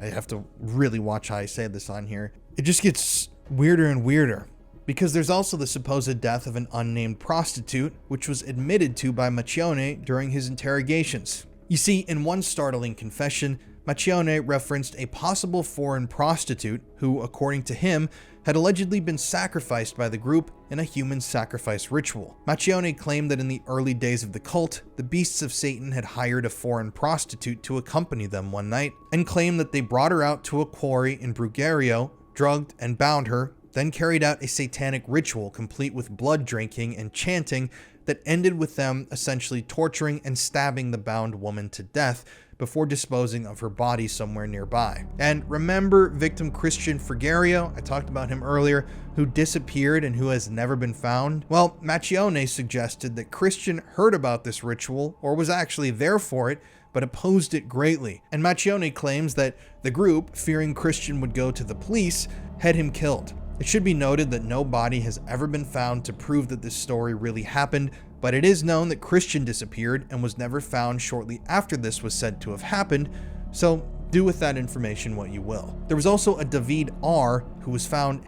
have to really watch how I say this on here. It just gets weirder and weirder, because there's also the supposed death of an unnamed prostitute, which was admitted to by Maccione during his interrogations. You see, in one startling confession, Maccione referenced a possible foreign prostitute who, according to him, had allegedly been sacrificed by the group in a human sacrifice ritual. Maccione claimed that in the early days of the cult, the Beasts of Satan had hired a foreign prostitute to accompany them one night, and claimed that they brought her out to a quarry in Brugherio, drugged and bound her, then carried out a satanic ritual complete with blood drinking and chanting that ended with them essentially torturing and stabbing the bound woman to death before disposing of her body somewhere nearby. And remember victim Christian Frigerio, I talked about him earlier, who disappeared and who has never been found? Well, Maccione suggested that Christian heard about this ritual, or was actually there for it, but opposed it greatly. And Maccione claims that the group, fearing Christian would go to the police, had him killed. It should be noted that no body has ever been found to prove that this story really happened, but it is known that Christian disappeared and was never found shortly after this was said to have happened, so do with that information what you will. There was also a David R. who was found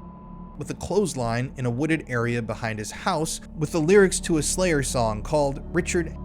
with a clothesline in a wooded area behind his house with the lyrics to a Slayer song called Richard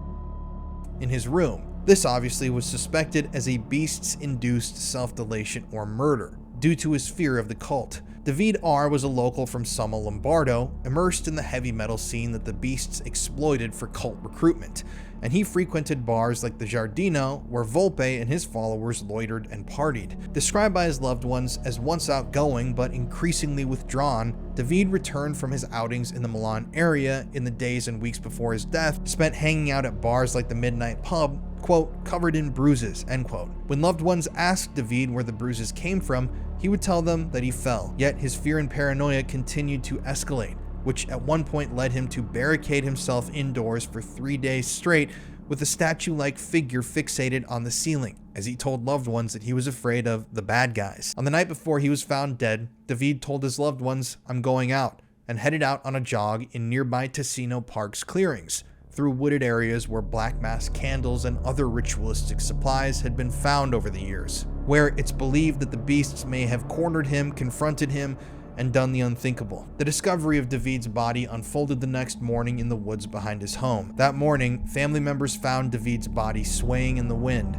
in his room. This obviously was suspected as a beasts-induced self-delation or murder, due to his fear of the cult. David R. was a local from Sonno Lombardo, immersed in the heavy metal scene that the Beasts exploited for cult recruitment, and he frequented bars like the Giardino, where Volpe and his followers loitered and partied. Described by his loved ones as once outgoing but increasingly withdrawn, David returned from his outings in the Milan area in the days and weeks before his death, spent hanging out at bars like the Midnight Pub, quote, covered in bruises, end quote. When loved ones asked David where the bruises came from, he would tell them that he fell, yet his fear and paranoia continued to escalate, which at one point led him to barricade himself indoors for 3 days straight with a statue-like figure fixated on the ceiling, as he told loved ones that he was afraid of the bad guys. On the night before he was found dead, David told his loved ones, "I'm going out," and headed out on a jog in nearby Ticino Park's clearings, through wooded areas where black mass candles and other ritualistic supplies had been found over the years, where it's believed that the beasts may have cornered him, confronted him, and done the unthinkable. The discovery of David's body unfolded the next morning in the woods behind his home. That morning, family members found David's body swaying in the wind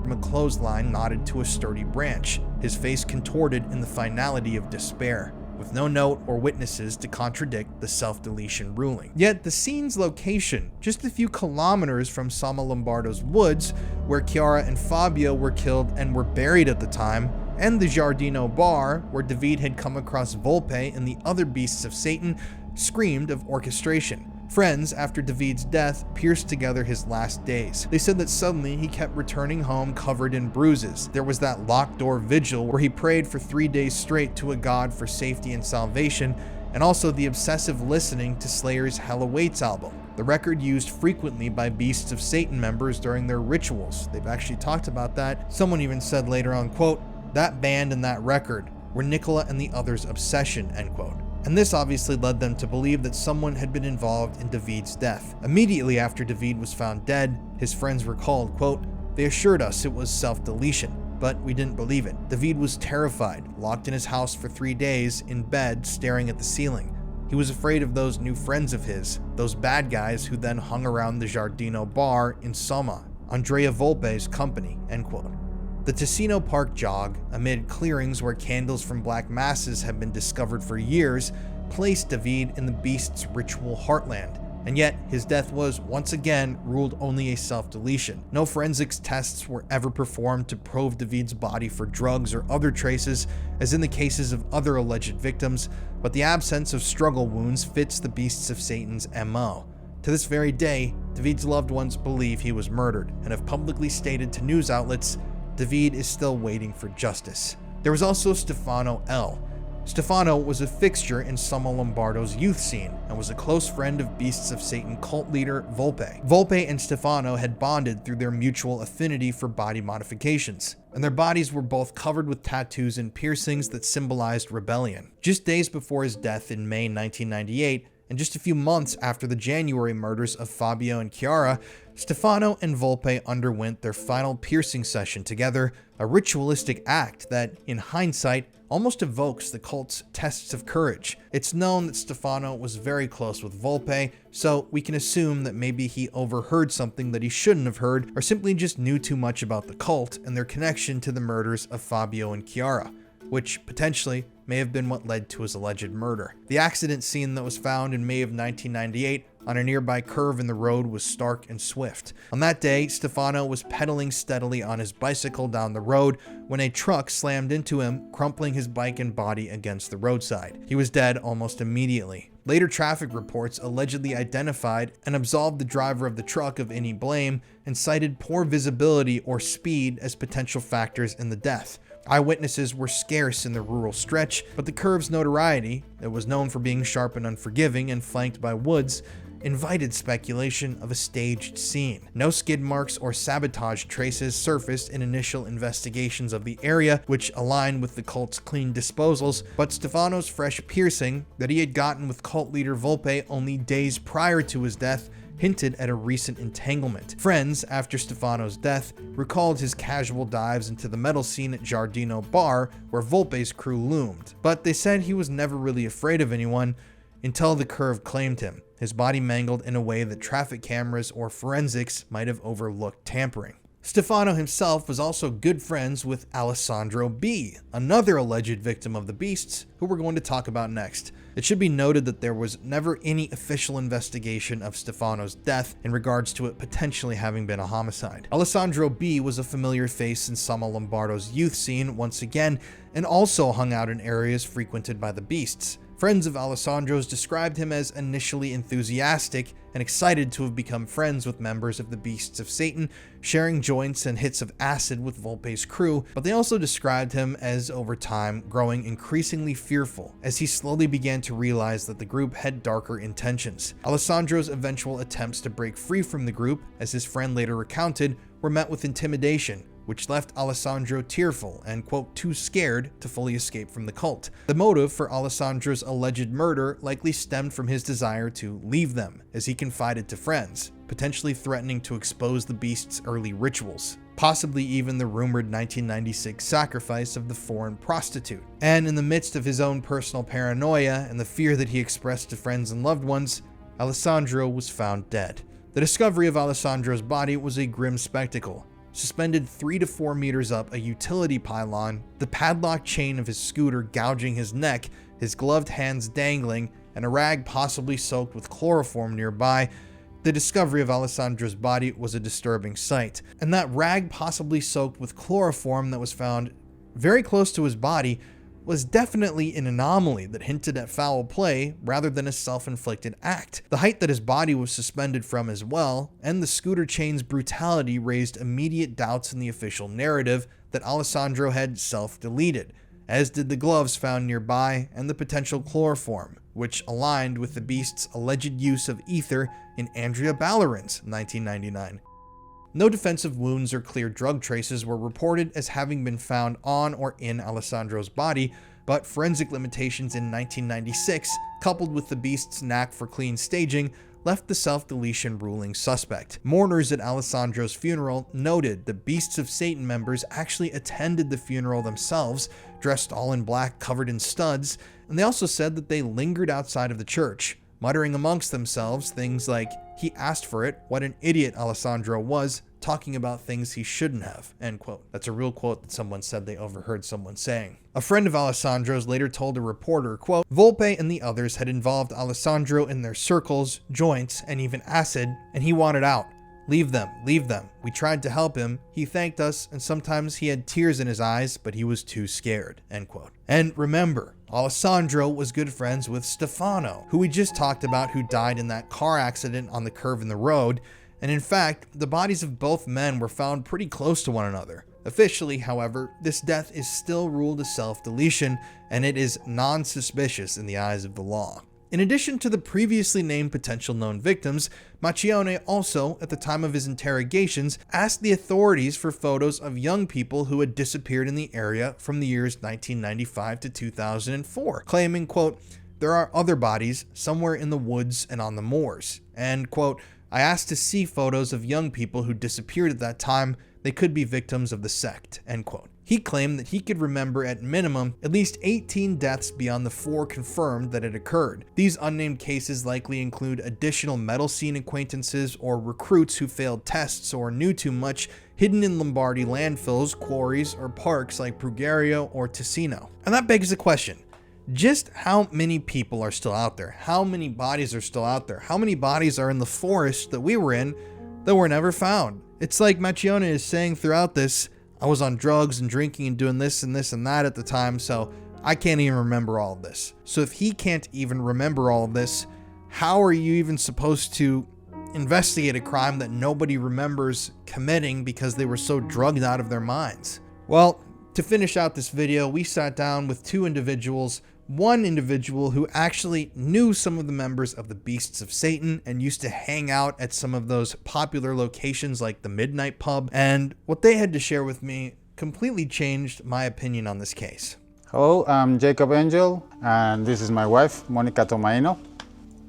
from a clothesline knotted to a sturdy branch, his face contorted in the finality of despair, with no note or witnesses to contradict the self-deletion ruling. Yet the scene's location, just a few kilometers from Sonno Lombardo's woods, where Kiara and Fabio were killed and were buried at the time, and the Giardino bar, where David had come across Volpe and the other beasts of Satan, screamed of orchestration. Friends, after David's death, pierced together his last days. They said that suddenly he kept returning home covered in bruises. There was that locked door vigil where he prayed for 3 days straight to a god for safety and salvation, and also the obsessive listening to Slayer's Hell Awaits album, the record used frequently by Beasts of Satan members during their rituals. They've actually talked about that. Someone even said later on, quote, "That band and that record were Nicola and the others' obsession," end quote. And this obviously led them to believe that someone had been involved in David's death. Immediately after David was found dead, his friends recalled, quote, "They assured us it was self-deletion, but we didn't believe it. David was terrified, locked in his house for 3 days, in bed, staring at the ceiling. He was afraid of those new friends of his, those bad guys who then hung around the Giardino bar in Soma, Andrea Volpe's company," end quote. The Ticino Park jog, amid clearings where candles from black masses have been discovered for years, placed David in the beast's ritual heartland, and yet his death was, once again, ruled only a self-deletion. No forensics tests were ever performed to probe David's body for drugs or other traces, as in the cases of other alleged victims, but the absence of struggle wounds fits the Beasts of Satan's MO. To this very day, David's loved ones believe he was murdered, and have publicly stated to news outlets David is still waiting for justice. There was also Stefano L. Stefano was a fixture in Sonno Lombardo's youth scene and was a close friend of Beasts of Satan cult leader Volpe. Volpe and Stefano had bonded through their mutual affinity for body modifications, and their bodies were both covered with tattoos and piercings that symbolized rebellion. Just days before his death in May 1998, And just a few months after the January murders of Fabio and Chiara, Stefano and Volpe underwent their final piercing session together, a ritualistic act that, in hindsight, almost evokes the cult's tests of courage. It's known that Stefano was very close with Volpe, so we can assume that maybe he overheard something that he shouldn't have heard, or simply just knew too much about the cult and their connection to the murders of Fabio and Chiara, which potentially may have been what led to his alleged murder. The accident scene that was found in May of 1998 on a nearby curve in the road was stark and swift. On that day, Stefano was pedaling steadily on his bicycle down the road when a truck slammed into him, crumpling his bike and body against the roadside. He was dead almost immediately. Later traffic reports allegedly identified and absolved the driver of the truck of any blame and cited poor visibility or speed as potential factors in the death. Eyewitnesses were scarce in the rural stretch, but the curve's notoriety, that was known for being sharp and unforgiving and flanked by woods, invited speculation of a staged scene. No skid marks or sabotage traces surfaced in initial investigations of the area, which aligned with the cult's clean disposals, but Stefano's fresh piercing that he had gotten with cult leader Volpe only days prior to his death hinted at a recent entanglement. Friends, after Stefano's death, recalled his casual dives into the metal scene at Giardino Bar, where Volpe's crew loomed. But they said he was never really afraid of anyone until the curve claimed him, his body mangled in a way that traffic cameras or forensics might have overlooked tampering. Stefano himself was also good friends with Alessandro B., another alleged victim of the beasts, who we're going to talk about next. It should be noted that there was never any official investigation of Stefano's death in regards to it potentially having been a homicide. Alessandro B. was a familiar face in Sonno Lombardo's youth scene once again, and also hung out in areas frequented by the beasts. Friends of Alessandro's described him as initially enthusiastic and excited to have become friends with members of the Beasts of Satan, sharing joints and hits of acid with Volpe's crew, but they also described him as, over time, growing increasingly fearful as he slowly began to realize that the group had darker intentions. Alessandro's eventual attempts to break free from the group, as his friend later recounted, were met with intimidation, which left Alessandro tearful and, quote, too scared to fully escape from the cult. The motive for Alessandro's alleged murder likely stemmed from his desire to leave them, as he confided to friends, potentially threatening to expose the beast's early rituals, possibly even the rumored 1996 sacrifice of the foreign prostitute. And in the midst of his own personal paranoia and the fear that he expressed to friends and loved ones, Alessandro was found dead. The discovery of Alessandro's body was a grim spectacle. Suspended 3 to 4 meters up a utility pylon, the padlock chain of his scooter gouging his neck, his gloved hands dangling, and a rag possibly soaked with chloroform nearby, the discovery of Alessandro's body was a disturbing sight. And that rag possibly soaked with chloroform that was found very close to his body was definitely an anomaly that hinted at foul play rather than a self-inflicted act. The height that his body was suspended from as well, and the scooter chain's brutality raised immediate doubts in the official narrative that Alessandro had self-deleted, as did the gloves found nearby and the potential chloroform, which aligned with the beast's alleged use of ether in Andrea Ballerin's 1999. No defensive wounds or clear drug traces were reported as having been found on or in Alessandro's body, but forensic limitations in 1996, coupled with the beast's knack for clean staging, left the self-deletion ruling suspect. Mourners at Alessandro's funeral noted the Beasts of Satan members actually attended the funeral themselves, dressed all in black covered in studs, and they also said that they lingered outside of the church, muttering amongst themselves things like, "He asked for it, what an idiot Alessandro was, talking about things he shouldn't have," end quote. That's a real quote that someone said they overheard someone saying. A friend of Alessandro's later told a reporter, quote, "Volpe and the others had involved Alessandro in their circles, joints, and even acid, and he wanted out. Leave them, leave them. We tried to help him. He thanked us, and sometimes he had tears in his eyes, but he was too scared," end quote. And remember, Alessandro was good friends with Stefano, who we just talked about, who died in that car accident on the curve in the road. And in fact, the bodies of both men were found pretty close to one another. Officially, however, this death is still ruled a self-deletion, and it is non-suspicious in the eyes of the law. In addition to the previously named potential known victims, Maccione also, at the time of his interrogations, asked the authorities for photos of young people who had disappeared in the area from the years 1995 to 2004, claiming, quote, there are other bodies somewhere in the woods and on the moors. And, quote, I asked to see photos of young people who disappeared at that time. They could be victims of the sect, end quote. He claimed that he could remember at minimum at least 18 deaths beyond the 4 confirmed that had occurred. These unnamed cases likely include additional metal scene acquaintances or recruits who failed tests or knew too much, hidden in Lombardy landfills, quarries, or parks like Brugherio or Ticino. And that begs the question, just how many people are still out there? How many bodies are still out there? How many bodies are in the forest that we were in that were never found? It's like Maccione is saying throughout this, I was on drugs and drinking and doing this and this and that at the time, so I can't even remember all of this. So if he can't even remember all of this, how are you even supposed to investigate a crime that nobody remembers committing because they were so drugged out of their minds? Well, to finish out this video, we sat down with 2 individuals. One individual who actually knew some of the members of the Beasts of Satan and used to hang out at some of those popular locations like the Midnight Pub, and what they had to share with me completely changed my opinion on this case. Hello, I'm Jacob Angel, and this is my wife, Monica Tomaino.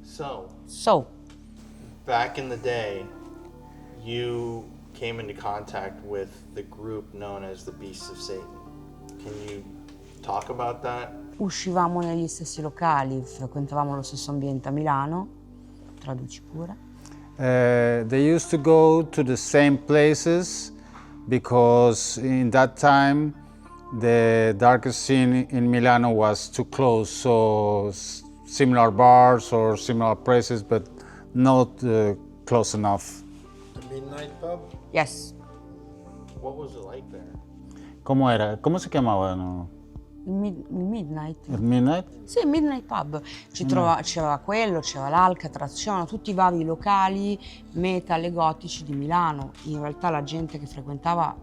So, back in the day, you came into contact with the group known as the Beasts of Satan. Can you talk about that? Uscivamo negli stessi locali, frequentavamo lo stesso ambiente a Milano, traduci pure. They used to go to the same places because in that time the darkest scene in Milano was too close, so similar bars or similar places, but not close enough. The Midnight Pub? Yes. What was it like there? ¿Cómo era? ¿Cómo se llamaba? No? Il Midnight? At midnight? Sì, il Midnight Pub. C'era quello, c'era l'Alcatraz, c'erano tutti i vari locali metal e gotici di Milano. In realtà la gente che frequentava,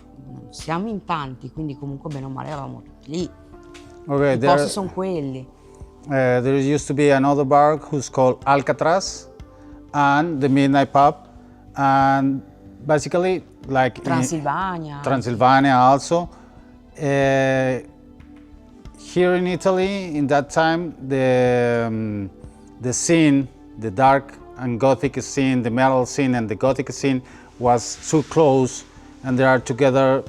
siamo in tanti, quindi comunque bene o male eravamo tutti lì. Okay, I posti sono quelli. There used to be another bar who's called Alcatraz and the Midnight Pub, and basically like Transylvania also. Here in Italy, in that time, the scene, the dark and gothic scene, the metal scene and the gothic scene was too close, and they are together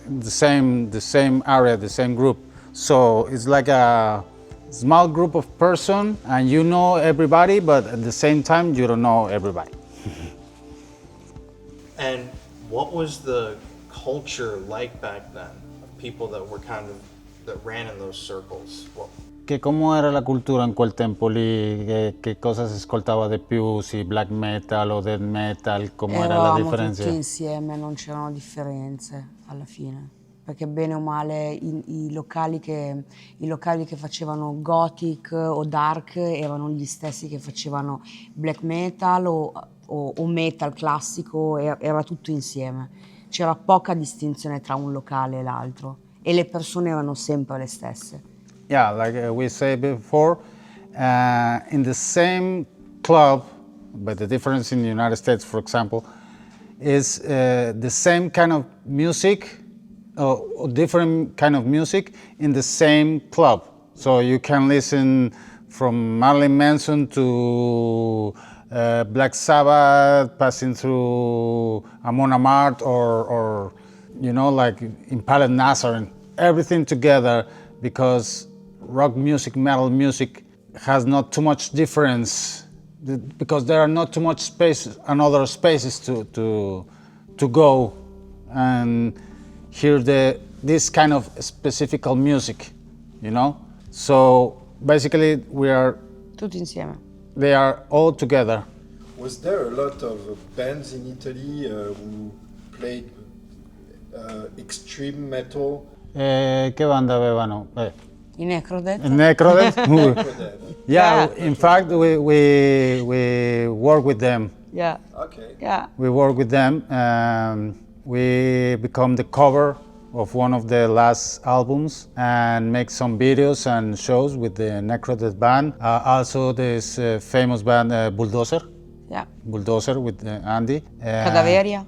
in the same area, the same group. So it's like a small group of person, and you know everybody, but at the same time, you don't know everybody. And what was the culture like back then of people that were that ran in those circles? Che ¿Cómo era la cultura in quel tempo lì? Che cosa si ascoltava di più? Sì, black metal o death metal? Come era la differenza? Tutti insieme, non c'erano differenze alla fine. Perché bene o male i locali che facevano gothic o dark erano gli stessi che facevano black metal o metal classico, era tutto insieme. C'era poca distinzione tra un locale e l'altro e le persone erano sempre le stesse. Yeah, like we said before, in the same club, but the difference in the United States, for example, is the same kind of music, or different kind of music in the same club. So you can listen from Marilyn Manson to Black Sabbath, passing through Amon Amarth or you know, like Impaled Nazarene, everything together, because rock music, metal music has not too much difference, because there are not too much space and other spaces to go and hear this kind of specific music, you know. So basically we are Tutti insieme. They are all together. Was there a lot of bands in Italy who played extreme metal? Che banda avevano? I Necrodeath? Necrodeath? Yeah, in fact we work with them. Yeah. Okay. Yeah. We work with them. We become the cover of one of the last albums and make some videos and shows with the Necrodeath band. Also this famous band Bulldozer. Yeah. Bulldozer with Andy. Cadaveria.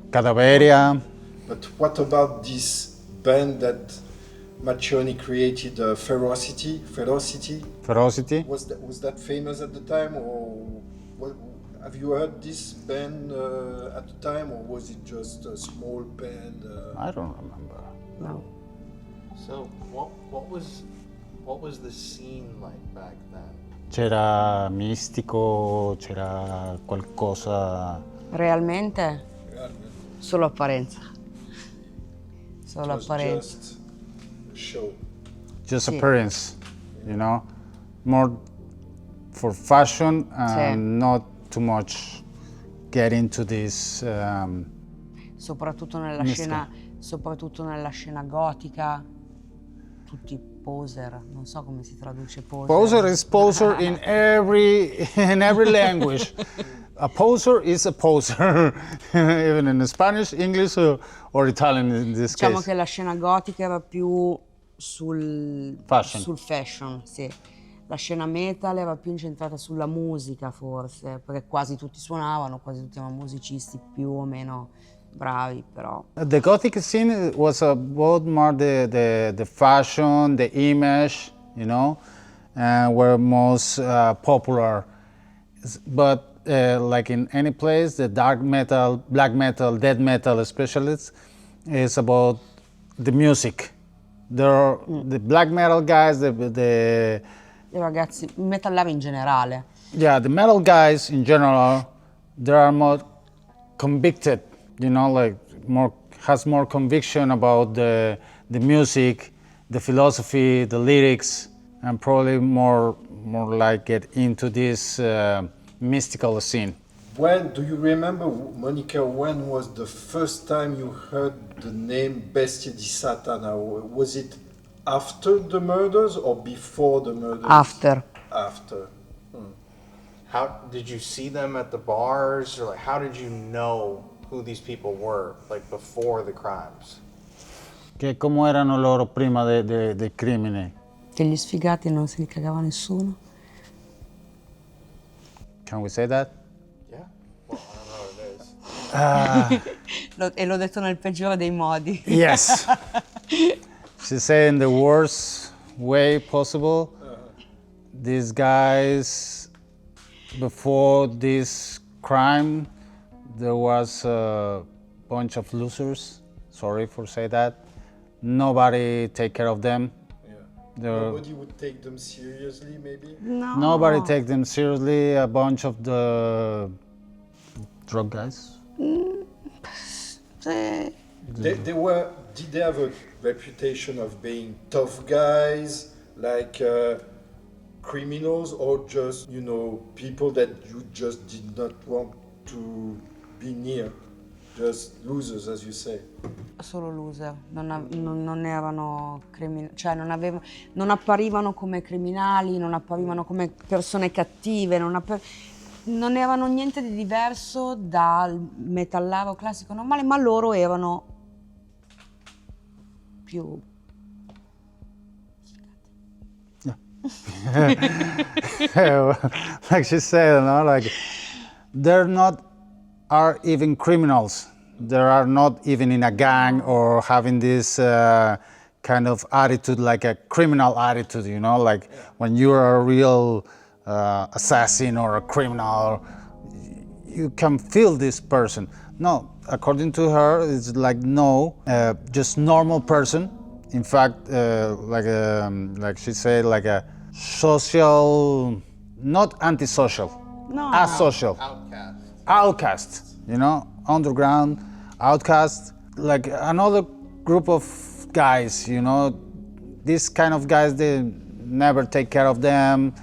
But what about this band that Maccione created, Ferocity? ferocity. Was that famous at the time, or have you heard this band at the time, or was it just a small band? I don't remember. No. So what was the scene like back then? C'era mistico, c'era qualcosa. Realmente solo apparenza. Solo It was apparenza. just a show. Just Sì. appearance, you know, more for fashion and not too much get into this. Soprattutto nella scena gotica, tutti poser, non so come si traduce poser. Poser is poser in every language. A poser is a poser, even in Spanish, English, or Italian in this Diciamo case. che la scena gotica era più sul fashion, sì. La scena metal era più incentrata sulla musica forse, perché quasi tutti suonavano, quasi tutti erano musicisti più o meno bravi, però. The Gothic scene was about more the fashion, the image, you know, were most popular. But like in any place, the dark metal, black metal, death metal especially, is about the music. There are the black metal guys, I ragazzi, metallari in generale. yeah, the metal guys in general, they are more convicted, you know, like has more conviction about the music, the philosophy, the lyrics, and probably more like get into this mystical scene. When do you remember, Monica? When was the first time you heard the name Bestia di Satana? Was it after the murders or before the murders? After. After. How did you see them at the bars, or like how did you know who these people were, like before the crimes? Che come erano loro prima del crimine? Che gli sfigati non se li cagava nessuno. Can we say that? Yeah. Well, I don't know what it is. E l'ho detto nel peggiore dei modi. Yes. She said in the worst way possible. These guys, before this crime, there was a bunch of losers. Sorry for say that. Nobody take care of them. Nobody would take them seriously, maybe? No. Nobody take them seriously. A bunch of the drug guys. Sì. Did they have a reputation of being tough guys, like criminals, or just, you know, people that you just did not want to be near? Just losers, as you say. Solo loser, non erano criminali, cioè non apparivano come criminali, non apparivano come persone cattive, non erano niente di diverso dal metallaro classico normale, ma loro erano più... Like she said, you know, like they're not are even criminals. They are not even in a gang or having this kind of attitude, like a criminal attitude, you know, like when you're a real assassin or a criminal, you can feel this person. No, according to her, it's like no, just normal person. In fact, like she said, like a social, not antisocial, No. asocial, outcast, you know, underground, outcast, like another group of guys, you know, these kind of guys, they never take care of them,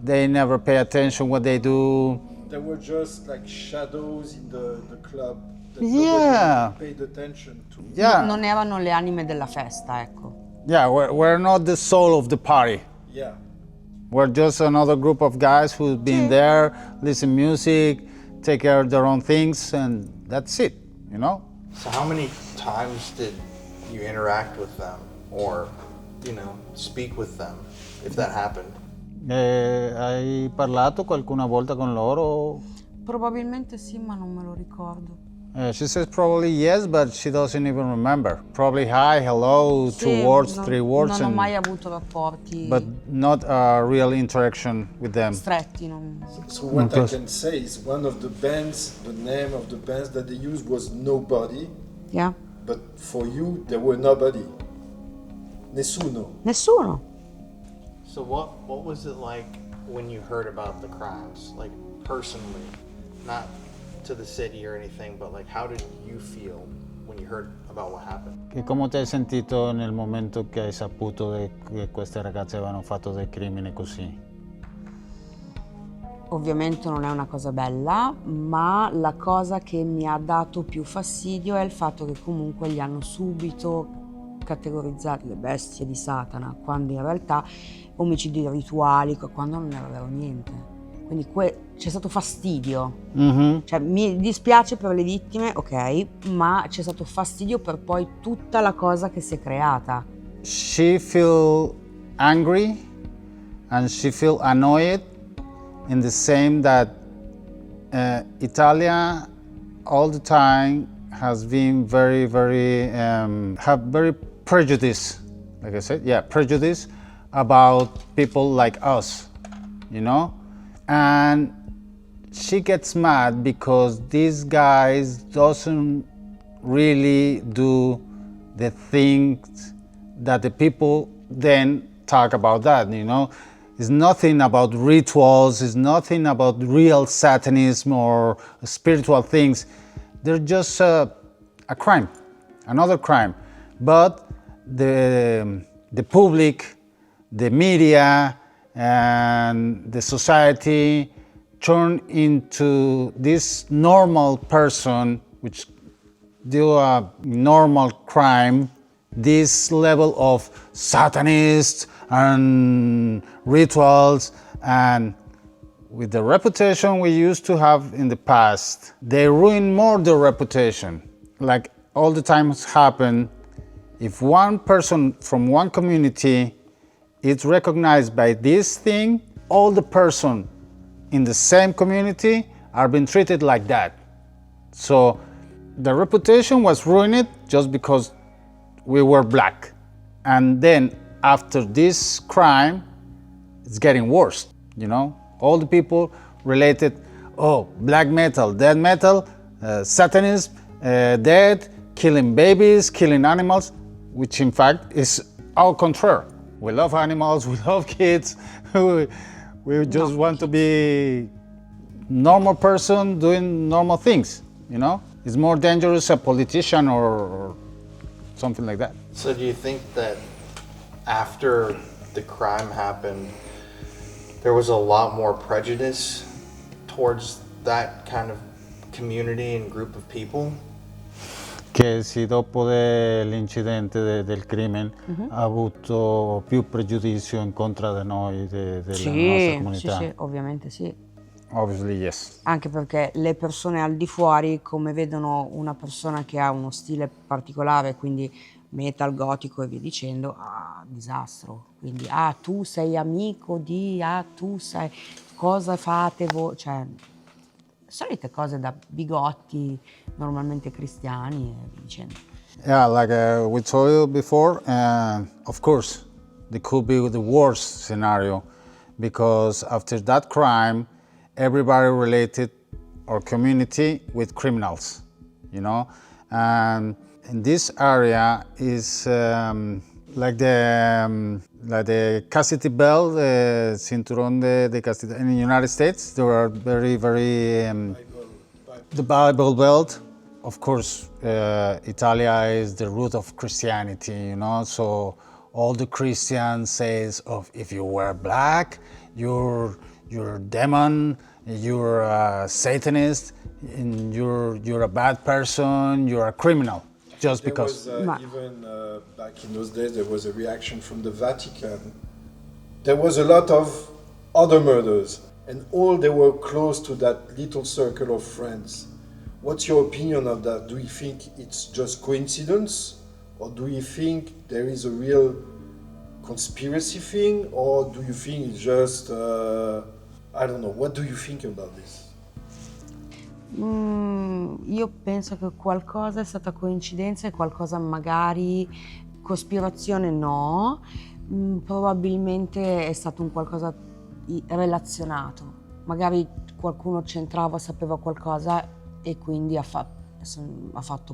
they never pay attention what they do. They were just like shadows in the club that Yeah. nobody paid attention to. Yeah, Non erano le anime della festa, ecco. yeah, we're not the soul of the party. Yeah. We're just another group of guys who've been there, listen music, take care of their own things, and that's it, you know? So how many times did you interact with them, or, you know, speak with them, if that happened? Hai parlato qualcuna volta con loro? Probabilmente sì, ma non me lo ricordo. She says probably yes, but she doesn't even remember. Probably hi, hello, Sì, 2 words, 3 words, non ho mai avuto rapporti but not a real interaction with them. stretti. Non... So what I Because- can say is one of the bands, the name of the bands that they used was Nobody, Yeah? but for you there were nobody. Nessuno. Nessuno. So what was it like when you heard about the crimes? Like personally, not to the city or anything, but like how did you feel when you heard about what happened? E come ti hai sentito nel momento che hai saputo che queste ragazze avevano fatto dei crimini così? Ovviamente non è una cosa bella, ma la cosa che mi ha dato più fastidio è il fatto che comunque li hanno subito categorizzati le bestie di Satana, quando in realtà omicidi rituali, quando non era vero niente. Quindi c'è stato fastidio. Cioè, mi dispiace per le vittime, ok, ma c'è stato fastidio per poi tutta la cosa che si è creata. She feel angry and she feel annoyed in the same that Italia all the time has been very have very prejudice, like I said, yeah, prejudice about people like us, you know? And she gets mad because these guys doesn't really do the things that the people then talk about that, you know? It's nothing about rituals, it's nothing about real Satanism or spiritual things. They're just a crime, another crime. But the public, the media, and the society turn into this normal person which do a normal crime, this level of Satanists and rituals, and with the reputation we used to have in the past, they ruin more the reputation. Like all the times happen, if one person from one community is recognized by this thing, all the person in the same community are being treated like that. So the reputation was ruined just because we were black. And then after this crime, it's getting worse, you know? All the people related, oh, black metal, dead metal, Satanism, dead, killing babies, killing animals, which in fact is all contrary. We love animals, we love kids, we just want to be normal person doing normal things, you know? It's more dangerous a politician or something like that. So do you think that after the crime happened, there was a lot more prejudice towards that kind of community and group of people? Che sì, dopo dell'incidente del crimine ha avuto più pregiudizio in contro di noi, della nostra comunità. Sì, ovviamente sì. Obviously yes. Anche perché le persone al di fuori, come vedono una persona che ha uno stile particolare, quindi metal, gotico e via dicendo, disastro. Quindi, tu sei amico di, tu sei, cosa fate voi? Cioè, solite cose da bigotti, normalmente cristiani e via dicendo. Yeah, like we told you before, of course, it could be the worst scenario because after that crime, everybody related our community with criminals, you know? And in this area is like the castity belt, the cinturón de castidad in the United States. There are very, the Bible Belt. Of course, Italia is the root of Christianity, you know. So all the Christians says, if you wear black, you're a demon, you're a Satanist, and you're a bad person, you're a criminal. Just because. There was even back in those days, there was a reaction from the Vatican. There was a lot of other murders, and all they were close to that little circle of friends. What's your opinion of that? Do you think it's just coincidence, or do you think there is a real conspiracy thing, or do you think it's just I don't know? What do you think about this? Io penso che qualcosa è stata coincidenza e qualcosa magari cospirazione no, probabilmente è stato un qualcosa relazionato, magari qualcuno c'entrava, sapeva qualcosa e quindi ha fatto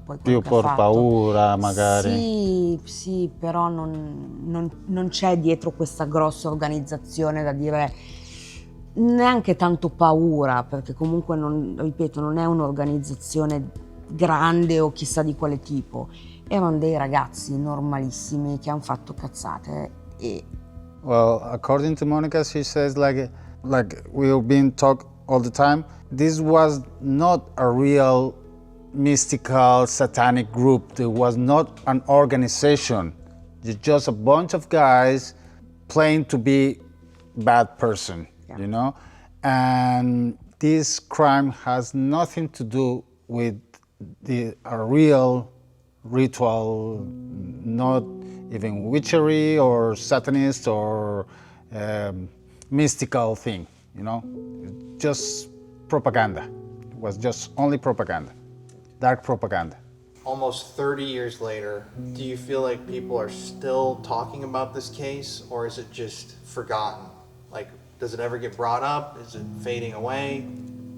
poi quello Più che ha per fatto. paura magari. Sì, però non c'è dietro questa grossa organizzazione da dire neanche tanto paura, perché comunque ripeto, non è un'organizzazione grande o chissà di quale tipo. Erano dei ragazzi normalissimi che hanno fatto cazzate e Well, according to Monica, she says like we've been talk all the time. This was not a real mystical satanic group. It was not an organization. It's just a bunch of guys playing to be bad person, you know? And this crime has nothing to do with a real ritual, not even witchery or satanist or mystical thing, you know? Just propaganda. It was just only propaganda, dark propaganda. Almost 30 years later, do you feel like people are still talking about this case, or is it just forgotten? Like, does it ever get brought up? Is it fading away?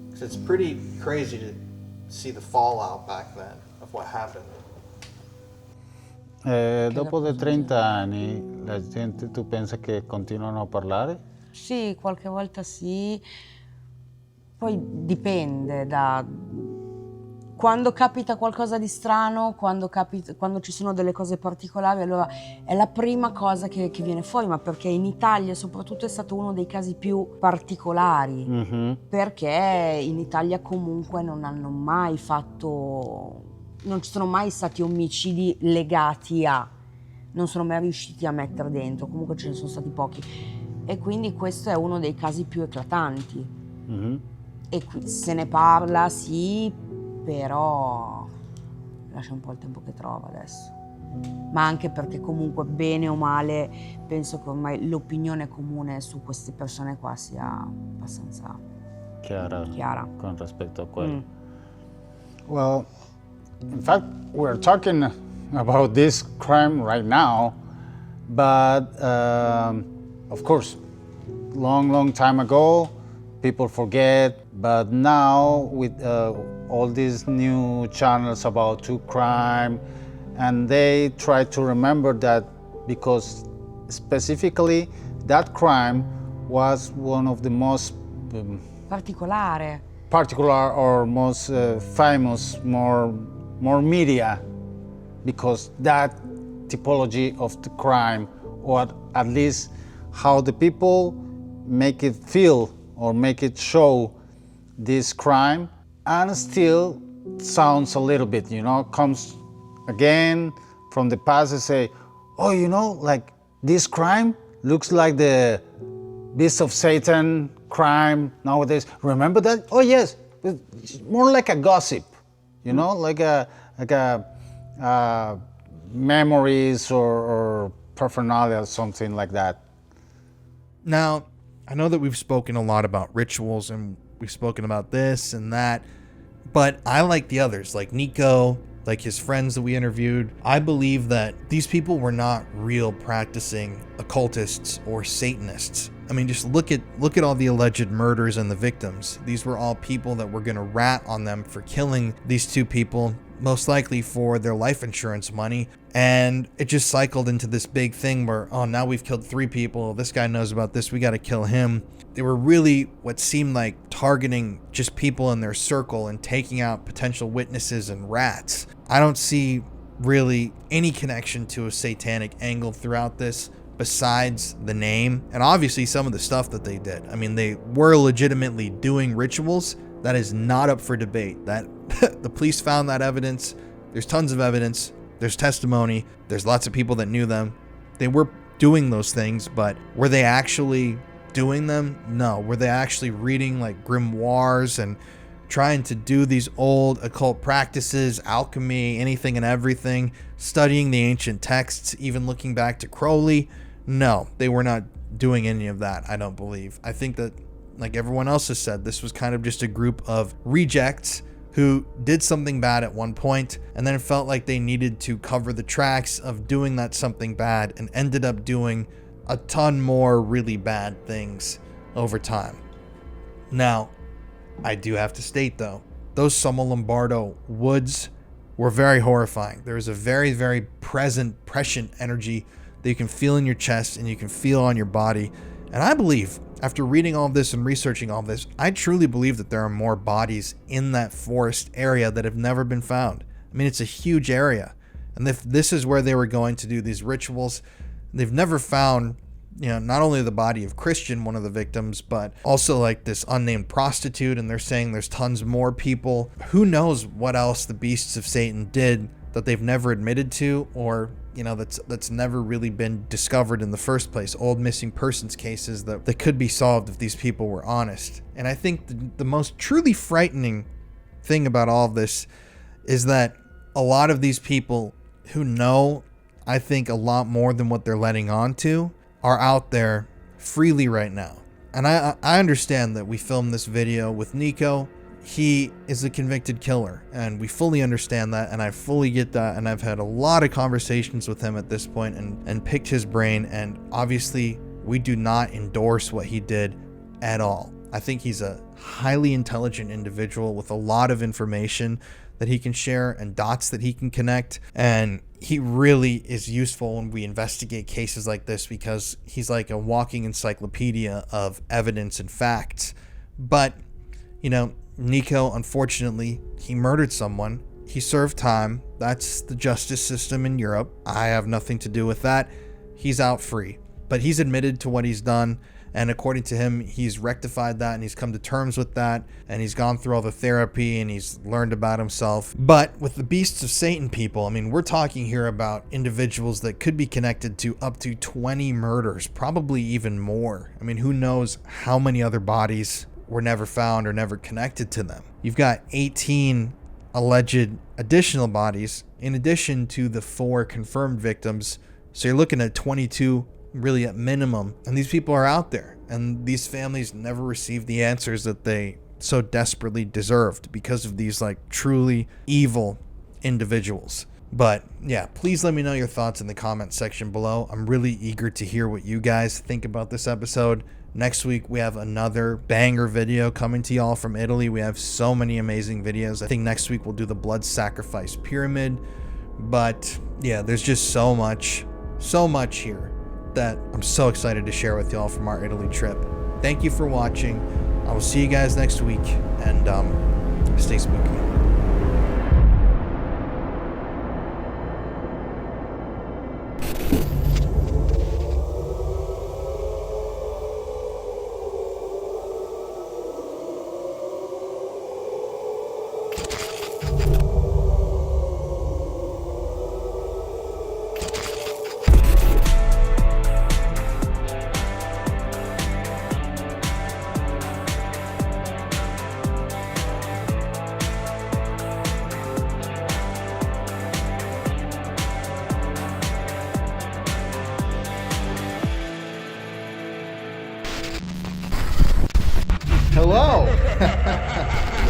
Because it's pretty crazy to see the fallout back then of what happened. Dopo dei 30 anni, la gente, tu pensa che continuano a parlare? sì, qualche volta sì, poi dipende da quando capita qualcosa di strano, quando ci sono delle cose particolari, allora è la prima cosa che viene fuori, ma perché in Italia soprattutto è stato uno dei casi più particolari, perché in Italia comunque non ci sono mai stati omicidi legati non sono mai riusciti a mettere dentro, comunque ce ne sono stati pochi. E quindi questo è uno dei casi più eclatanti. E se ne parla, sì, però lascia un po' il tempo che trova adesso. Ma anche perché comunque, bene o male, penso che ormai l'opinione comune su queste persone qua sia abbastanza chiara. Con rispetto a quello. Well, in fact, we're talking about this crime right now, but of course, long time ago, people forget, but now with all these new channels about true crime, and they try to remember that because specifically that crime was one of the most particular or most famous, more media, because that typology of the crime, or at least how the people make it feel or make it show this crime, and still sounds a little bit, you know, comes again from the past and say, oh, you know, like this crime looks like the Beast of Satan crime nowadays. Remember that? Oh yes, it's more like a gossip, you know, like a memories or paraphernalia, something like that. Now, I know that we've spoken a lot about rituals and we've spoken about this and that, but I like the others, like Nico, like his friends that we interviewed. I believe that these people were not real practicing occultists or Satanists. I mean, just look at all the alleged murders and the victims. These were all people that were going to rat on them for killing these two people, most likely for their life insurance money. And it just cycled into this big thing where, oh, now we've killed 3 people. This guy knows about this. We got to kill him. They were really what seemed like targeting just people in their circle and taking out potential witnesses and rats. I don't see really any connection to a satanic angle throughout this besides the name and obviously some of the stuff that they did. I mean, they were legitimately doing rituals. That is not up for debate. That the police found that evidence. There's tons of evidence. There's testimony. There's lots of people that knew them. They were doing those things, but were they actually doing them? No. Were they actually reading like grimoires and trying to do these old occult practices, alchemy, anything and everything, studying the ancient texts, even looking back to Crowley? No, they were not doing any of that, I don't believe. I think that, like everyone else has said, this was kind of just a group of rejects who did something bad at one point and then felt like they needed to cover the tracks of doing that something bad and ended up doing a ton more really bad things over time. Now, I do have to state though, those Sonno Lombardo woods were very horrifying. There is a very, very prescient energy that you can feel in your chest and you can feel on your body. And I believe, after reading all of this and researching all of this, I truly believe that there are more bodies in that forest area that have never been found. I mean, it's a huge area. And if this is where they were going to do these rituals, they've never found, not only the body of Christian, one of the victims, but also like this unnamed prostitute. And they're saying there's tons more people. Who knows what else the beasts of Satan did that they've never admitted to, or that's never really been discovered in the first place. Old missing persons cases that could be solved if these people were honest. And I think the most truly frightening thing about all of this is that a lot of these people who know, I think, a lot more than what they're letting on to, are out there freely right now. And I understand that we filmed this video with Nico. He is a convicted killer, and we fully understand that, and I fully get that, and I've had a lot of conversations with him at this point and picked his brain, and obviously we do not endorse what he did at all. I think he's a highly intelligent individual with a lot of information that he can share and dots that he can connect, and he really is useful when we investigate cases like this because he's like a walking encyclopedia of evidence and facts. But, Nico, unfortunately, he murdered someone. He served time. That's the justice system in Europe. I have nothing to do with that. He's out free. But he's admitted to what he's done. And according to him, he's rectified that and he's come to terms with that. And he's gone through all the therapy and he's learned about himself. But with the beasts of Satan people, I mean, we're talking here about individuals that could be connected to up to 20 murders, probably even more. I mean, who knows how many other bodies were never found or never connected to them. You've got 18 alleged additional bodies in addition to the 4 confirmed victims. So you're looking at 22 really at minimum. And these people are out there, and these families never received the answers that they so desperately deserved because of these like truly evil individuals. But yeah, please let me know your thoughts in the comment section below. I'm really eager to hear what you guys think about this episode. Next week, we have another banger video coming to y'all from Italy. We have so many amazing videos. I think next week we'll do the blood sacrifice pyramid. But yeah, there's just so much here that I'm so excited to share with y'all from our Italy trip. Thank you for watching. I will see you guys next week, and stay spooky.